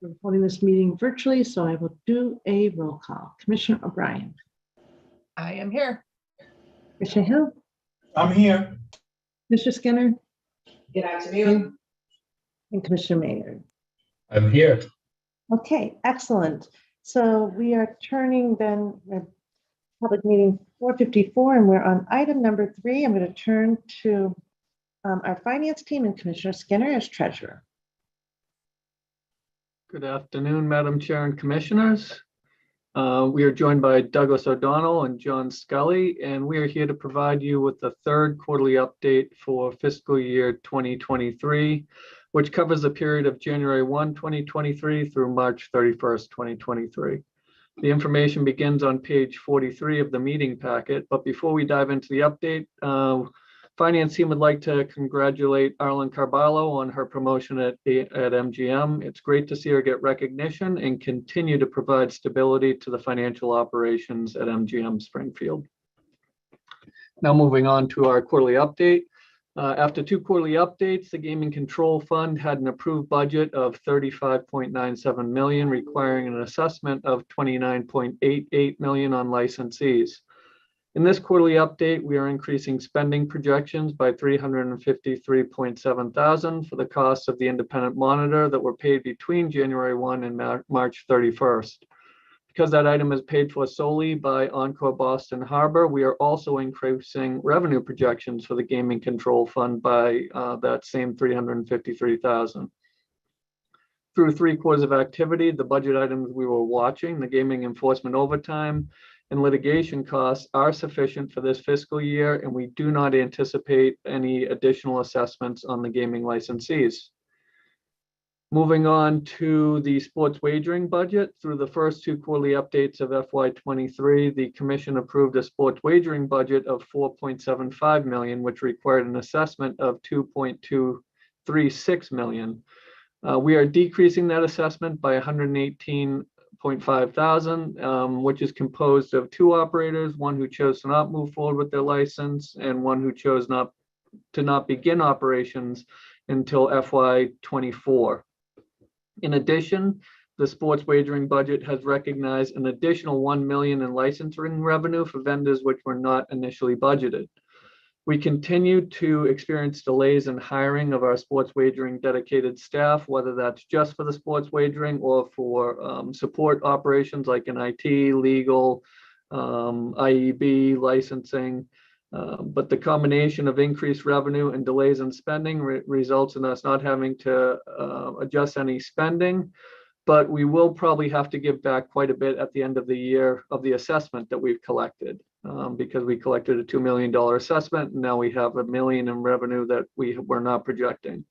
We're holding this meeting virtually, so I will do a roll call. Commissioner O'Brien. I am here. Commissioner Hill. I'm here. Mr. Skinner. Good afternoon. And Commissioner Maynard. I'm here. Okay, excellent. So we are turning then public meeting 454, and we're on item number 3. I'm going to turn to our finance team and Commissioner Skinner as treasurer. Good afternoon, Madam Chair and Commissioners. We are joined by Douglas O'Donnell and John Scully, and we are here to provide you with the third quarterly update for fiscal year 2023, which covers the period of January 1, 2023 through March 31st, 2023. The information begins on page 43 of the meeting packet, but before we dive into the update, Finance team would like to congratulate Arlen Carballo on her promotion at MGM. It's great to see her get recognition and continue to provide stability to the financial operations at MGM Springfield. Now moving on to our quarterly update. After 2 quarterly updates, the Gaming Control Fund had an approved budget of $35.97 million, requiring an assessment of $29.88 million on licensees. In this quarterly update, we are increasing spending projections by $353.7 thousand for the costs of the independent monitor that were paid between January 1 and March 31st. Because that item is paid for solely by Encore Boston Harbor, we are also increasing revenue projections for the Gaming Control Fund by that same $353 thousand. Through 3 quarters of activity, the budget items we were watching, the gaming enforcement overtime and litigation costs, are sufficient for this fiscal year, and we do not anticipate any additional assessments on the gaming licensees. Moving on to the sports wagering budget, through the first 2 quarterly updates of FY23, the Commission approved a sports wagering budget of $4.75 million, which required an assessment of $2.236 million. We are decreasing that assessment by $118.5 thousand, which is composed of 2 operators, one who chose to not move forward with their license and one who chose not begin operations until FY24. In addition, the sports wagering budget has recognized an additional $1 million in licensing revenue for vendors which were not initially budgeted. We continue to experience delays in hiring of our sports wagering dedicated staff, whether that's just for the sports wagering or for support operations like in IT, legal, IEB, licensing. But the combination of increased revenue and delays in spending results in us not having to adjust any spending. But we will probably have to give back quite a bit at the end of the year of the assessment that we've collected. Because we collected a $2 million assessment, and now we have $1 million in revenue that we were not projecting.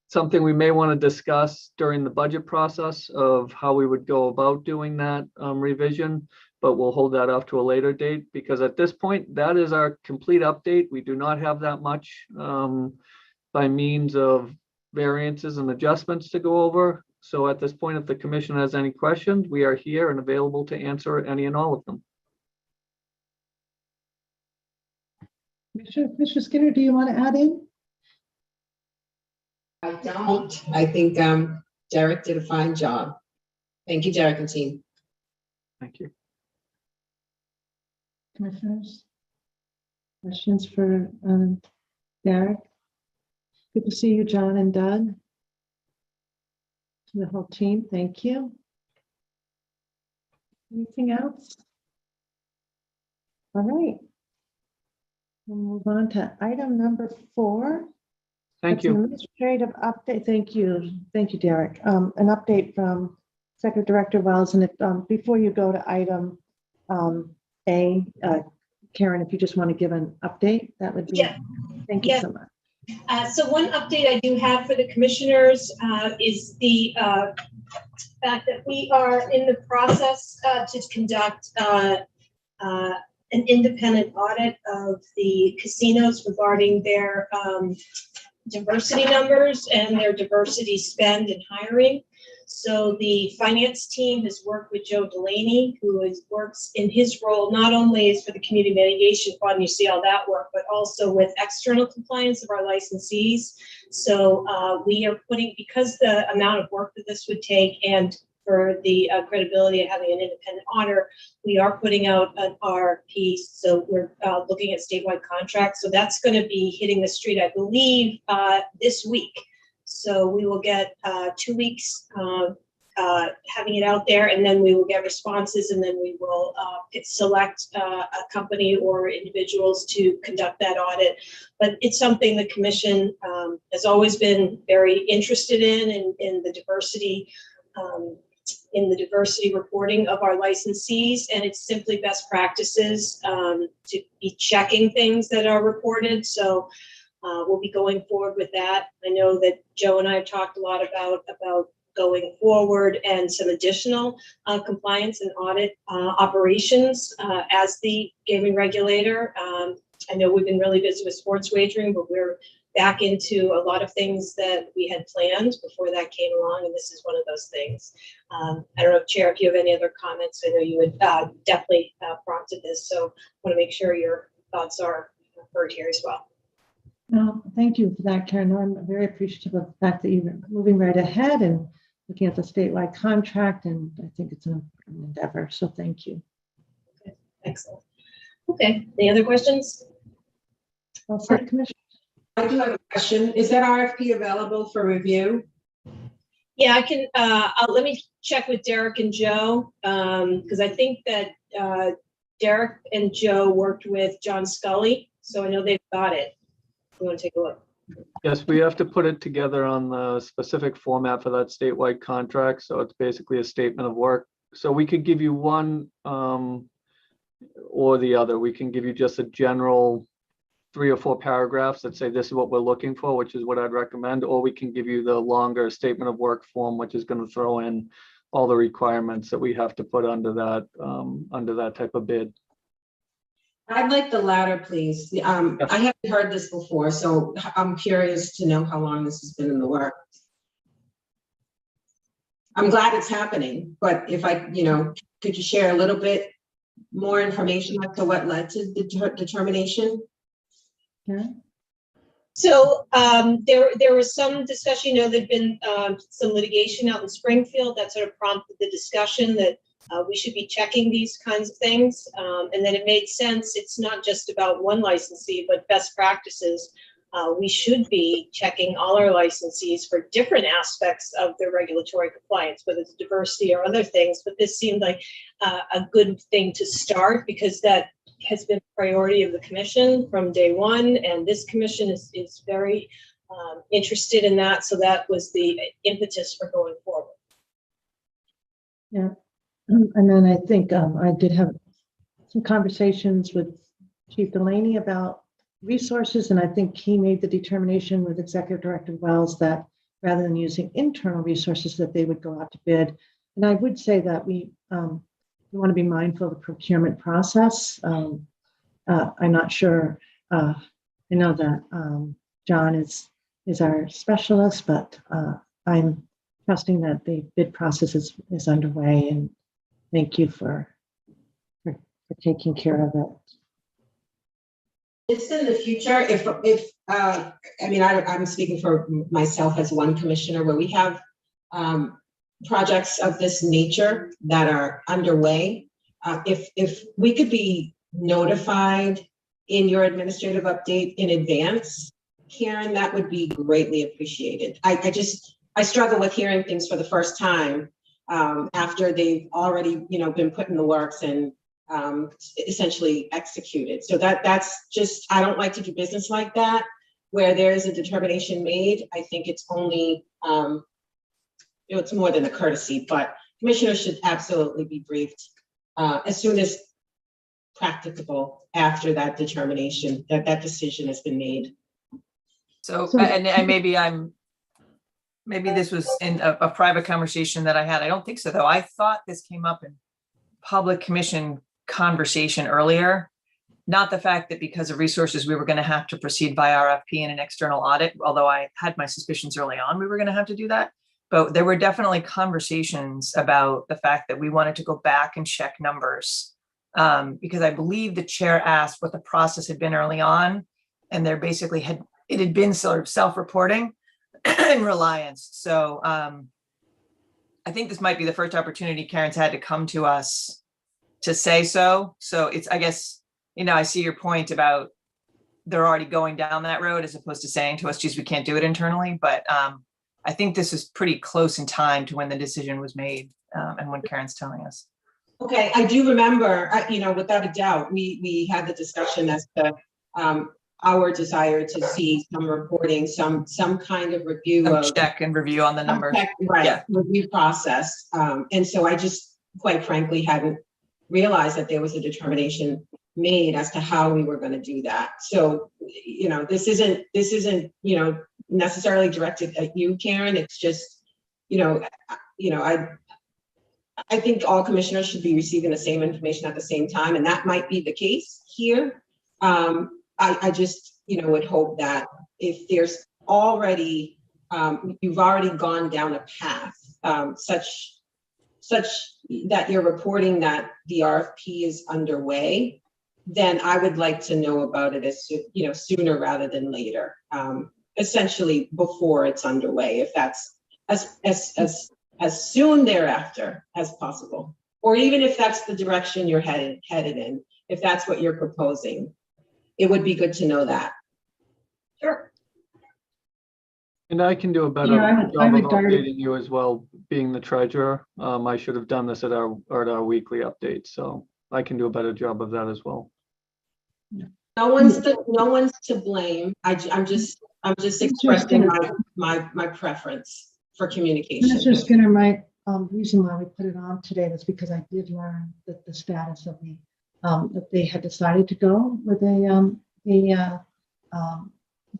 Something we may want to discuss during the budget process of how we would go about doing that revision, but we'll hold that off to a later date, because at this point, that is our complete update. We do not have that much by means of variances and adjustments to go over. So at this point, if the Commission has any questions, we are here and available to answer any and all of them. Commissioner Skinner, do you want to add in? I don't. I think Derek did a fine job. Thank you, Derek and team. Thank you. Commissioners, questions for Derek? Good to see you, John and Doug. To the whole team, thank you. Anything else? All right. We'll move on to item number 4. Thank It's an you. administrative update. Thank you. Thank you, Derek. An update from Secretary Director Wells. And if, before you go to item A, Karen, if you just want to give an update, that would be. Yeah. Thank you so much. So one update I do have for the commissioners is the fact that we are in the process to conduct an independent audit of the casinos regarding their diversity numbers and their diversity spend and hiring. So the finance team has worked with Joe Delaney, who works in his role, not only is for the community mitigation fund, you see all that work, but also with external compliance of our licensees. So we are putting, because the amount of work that this would take and for the credibility of having an independent auditor, we are putting out an RFP. So we're looking at statewide contracts. So that's going to be hitting the street, I believe, this week. So we will get 2 weeks having it out there, and then we will get responses, and then we will select a company or individuals to conduct that audit. But it's something the commission has always been very interested in the diversity. In the diversity reporting of our licensees, and it's simply best practices to be checking things that are reported. So we'll be going forward with that. I know that Joe and I have talked a lot about going forward and some additional compliance and audit operations as the gaming regulator. I know we've been really busy with sports wagering, but we're back into a lot of things that we had planned before that came along, and this is one of those things. I don't know, Chair, if you have any other comments. I know you had definitely prompted this, so I want to make sure your thoughts are heard here as well. No, thank you for that, Karen. I'm very appreciative of the fact that you're moving right ahead and looking at the statewide contract, and I think it's an important endeavor, so thank you. Okay, excellent. Okay, any other questions? Well said, Commissioner. I do have a question. Is that RFP available for review? Yeah, I can, let me check with Derek and Joe, because I think that Derek and Joe worked with John Scully, so I know they've got it. You want to take a look? Yes, we have to put it together on the specific format for that statewide contract. So it's basically a statement of work. So we could give you one or the other. We can give you just a general 3 or 4 paragraphs that say this is what we're looking for, which is what I'd recommend, or we can give you the longer statement of work form, which is going to throw in all the requirements that we have to put under that type of bid. I'd like the latter, please. I haven't heard this before, so I'm curious to know how long this has been in the works. I'm glad it's happening, but if could you share a little bit more information as to what led to the determination? Yeah. So there was some discussion, there'd been some litigation out in Springfield that sort of prompted the discussion that we should be checking these kinds of things. And then it made sense. It's not just about one licensee, but best practices. We should be checking all our licensees for different aspects of their regulatory compliance, whether it's diversity or other things. But this seemed like a good thing to start, because that has been a priority of the commission from day one, and this commission is very interested in that. So that was the impetus for going forward. Yeah, and then I think I did have some conversations with Chief Delaney about resources, and I think he made the determination with Executive Director Wells that rather than using internal resources, that they would go out to bid. And I would say that we want to be mindful of the procurement process. I'm not sure. I know that John is our specialist, but I'm trusting that the bid process is underway. And thank you for taking care of it. Just in the future, I'm speaking for myself as one commissioner, where we have projects of this nature that are underway. If we could be notified in your administrative update in advance, Karen, that would be greatly appreciated. I struggle with hearing things for the first time after they've already, been put in the works and essentially executed. So that's just, I don't like to do business like that, where there is a determination made. I think it's only, it's more than a courtesy, but commissioners should absolutely be briefed as soon as practicable after that determination, that decision has been made. So, and maybe this was in a private conversation that I had. I don't think so, though. I thought this came up in public commission conversation earlier. Not the fact that because of resources, we were going to have to proceed by RFP and an external audit, although I had my suspicions early on we were going to have to do that. But there were definitely conversations about the fact that we wanted to go back and check numbers because I believe the chair asked what the process had been early on, and there basically had been sort of self-reporting and reliance. So I think this might be the first opportunity Karen's had to come to us to say so. So it's, I guess, I see your point about they're already going down that road as opposed to saying to us, geez, we can't do it internally. But I think this is pretty close in time to when the decision was made and when Karen's telling us. Okay, I do remember, without a doubt, we had the discussion as to our desire to see some reporting, some kind of review of check and review on the numbers. Right, yeah. Review process. And so I just, quite frankly, hadn't realized that there was a determination made as to how we were going to do that. So, this isn't, necessarily directed at you, Karen. It's just, I think all commissioners should be receiving the same information at the same time, and that might be the case here. I just, would hope that if there's already, you've already gone down a path, such that you're reporting that the RFP is underway, then I would like to know about it as sooner rather than later. Essentially before it's underway, if that's as soon thereafter as possible, or even if that's the direction you're headed in, if that's what you're proposing, it would be good to know that. Sure. And I can do a better job of updating you as well, being the treasurer. I should have done this at our weekly update, so I can do a better job of that as well. No one's to blame. I'm just expressing my preference for communication. Mr. Skinner, my reason why we put it on today was because I did learn that the status of the that they had decided to go with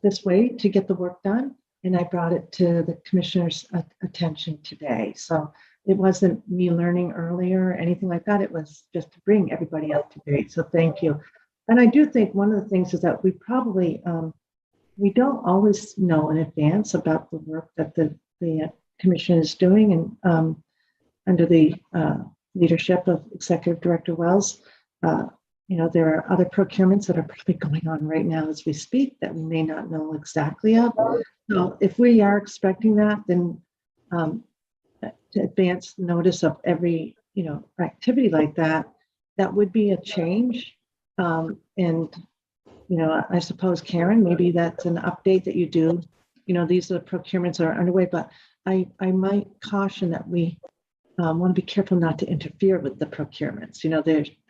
this way to get the work done, and I brought it to the commissioner's attention today. So it wasn't me learning earlier or anything like that. It was just to bring everybody up to date. So thank you. And I do think one of the things is that we probably we don't always know in advance about the work that the commission is doing, and under the leadership of Executive Director Wells, there are other procurements that are probably going on right now as we speak that we may not know exactly of. So if we are expecting that, then to advance notice of every activity like that, that would be a change. And I suppose, Karen, maybe that's an update that you do. These are the procurements that are underway, but I might caution that we want to be careful not to interfere with the procurements.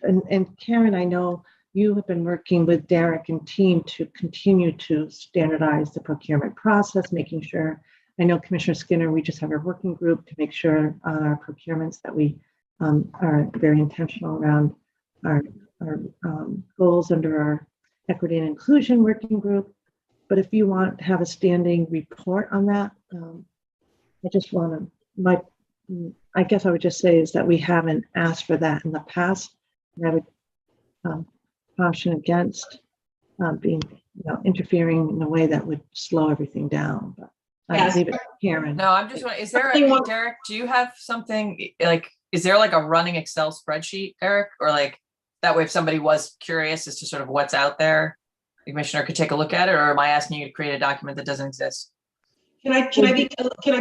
And Karen, I know you have been working with Derek and team to continue to standardize the procurement process, making sure, I know Commissioner Skinner, we just have our working group to make sure on our procurements that we are very intentional around our goals under our equity and inclusion working group. But if you want to have a standing report on that, I just want to, I guess I would just say is that we haven't asked for that in the past. And I would caution against being, interfering in a way that would slow everything down. But I leave it to Karen. No, I'm just wondering, is there Derek, do you have something is there like a running Excel spreadsheet, Derek? Or that way if somebody was curious as to sort of what's out there, the commissioner could take a look at it, or am I asking you to create a document that doesn't exist? Can I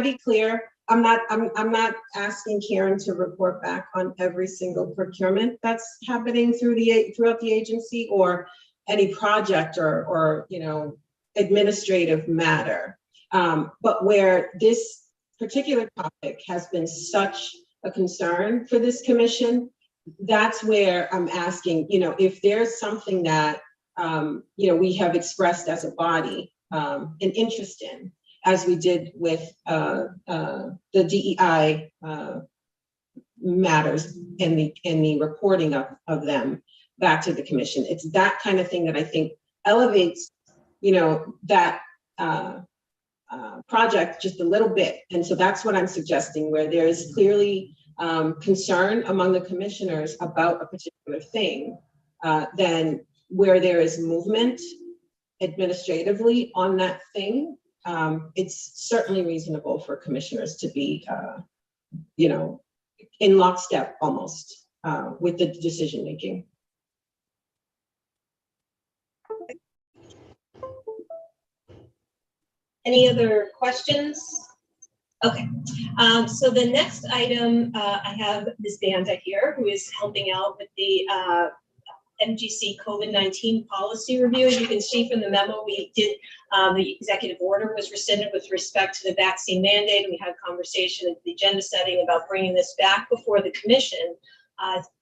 be clear? I'm not asking Karen to report back on every single procurement that's happening throughout the agency, or any project or administrative matter. But where this particular topic has been such a concern for this commission, that's where I'm asking, if there's something that, we have expressed as a body an interest in, as we did with the DEI matters and the reporting of them back to the commission. It's that kind of thing that I think elevates, that project just a little bit. And so that's what I'm suggesting, where there is clearly concern among the commissioners about a particular thing, then where there is movement administratively on that thing, it's certainly reasonable for commissioners to be, in lockstep almost with the decision making. Any other questions? Okay, so the next item, I have Ms. Banda here, who is helping out with the MGC COVID-19 policy review. As you can see from the memo we did, the executive order was rescinded with respect to the vaccine mandate, and we had a conversation at the agenda setting about bringing this back before the commission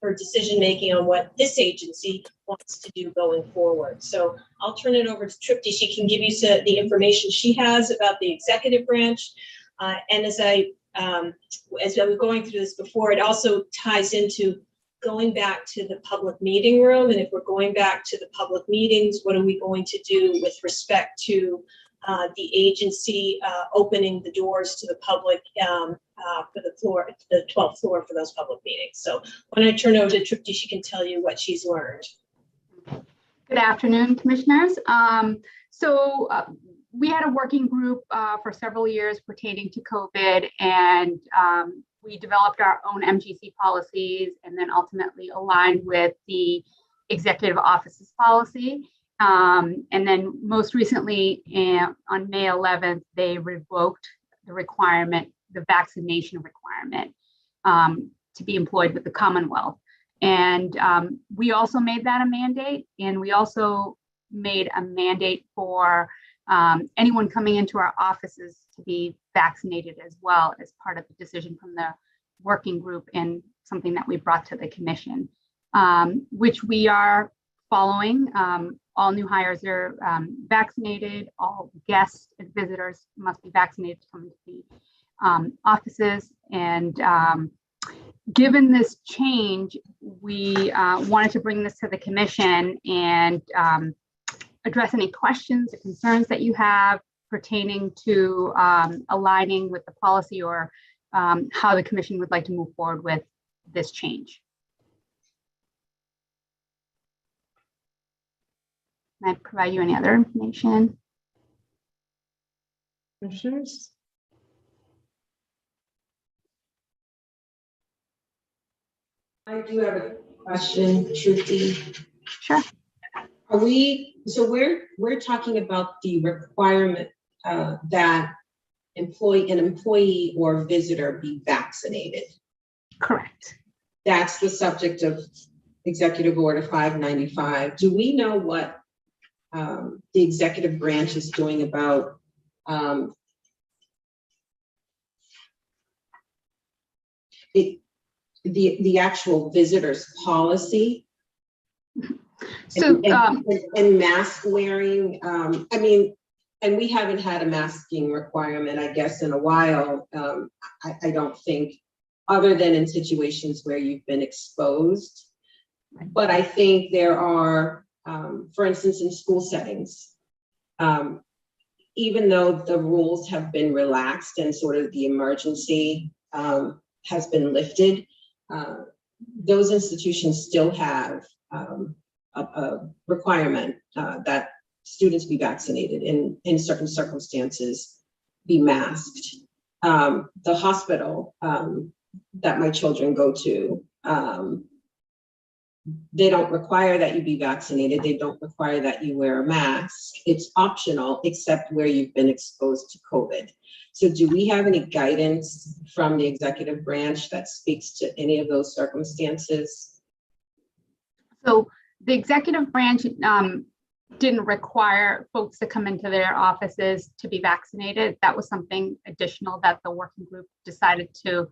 for decision making on what this agency wants to do going forward. So I'll turn it over to Tripti. She can give you the information she has about the executive branch. And as I was going through this before, it also ties into going back to the public meeting room. And if we're going back to the public meetings, what are we going to do with respect to the agency opening the doors to the public for the floor, the 12th floor for those public meetings. So when I turn over to Tripti, she can tell you what she's learned. Good afternoon, commissioners. We had a working group for several years pertaining to COVID, and we developed our own MGC policies and then ultimately aligned with the executive office's policy. And then most recently on May 11th, they revoked the requirement, the vaccination requirement to be employed with the Commonwealth. And we also made that a mandate, and we also made a mandate for anyone coming into our offices to be vaccinated as well, as part of the decision from the working group and something that we brought to the commission, which we are following. All new hires are vaccinated. All guests and visitors must be vaccinated to come into the offices. And given this change, we wanted to bring this to the commission and address any questions or concerns that you have pertaining to aligning with the policy, or how the commission would like to move forward with this change. Can I provide you any other information? Commissioners? I do have a question, Shruti. Sure. We're talking about the requirement that an employee or visitor be vaccinated. Correct. That's the subject of Executive Order 595. Do we know what the executive branch is doing about the actual visitors policy? So and mask wearing, and we haven't had a masking requirement, I guess, in a while. I don't think, other than in situations where you've been exposed. But I think there are, for instance, in school settings, even though the rules have been relaxed and sort of the emergency has been lifted, those institutions still have a requirement that students be vaccinated, in certain circumstances be masked. The hospital that my children go to, they don't require that you be vaccinated. They don't require that you wear a mask. It's optional, except where you've been exposed to COVID. So do we have any guidance from the executive branch that speaks to any of those circumstances? So the executive branch didn't require folks to come into their offices to be vaccinated. That was something additional that the working group decided to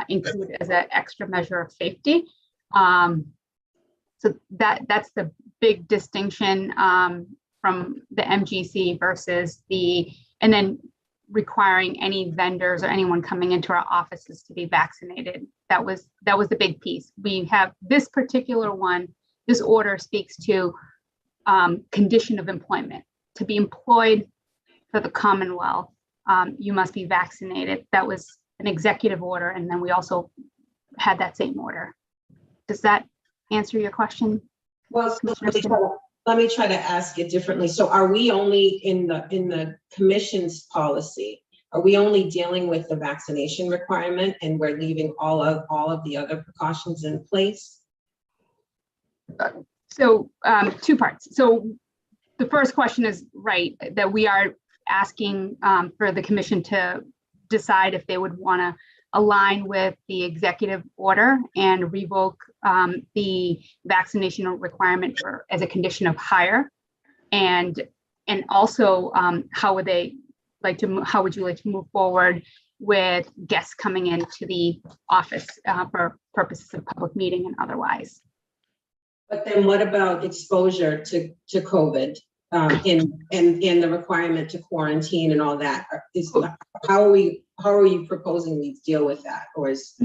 include as an extra measure of safety. So that's the big distinction from the MGC versus and then requiring any vendors or anyone coming into our offices to be vaccinated. That was the big piece. We have this particular one, this order speaks to condition of employment. To be employed for the Commonwealth, you must be vaccinated. That was an executive order, and then we also had that same order. Does that answer your question? Well, let me try to ask it differently. So are we only in the commission's policy? Are we only dealing with the vaccination requirement and we're leaving all of the other precautions in place? So two parts. So the first question is right, that we are asking for the commission to decide if they would want to align with the executive order and revoke the vaccination requirement as a condition of hire, and also how would you like to move forward with guests coming into the office for purposes of public meeting and otherwise. But then what about exposure to COVID and the requirement to quarantine and all that? How are you proposing we deal with that? Or is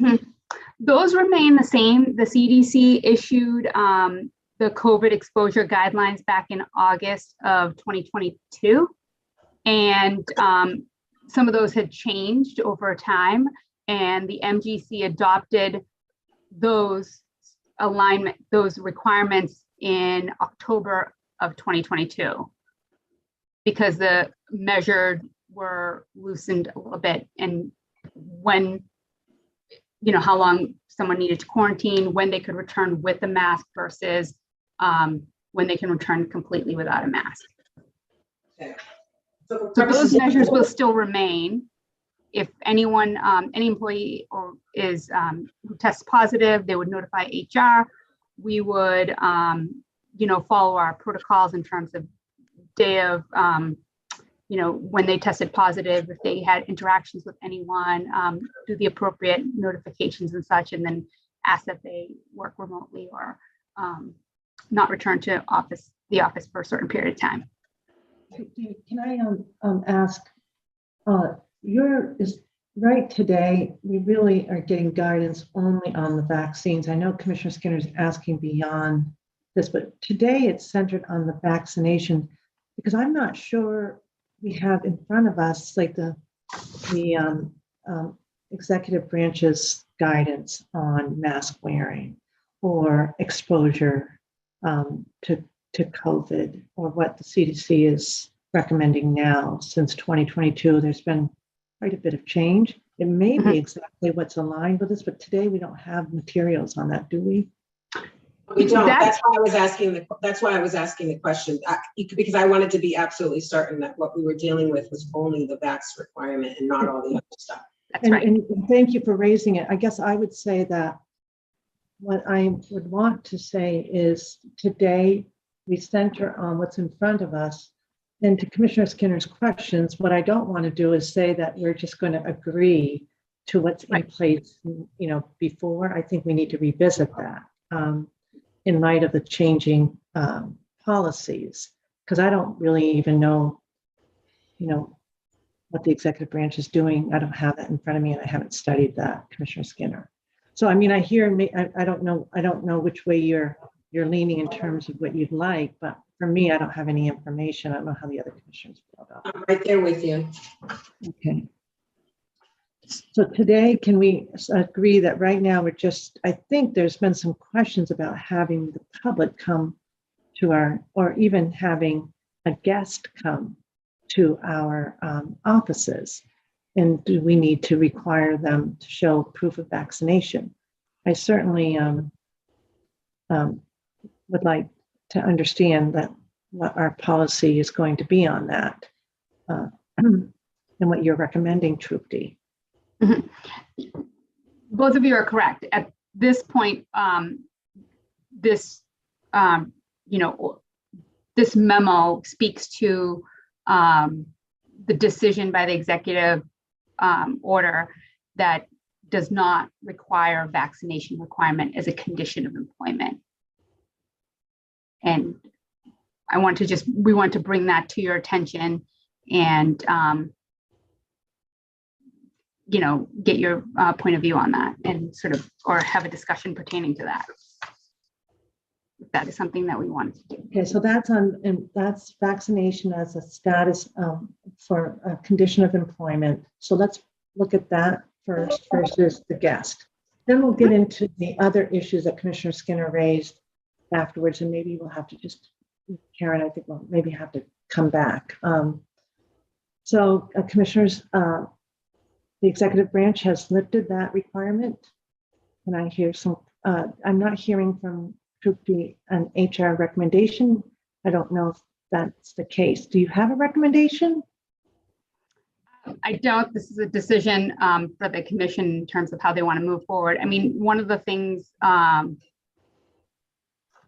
those remain the same? The CDC issued the COVID exposure guidelines back in August of 2022, and some of those had changed over time, and the MGC adopted those requirements in October of 2022 because the measures were loosened a little bit, and when, how long someone needed to quarantine, when they could return with a mask versus when they can return completely without a mask. Okay. So those measures will still remain. If anyone, any employee who tests positive, they would notify HR. We would, follow our protocols in terms of day of, when they tested positive, if they had interactions with anyone, do the appropriate notifications and such, and then ask that they work remotely or not return to the office for a certain period of time. Can I ask? Right today, we really are getting guidance only on the vaccines. I know Commissioner Skinner is asking beyond this, but today it's centered on the vaccination because I'm not sure we have in front of us like the executive branch's guidance on mask wearing or exposure to COVID, or what the CDC is recommending now. Since 2022, there's been quite a bit of change. It may be exactly what's aligned with this, but today we don't have materials on that, do we? We don't. That's why I was asking the question, because I wanted to be absolutely certain that what we were dealing with was only the vax requirement and not all the other stuff. That's right. And thank you for raising it. I guess I would say that what I would want to say is today we center on what's in front of us. And to Commissioner Skinner's questions, what I don't want to do is say that we're just going to agree to what's in place, before. I think we need to revisit that in light of the changing policies, because I don't really even know, what the executive branch is doing. I don't have that in front of me, and I haven't studied that, Commissioner Skinner. So, I mean, I don't know which way you're leaning in terms of what you'd like, but for me, I don't have any information. I don't know how the other commissioners feel about it. I'm right there with you. Okay. So today, can we agree that right now I think there's been some questions about having the public come to or even having a guest come to our offices. And do we need to require them to show proof of vaccination? I certainly would like to understand that what our policy is going to be on that, and what you're recommending, Trupti. Both of you are correct. At this point, this memo speaks to the decision by the executive order that does not require vaccination requirement as a condition of employment. And we want to bring that to your attention and, get your point of view on that and sort of, or have a discussion pertaining to that. If that is something that we want to do. Okay, so that's vaccination as a status for a condition of employment. So let's look at that first versus the guest. Then we'll get into the other issues that Commissioner Skinner raised afterwards, and maybe we'll have to just, Karen, I think we'll maybe have to come back. Commissioners, the executive branch has lifted that requirement. And I hear some, I'm not hearing from Troop B an HR recommendation. I don't know if that's the case. Do you have a recommendation? I don't. This is a decision for the commission in terms of how they want to move forward. I mean, one of the things, one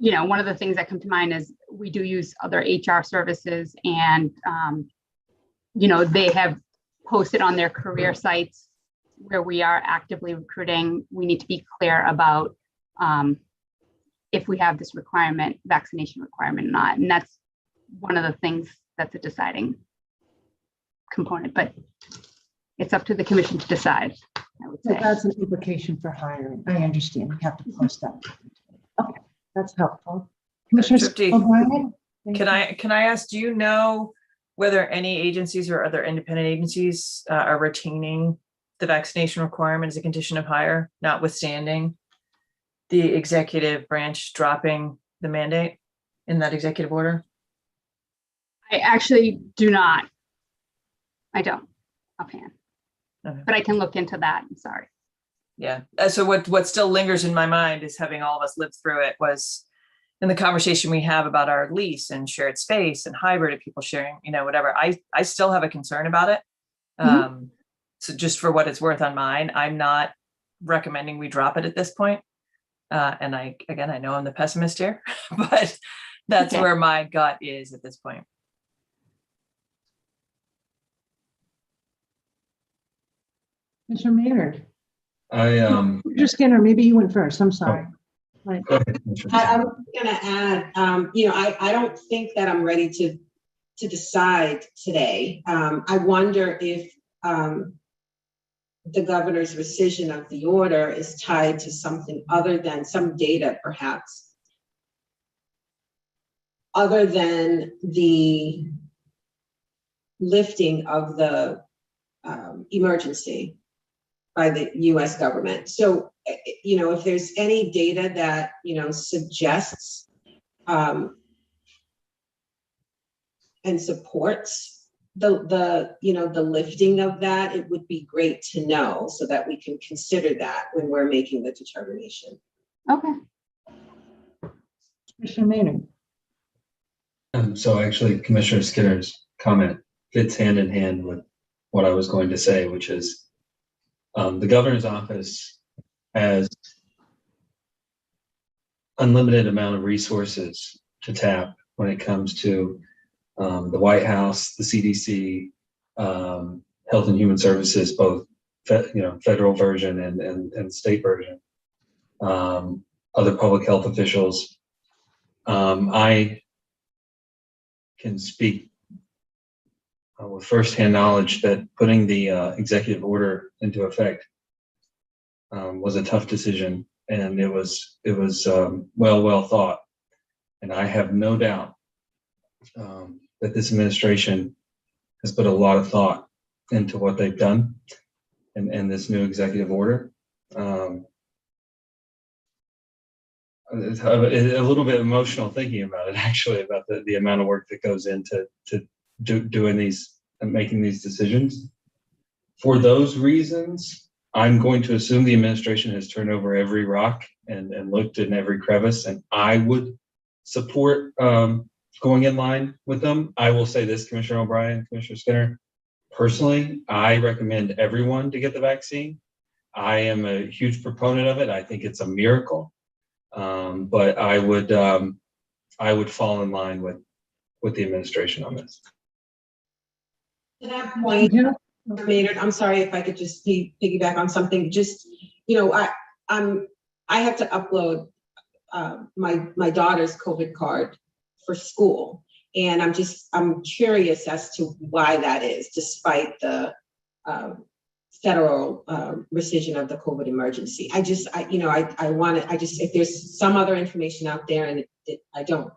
of the things that come to mind is we do use other HR services, and they have posted on their career sites where we are actively recruiting. We need to be clear about if we have this requirement, vaccination requirement or not. And that's one of the things that's a deciding component, but it's up to the commission to decide, I would So say. that's an implication for hiring. I understand. We have to post that. Okay, that's helpful. Commissioner Tripty, O'Brien? Can I ask, do you know whether any agencies or other independent agencies are retaining the vaccination requirement as a condition of hire, notwithstanding the executive branch dropping the mandate in that executive order? I actually do not. I don't offhand, Okay. but I can look into that. I'm sorry. Yeah. So what still lingers in my mind is, having all of us lived through it, was in the conversation we have about our lease and shared space and hybrid and people sharing, whatever. I still have a concern about it. So just for what it's worth on mine, I'm not recommending we drop it at this point. And I know I'm the pessimist here, but that's Okay. where my gut is at this point. Commissioner Maynard? I, Skinner, maybe you went first. I'm sorry. Right. go ahead, Commissioner. I was going to add, I don't think that I'm ready to decide today. I wonder if the governor's rescission of the order is tied to something other than some data, perhaps, other than the lifting of the emergency by the US government. So, if there's any data that, suggests and supports the lifting of that, it would be great to know so that we can consider that when we're making the determination. Okay. Commissioner Maynard? So actually, Commissioner Skinner's comment fits hand in hand with what I was going to say, which is the governor's office has unlimited amount of resources to tap when it comes to the White House, the CDC, Health and Human Services, both federal version and state version, other public health officials. I can speak with firsthand knowledge that putting the executive order into effect was a tough decision, and it was well thought. And I have no doubt that this administration has put a lot of thought into what they've done and this new executive order. It's a little bit emotional thinking about it, actually, about the amount of work that goes into doing these and making these decisions. For those reasons, I'm going to assume the administration has turned over every rock and looked in every crevice, and I would support going in line with them. I will say this, Commissioner O'Brien, Commissioner Skinner, personally, I recommend everyone to get the vaccine. I am a huge proponent of it. I think it's a miracle, but I would fall in line with with the administration on this. To that point, Maynard, I'm sorry if I could just piggyback on something. Just, I have to upload my daughter's COVID card for school, and I'm curious as to why that is, despite the federal rescission of the COVID emergency. If there's some other information out there, and I don't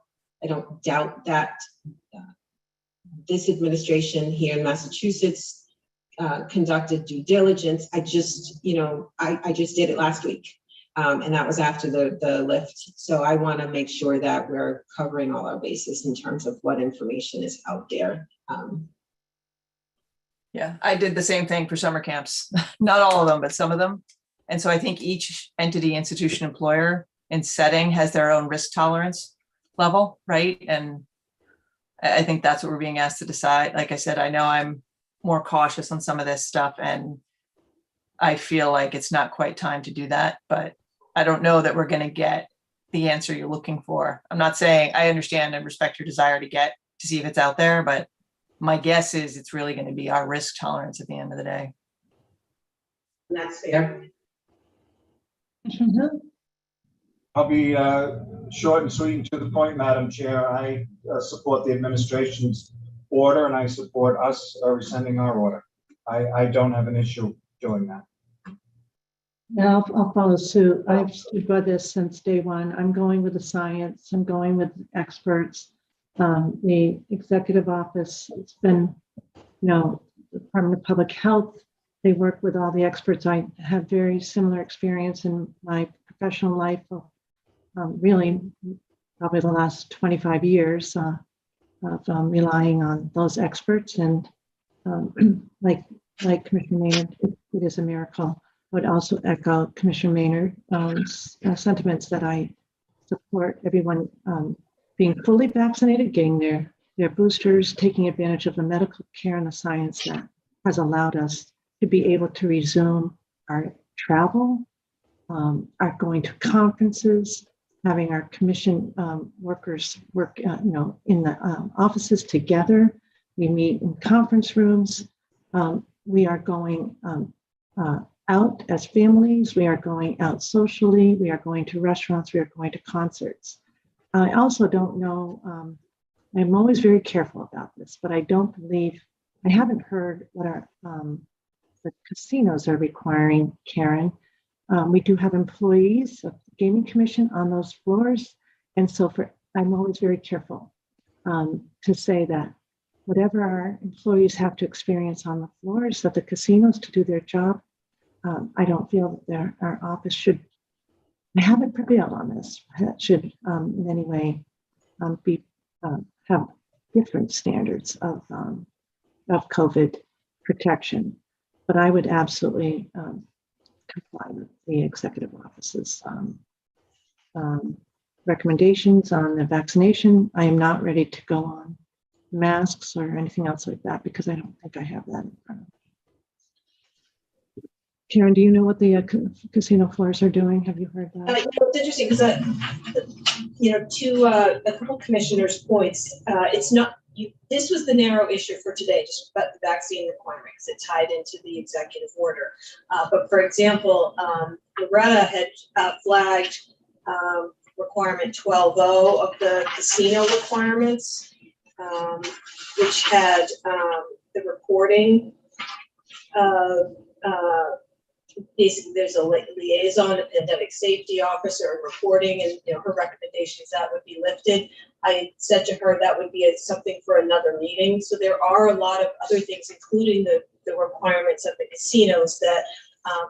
doubt that this administration here in Massachusetts conducted due diligence. I just did it last week. And that was after the lift. So I want to make sure that we're covering all our bases in terms of what information is out there. Yeah, I did the same thing for summer camps. Not all of them, but some of them. And so I think each entity, institution, employer and setting has their own risk tolerance level, right? And I think that's what we're being asked to decide. Like I said, I know I'm more cautious on some of this stuff, and I feel like it's not quite time to do that, but I don't know that we're going to get the answer you're looking for. I'm not saying I understand and respect your desire to see if it's out there, but my guess is it's really going to be our risk tolerance at the end of the day. That's fair. I'll be short and sweet and to the point, Madam Chair. I support the administration's order, and I support us rescinding our order. I don't have an issue doing that. Yeah, I'll follow suit. I've stood by this since day one. I'm going with the science. I'm going with experts. The executive office, it's been, the Department of Public Health, they work with all the experts. I have very similar experience in my professional life of really probably the last 25 years of relying on those experts. And like Commissioner Maynard, it is a miracle. I would also echo Commissioner Maynard's sentiments that I support everyone being fully vaccinated, getting their boosters, taking advantage of the medical care and the science that has allowed us to be able to resume our travel, our going to conferences, having our commission workers work, in the offices together. We meet in conference rooms. We are going out as families. We are going out socially. We are going to restaurants. We are going to concerts. I also don't know, I'm always very careful about this, but I haven't heard what the casinos are requiring, Karen. We do have employees of the Gaming Commission on those floors. And so I'm always very careful to say that whatever our employees have to experience on the floors of the casinos to do their job, I don't feel that our office should, I haven't prevailed on this, that should in any way have different standards of COVID protection. But I would absolutely comply with the executive office's recommendations on the vaccination. I am not ready to go on masks or anything else like that because I don't think I have that in front of me. Karen, do you know what the casino floors are doing? Have you heard that? It's interesting because, to a couple commissioners' points, it's not, this was the narrow issue for today, just about the vaccine requirements. It tied into the executive order. But for example, Loretta had flagged requirement 12.0 of the casino requirements, which had the reporting of basically there's a liaison, a pandemic safety officer, and reporting, and her recommendations that would be lifted. I said to her that would be something for another meeting. So there are a lot of other things, including the requirements of the casinos, that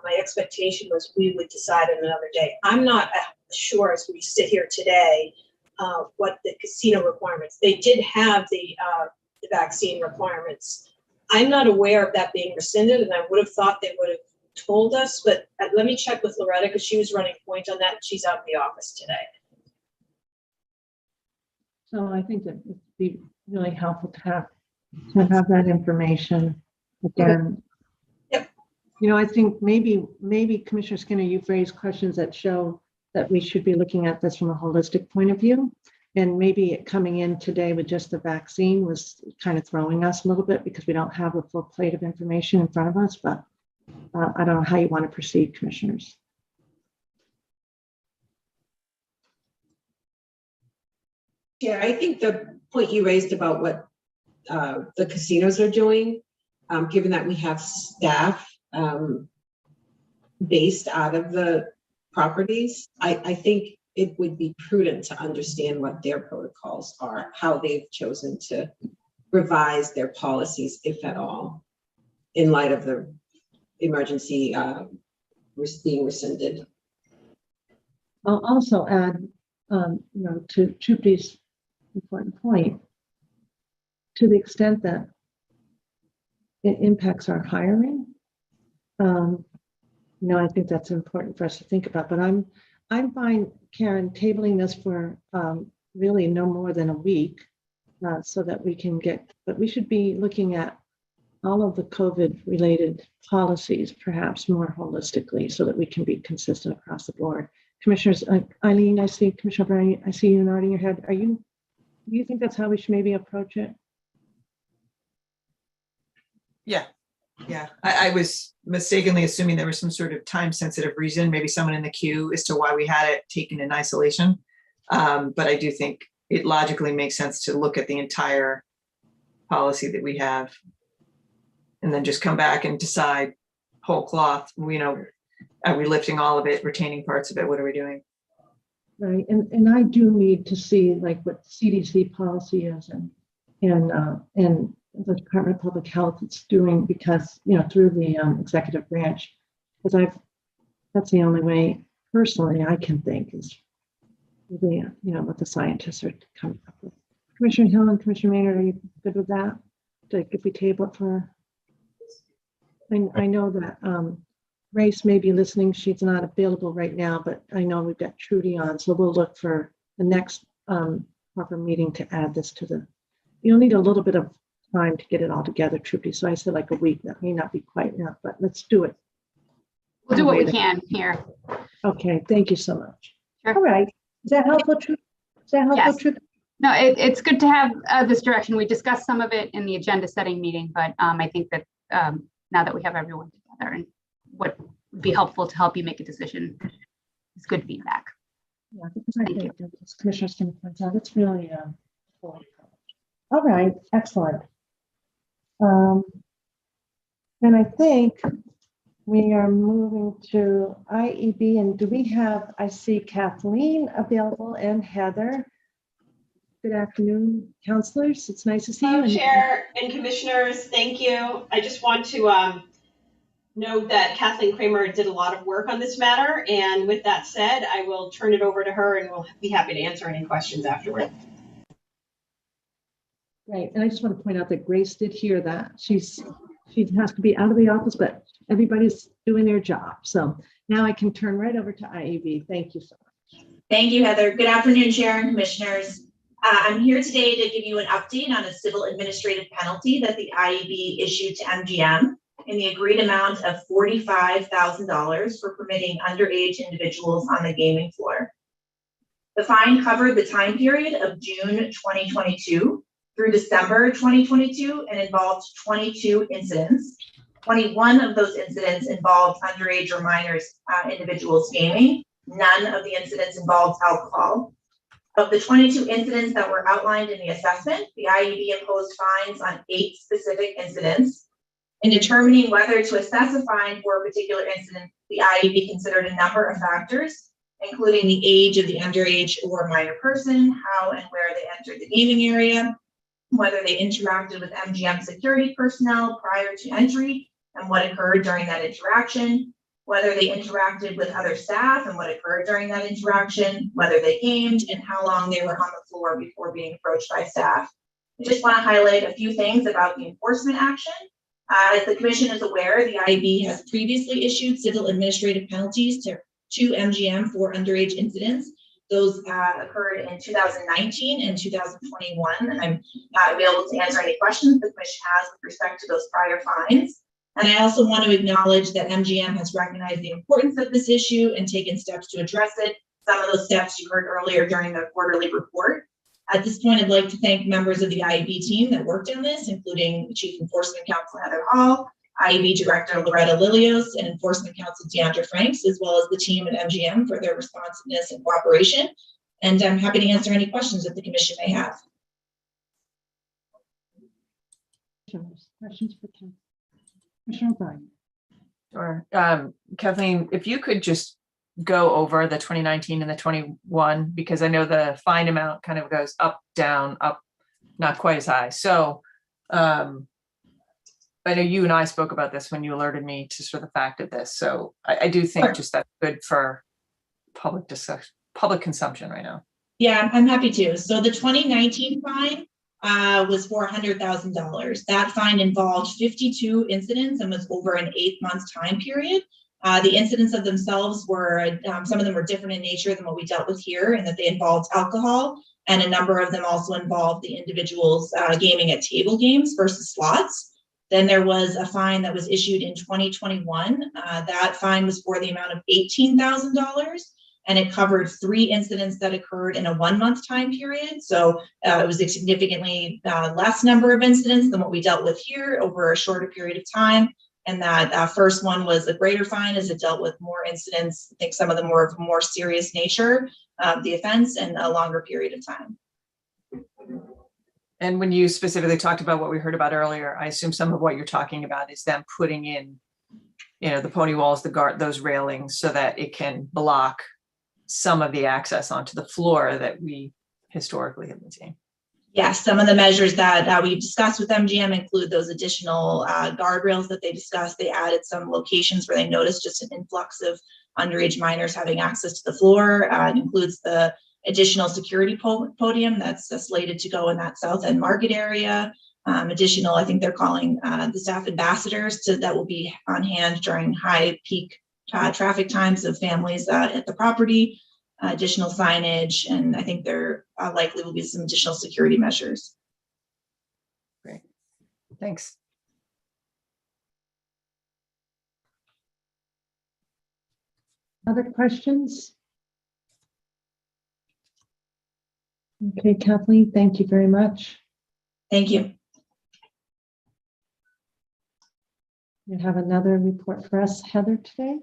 my expectation was we would decide on another day. I'm not sure as we sit here today what the casino requirements. They did have the vaccine requirements. I'm not aware of that being rescinded, and I would have thought they would have told us, but let me check with Loretta because she was running point on that. She's out in the office today. So I think that it'd be really helpful to have that information again. Yep. I think maybe Commissioner Skinner, you've raised questions that show that we should be looking at this from a holistic point of view. And maybe coming in today with just the vaccine was kind of throwing us a little bit because we don't have a full plate of information in front of us, but I don't know how you want to proceed, commissioners. Yeah, I think the point you raised about what the casinos are doing, given that we have staff based out of the properties, I think it would be prudent to understand what their protocols are, how they've chosen to revise their policies, if at all, in light of the emergency being rescinded. I'll also add, to Chupi's important point, to the extent that it impacts our hiring, I think that's important for us to think about. But I'm fine, Karen, tabling this for really no more than a week, so that we can but we should be looking at all of the COVID-related policies, perhaps more holistically, so that we can be consistent across the board. Commissioners, Eileen, I see Commissioner O'Brien, I see you nodding your head. Do you think that's how we should maybe approach it? Yeah. I was mistakenly assuming there was some sort of time-sensitive reason, maybe someone in the queue, as to why we had it taken in isolation. But I do think it logically makes sense to look at the entire policy that we have and then just come back and decide whole cloth, are we lifting all of it, retaining parts of it? What are we doing? Right, and I do need to see like what CDC policy is and the Department of Public Health is doing, because through the executive branch, because that's the only way personally I can think is what the scientists are coming up with. Commissioner Hill and Commissioner Maynard, are you good with that? Like if we table it for, I know that Grace may be listening. She's not available right now, but I know we've got Trudy on, so we'll look for the next proper meeting to add this to you'll need a little bit of time to get it all together, Trudy. So I said like a week. That may not be quite enough, but let's do it. We'll do what we can here. Okay, thank you so much. Sure. All right. Is that helpful, Trudy? Is that helpful, Yes. Trudy? No, it's good to have this direction. We discussed some of it in the agenda setting meeting, but I think that now that we have everyone together and what would be helpful to help you make a decision is good feedback. Yeah, because I think that this commissioner's going to point out it's really cool. All right, excellent. And I think we are moving to IEB, and do we have, I see Kathleen available and Heather. Good afternoon, counselors. It's nice to see you. Chair and commissioners, thank you. I just want to note that Kathleen Kramer did a lot of work on this matter. And with that said, I will turn it over to her and we'll be happy to answer any questions afterward. Right, and I just want to point out that Grace did hear that. She has to be out of the office, but everybody's doing their job. So now I can turn right over to IEB. Thank you so much. Thank you, Heather. Good afternoon, Chair and Commissioners. I'm here today to give you an update on a civil administrative penalty that the IEB issued to MGM in the agreed amount of $45,000 for permitting underage individuals on the gaming floor. The fine covered the time period of June 2022 through December 2022 and involved 22 incidents. 21 of those incidents involved underage or minors individuals gaming. None of the incidents involved alcohol. Of the 22 incidents that were outlined in the assessment, the IEB imposed fines on 8 specific incidents. In determining whether to assess a fine for a particular incident, the IEB considered a number of factors, including the age of the underage or minor person, how and where they entered the gaming area, whether they interacted with MGM security personnel prior to entry and what occurred during that interaction, whether they interacted with other staff and what occurred during that interaction, whether they gamed, and how long they were on the floor before being approached by staff. I just want to highlight a few things about the enforcement action. As the Commission is aware, the IEB has previously issued civil administrative penalties to MGM for underage incidents. Those occurred in 2019 and 2021, and I'm not available to answer any questions the Commission has with respect to those prior fines. And I also want to acknowledge that MGM has recognized the importance of this issue and taken steps to address it. Some of those steps you heard earlier during the quarterly report. At this point, I'd like to thank members of the IAB team that worked on this, including Chief Enforcement Counsel Heather Hall, IAB Director Loretta Lilios, and Enforcement Counsel Deandra Franks, as well as the team at MGM for their responsiveness and cooperation. And I'm happy to answer any questions that the commission may have. Questions for Commissioner O'Brien? Sure. Kathleen, if you could just go over the 2019 and the 21, because I know the fine amount kind of goes up, down, up, not quite as high. So I know you and I spoke about this when you alerted me to sort of the fact of this. So I do think just that's good for public discussion, public consumption right now. Yeah, I'm happy to. So the 2019 fine was $400,000. That fine involved 52 incidents and was over an 8-month time period. The incidents of themselves were, some of them were different in nature than what we dealt with here, in that they involved alcohol, and a number of them also involved the individuals gaming at table games versus slots. Then there was a fine that was issued in 2021. That fine was for the amount of $18,000, and it covered 3 incidents that occurred in a 1-month time period. So it was a significantly less number of incidents than what we dealt with here over a shorter period of time. And that first one was a greater fine as it dealt with more incidents. I think some of them were of a more serious nature of the offense and a longer period of time. And when you specifically talked about what we heard about earlier, I assume some of what you're talking about is them putting in, you know, the pony walls, the guard, those railings, so that it can block some of the access onto the floor that we historically have been seeing. Yes, some of the measures that we've discussed with MGM include those additional guardrails that they discussed. They added some locations where they noticed just an influx of underage minors having access to the floor. It includes the additional security podium that's slated to go in that South End Market area. Additional, I think they're calling the staff ambassadors that will be on hand during high peak traffic times of families at the property. Additional signage, and I think there likely will be some additional security measures. Great, thanks. Other questions? Okay, Kathleen, thank you very much. Thank you. You have another report for us, Heather, today?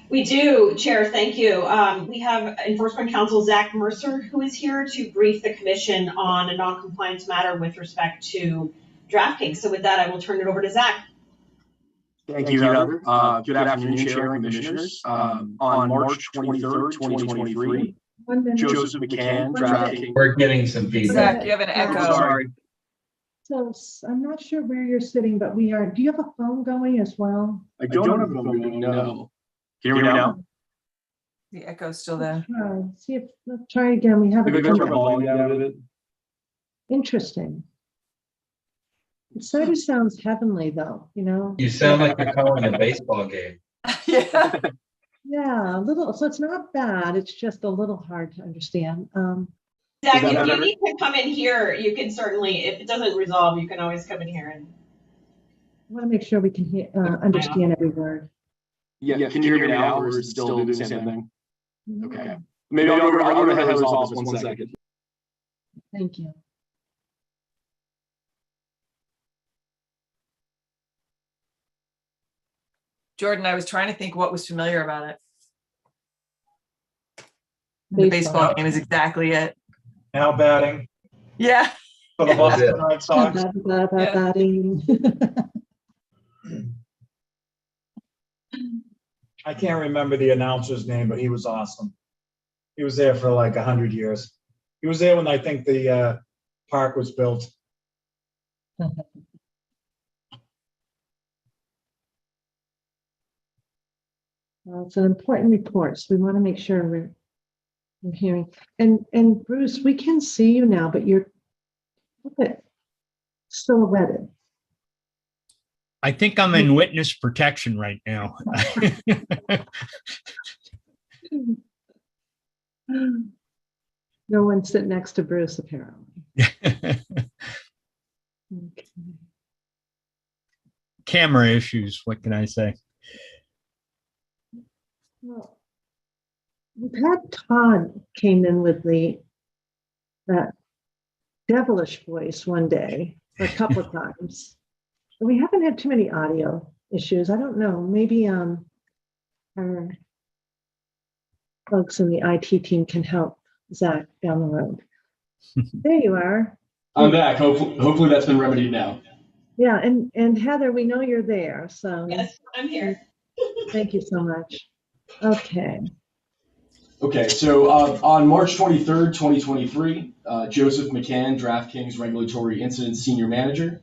We do, Chair, thank you. We have Enforcement Counsel Zach Mercer, who is here to brief the commission on a non-compliance matter with respect to DraftKings. So with that, I will turn it over to Zach. Thank you, Heather. Good afternoon, Chair and Commissioners. On March 23rd, 2023, Joseph McCann, DraftKings. We're getting some feedback. Zach, you have an echo. Sorry. So I'm not sure where you're sitting, but we are. Do you have a phone going as well? I don't have a phone going, no. Hear me now? The echo's still there. See if, let's try again. We have Maybe it. turn my volume down a bit. Interesting. It sort of sounds heavenly though, you know? You sound like you're calling a baseball game. Yeah. Yeah, a little, so it's not bad. It's just a little hard to understand. Zach, if you need to come in here, you can certainly, if it doesn't resolve, you can always come in here. And I want to make sure we can hear, understand every word. Yeah, can you hear me now, or is it still doing the same thing? Okay. Maybe I'll go to Heather's office 1 second. Thank you. Jordan, I was trying to think what was familiar about it. The baseball game is exactly it. Now batting Yeah. for the Boston Red Sox. I can't remember the announcer's name, but he was awesome. He was there for like 100 years. He was there when I think the park was built. Well, it's an important report, so we want to make sure we're hearing. And Bruce, we can see you now, but you're silhouetted. I think I'm in witness protection right now. No one sitting next to Bruce, apparently. Okay. Camera issues, what can I say? Well, we've had Todd came in with that devilish voice one day for a couple of times. We haven't had too many audio issues. I don't know. Maybe our folks in the IT team can help Zach down the road. There you are. I'm back. Hopefully that's been remedied now. Yeah, and Heather, we know you're there, so. Yes, I'm here. Thank you so much. Okay. Okay, so on March 23rd, 2023, Joseph McCann, DraftKings Regulatory Incident Senior Manager,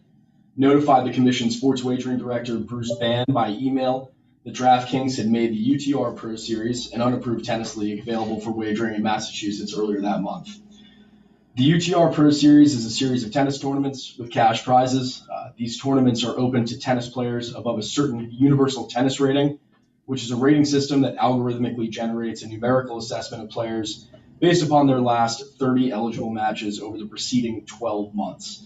notified the Commission Sports Wagering Director Bruce Ban by email that DraftKings had made the UTR Pro Series, an unapproved tennis league, available for wagering in Massachusetts earlier that month. The UTR Pro Series is a series of tennis tournaments with cash prizes. These tournaments are open to tennis players above a certain universal tennis rating, which is a rating system that algorithmically generates a numerical assessment of players based upon their last 30 eligible matches over the preceding 12 months.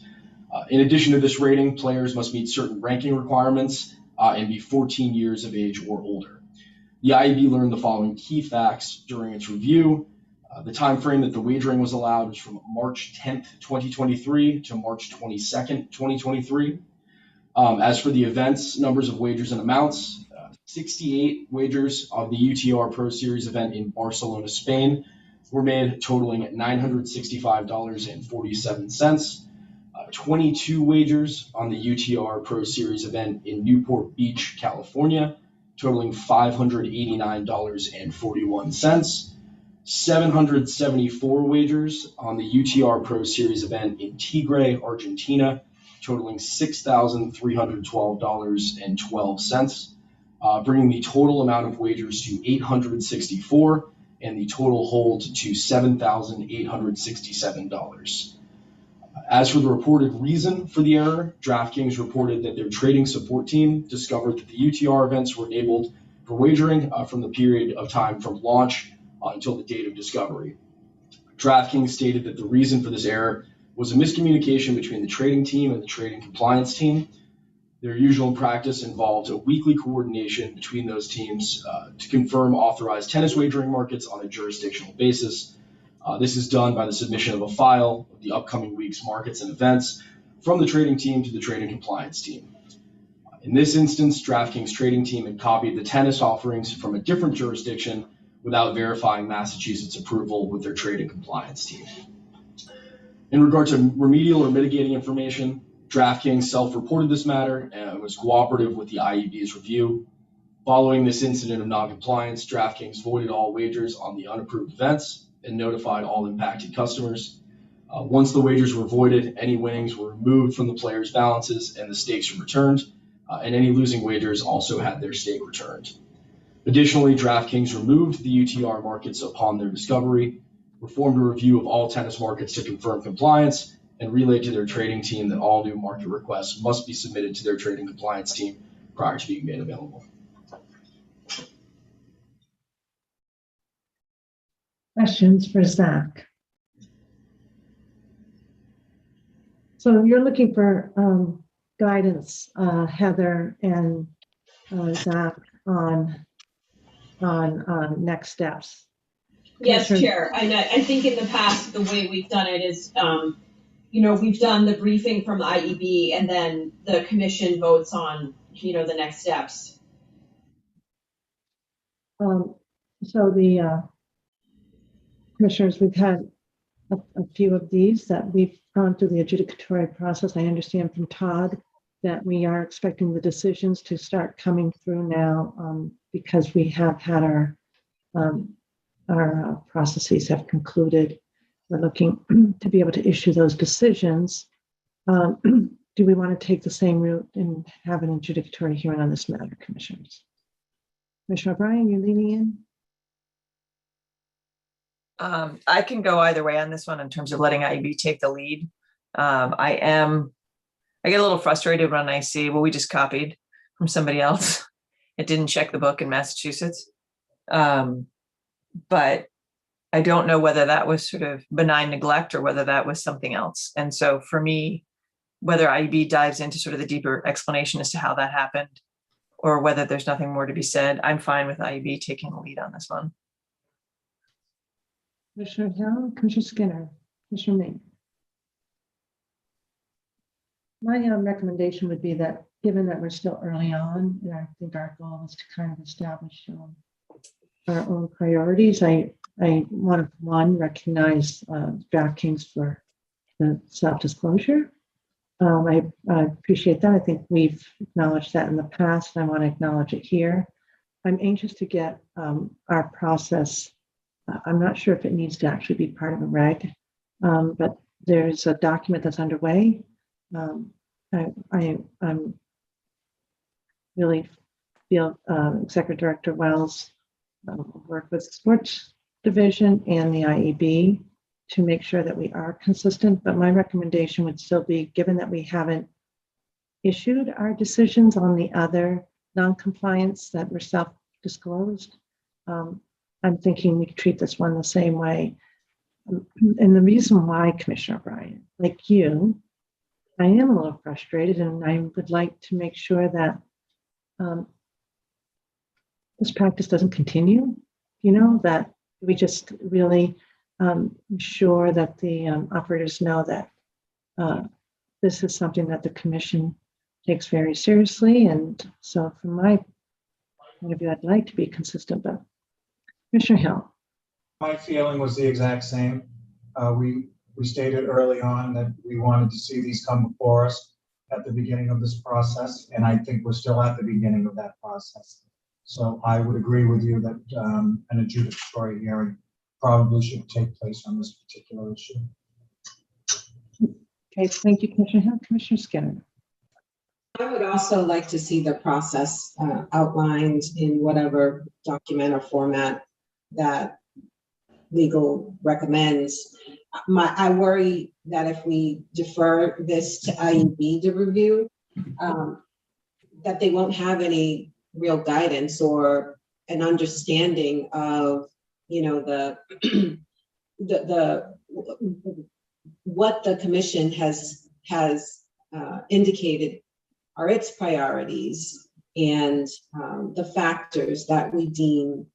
In addition to this rating, players must meet certain ranking requirements and be 14 years of age or older. The IEB learned the following key facts during its review. The time frame that the wagering was allowed was from March 10th, 2023 to March 22nd, 2023. As for the events, numbers of wagers and amounts, 68 wagers of the UTR Pro Series event in Barcelona, Spain were made, totaling $965.47. 22 wagers on the UTR Pro Series event in Newport Beach, California, totaling $589.41. 774 wagers on the UTR Pro Series event in Tigre, Argentina, totaling $6,312.12, bringing the total amount of wagers to 864 and the total hold to $7,867. As for the reported reason for the error, DraftKings reported that their trading support team discovered that the UTR events were enabled for wagering from the period of time from launch until the date of discovery. DraftKings stated that the reason for this error was a miscommunication between the trading team and the trading compliance team. Their usual practice involved a weekly coordination between those teams to confirm authorized tennis wagering markets on a jurisdictional basis. This is done by the submission of a file of the upcoming week's markets and events from the trading team to the trading compliance team. In this instance, DraftKings trading team had copied the tennis offerings from a different jurisdiction without verifying Massachusetts approval with their trading compliance team. In regard to remedial or mitigating information, DraftKings self-reported this matter and was cooperative with the IEB's review. Following this incident of non-compliance, DraftKings voided all wagers on the unapproved events and notified all impacted customers. Once the wagers were voided, any winnings were removed from the players' balances and the stakes were returned, and any losing wagers also had their stake returned. Additionally, DraftKings removed the UTR markets upon their discovery, performed a review of all tennis markets to confirm compliance, and relayed to their trading team that all new market requests must be submitted to their trading compliance team prior to being made available. Questions for Zach? So you're looking for guidance, Heather and Zach, on next steps. Yes, Chair. I think in the past, the way we've done it is, we've done the briefing from the IEB and then the commission votes on, the next steps. So the commissioners, we've had a few of these that we've gone through the adjudicatory process. I understand from Todd that we are expecting the decisions to start coming through now because we have had our processes have concluded. We're looking to be able to issue those decisions. Do we want to take the same route and have an adjudicatory hearing on this matter, commissioners? Commissioner O'Brien, you leaning in? I can go either way on this one in terms of letting IEB take the lead. I get a little frustrated when I see, well, we just copied from somebody else. It didn't check the book in Massachusetts. But I don't know whether that was sort of benign neglect or whether that was something else. And so for me, whether IEB dives into sort of the deeper explanation as to how that happened or whether there's nothing more to be said, I'm fine with IEB taking the lead on this one. Commissioner Hill, Commissioner Skinner, Commissioner Ming. My recommendation would be that, given that we're still early on, and I think our goal is to kind of establish our own priorities. I want to, one, recognize DraftKings for the self-disclosure. I appreciate that. I think we've acknowledged that in the past, and I want to acknowledge it here. I'm anxious to get our process. I'm not sure if it needs to actually be part of a reg, but there's a document that's underway. I'm really feel Executive Director Wells work with the sports division and the IEB to make sure that we are consistent. But my recommendation would still be, given that we haven't issued our decisions on the other non-compliance that were self-disclosed, I'm thinking we could treat this one the same way. And the reason why, Commissioner O'Brien, like you, I am a little frustrated, and I would like to make sure that this practice doesn't continue, that we just really ensure that the operators know that this is something that the commission takes very seriously. And so from my point of view, I'd like to be consistent, but Commissioner Hill. My feeling was the exact same. We stated early on that we wanted to see these come before us at the beginning of this process, and I think we're still at the beginning of that process. So I would agree with you that an adjudicatory hearing probably should take place on this particular issue. Okay, thank you, Commissioner Hill. Commissioner Skinner. I would also like to see the process outlined in whatever document or format that legal recommends. I worry that if we defer this to IEB to review, that they won't have any real guidance or an understanding of, the what the commission has indicated are its priorities and the factors that we deem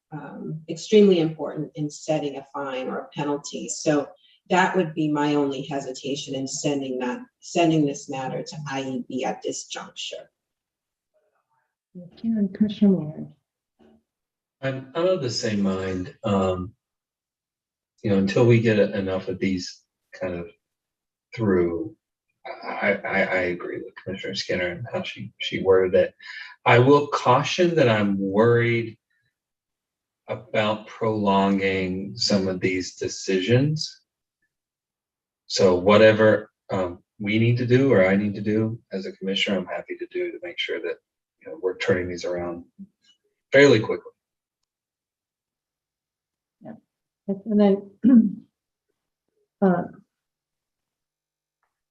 extremely important in setting a fine or a penalty. So that would be my only hesitation in sending this matter to IEB at this juncture. Thank you, and Commissioner Mayor. I'm of the same mind. Until we get enough of these kind of through, I agree with Commissioner Skinner and how she worded it. I will caution that I'm worried about prolonging some of these decisions. So whatever we need to do or I need to do as a commissioner, I'm happy to do to make sure that we're turning these around fairly quickly. Yeah, and then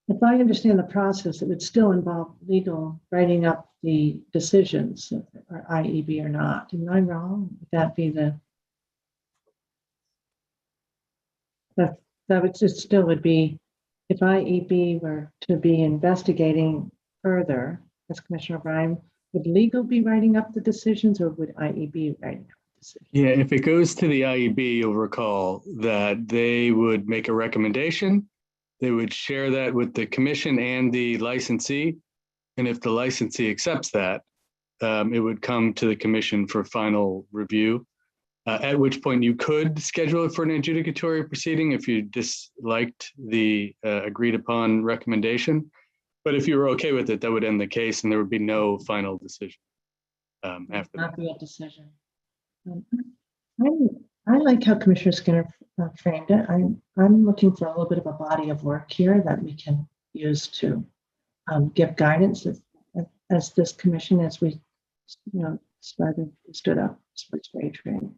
if I understand the process, it would still involve legal writing up the decisions, or IEB or not. Am I wrong? Would that be that would just still would be, if IEB were to be investigating further, as Commissioner O'Brien, would legal be writing up the decisions, or would IEB writing up the decisions? Yeah, if it goes to the IEB, you'll recall that they would make a recommendation. They would share that with the commission and the licensee. And if the licensee accepts that, it would come to the commission for final review, at which point you could schedule it for an adjudicatory proceeding if you disliked the agreed upon recommendation. But if you were okay with it, that would end the case and there would be no final decision after that. Not real decision. I like how Commissioner Skinner framed it. I'm looking for a little bit of a body of work here that we can use to give guidance as this commission, as we stood up sports wagering.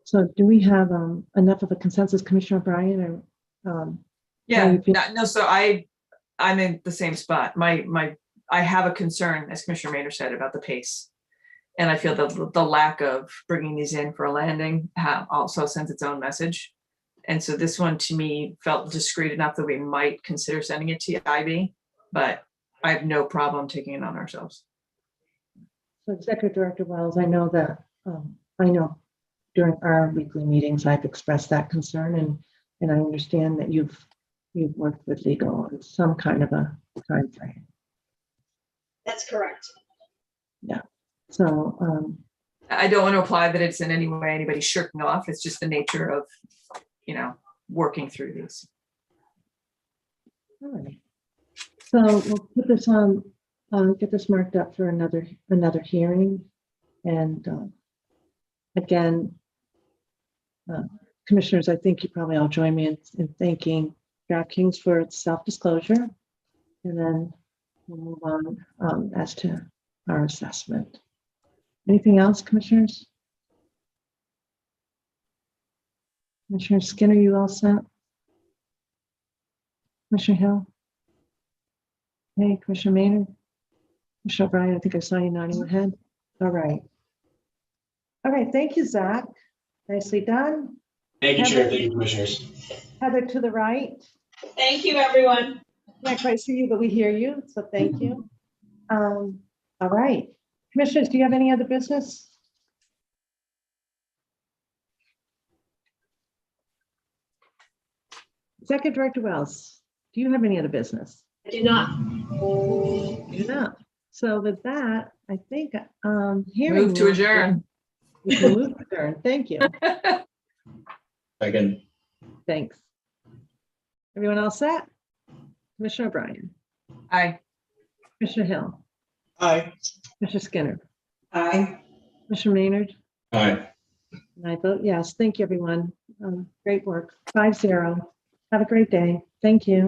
So do we have enough of a consensus, Commissioner O'Brien? So I'm in the same spot. I have a concern, as Commissioner Maynard said, about the pace. And I feel the lack of bringing these in for a landing also sends its own message. And so this one to me felt discreet enough that we might consider sending it to IB, but I have no problem taking it on ourselves. So Executive Director Wells, I know that during our weekly meetings, I've expressed that concern, and I understand that you've worked with legal on some kind of a time frame. That's correct. Yeah. So, I don't want to imply that it's in any way anybody shirking off. It's just the nature of, working through these. all right. So we'll put this on, get this marked up for another hearing. And again, commissioners, I think you probably all join me in thanking DraftKings for its self-disclosure. And then we'll move on as to our assessment. Anything else, commissioners? Commissioner Skinner, you all set? Commissioner Hill? Hey, Commissioner Maynard? Commissioner O'Brien, I think I saw you nodding your head. All right. All right, thank you, Zach. Nicely done. Thank you, Chair. Thank you, Commissioners. Heather to the right. Thank you, everyone. Can't quite see you, but we hear you, so thank you. All right. Commissioners, do you have any other business? Executive Director Wells, do you have any other business? I do not. You do not. So with that, I think hearing. Move to adjourn. We can move to adjourn. Thank you. Second. Thanks. Everyone all set? Commissioner O'Brien. Aye. Commissioner Hill. Aye. Commissioner Skinner. Aye. Commissioner Maynard. Aye. And I vote yes. Thank you, everyone. Great work. 5-0. Have a great day. Thank you.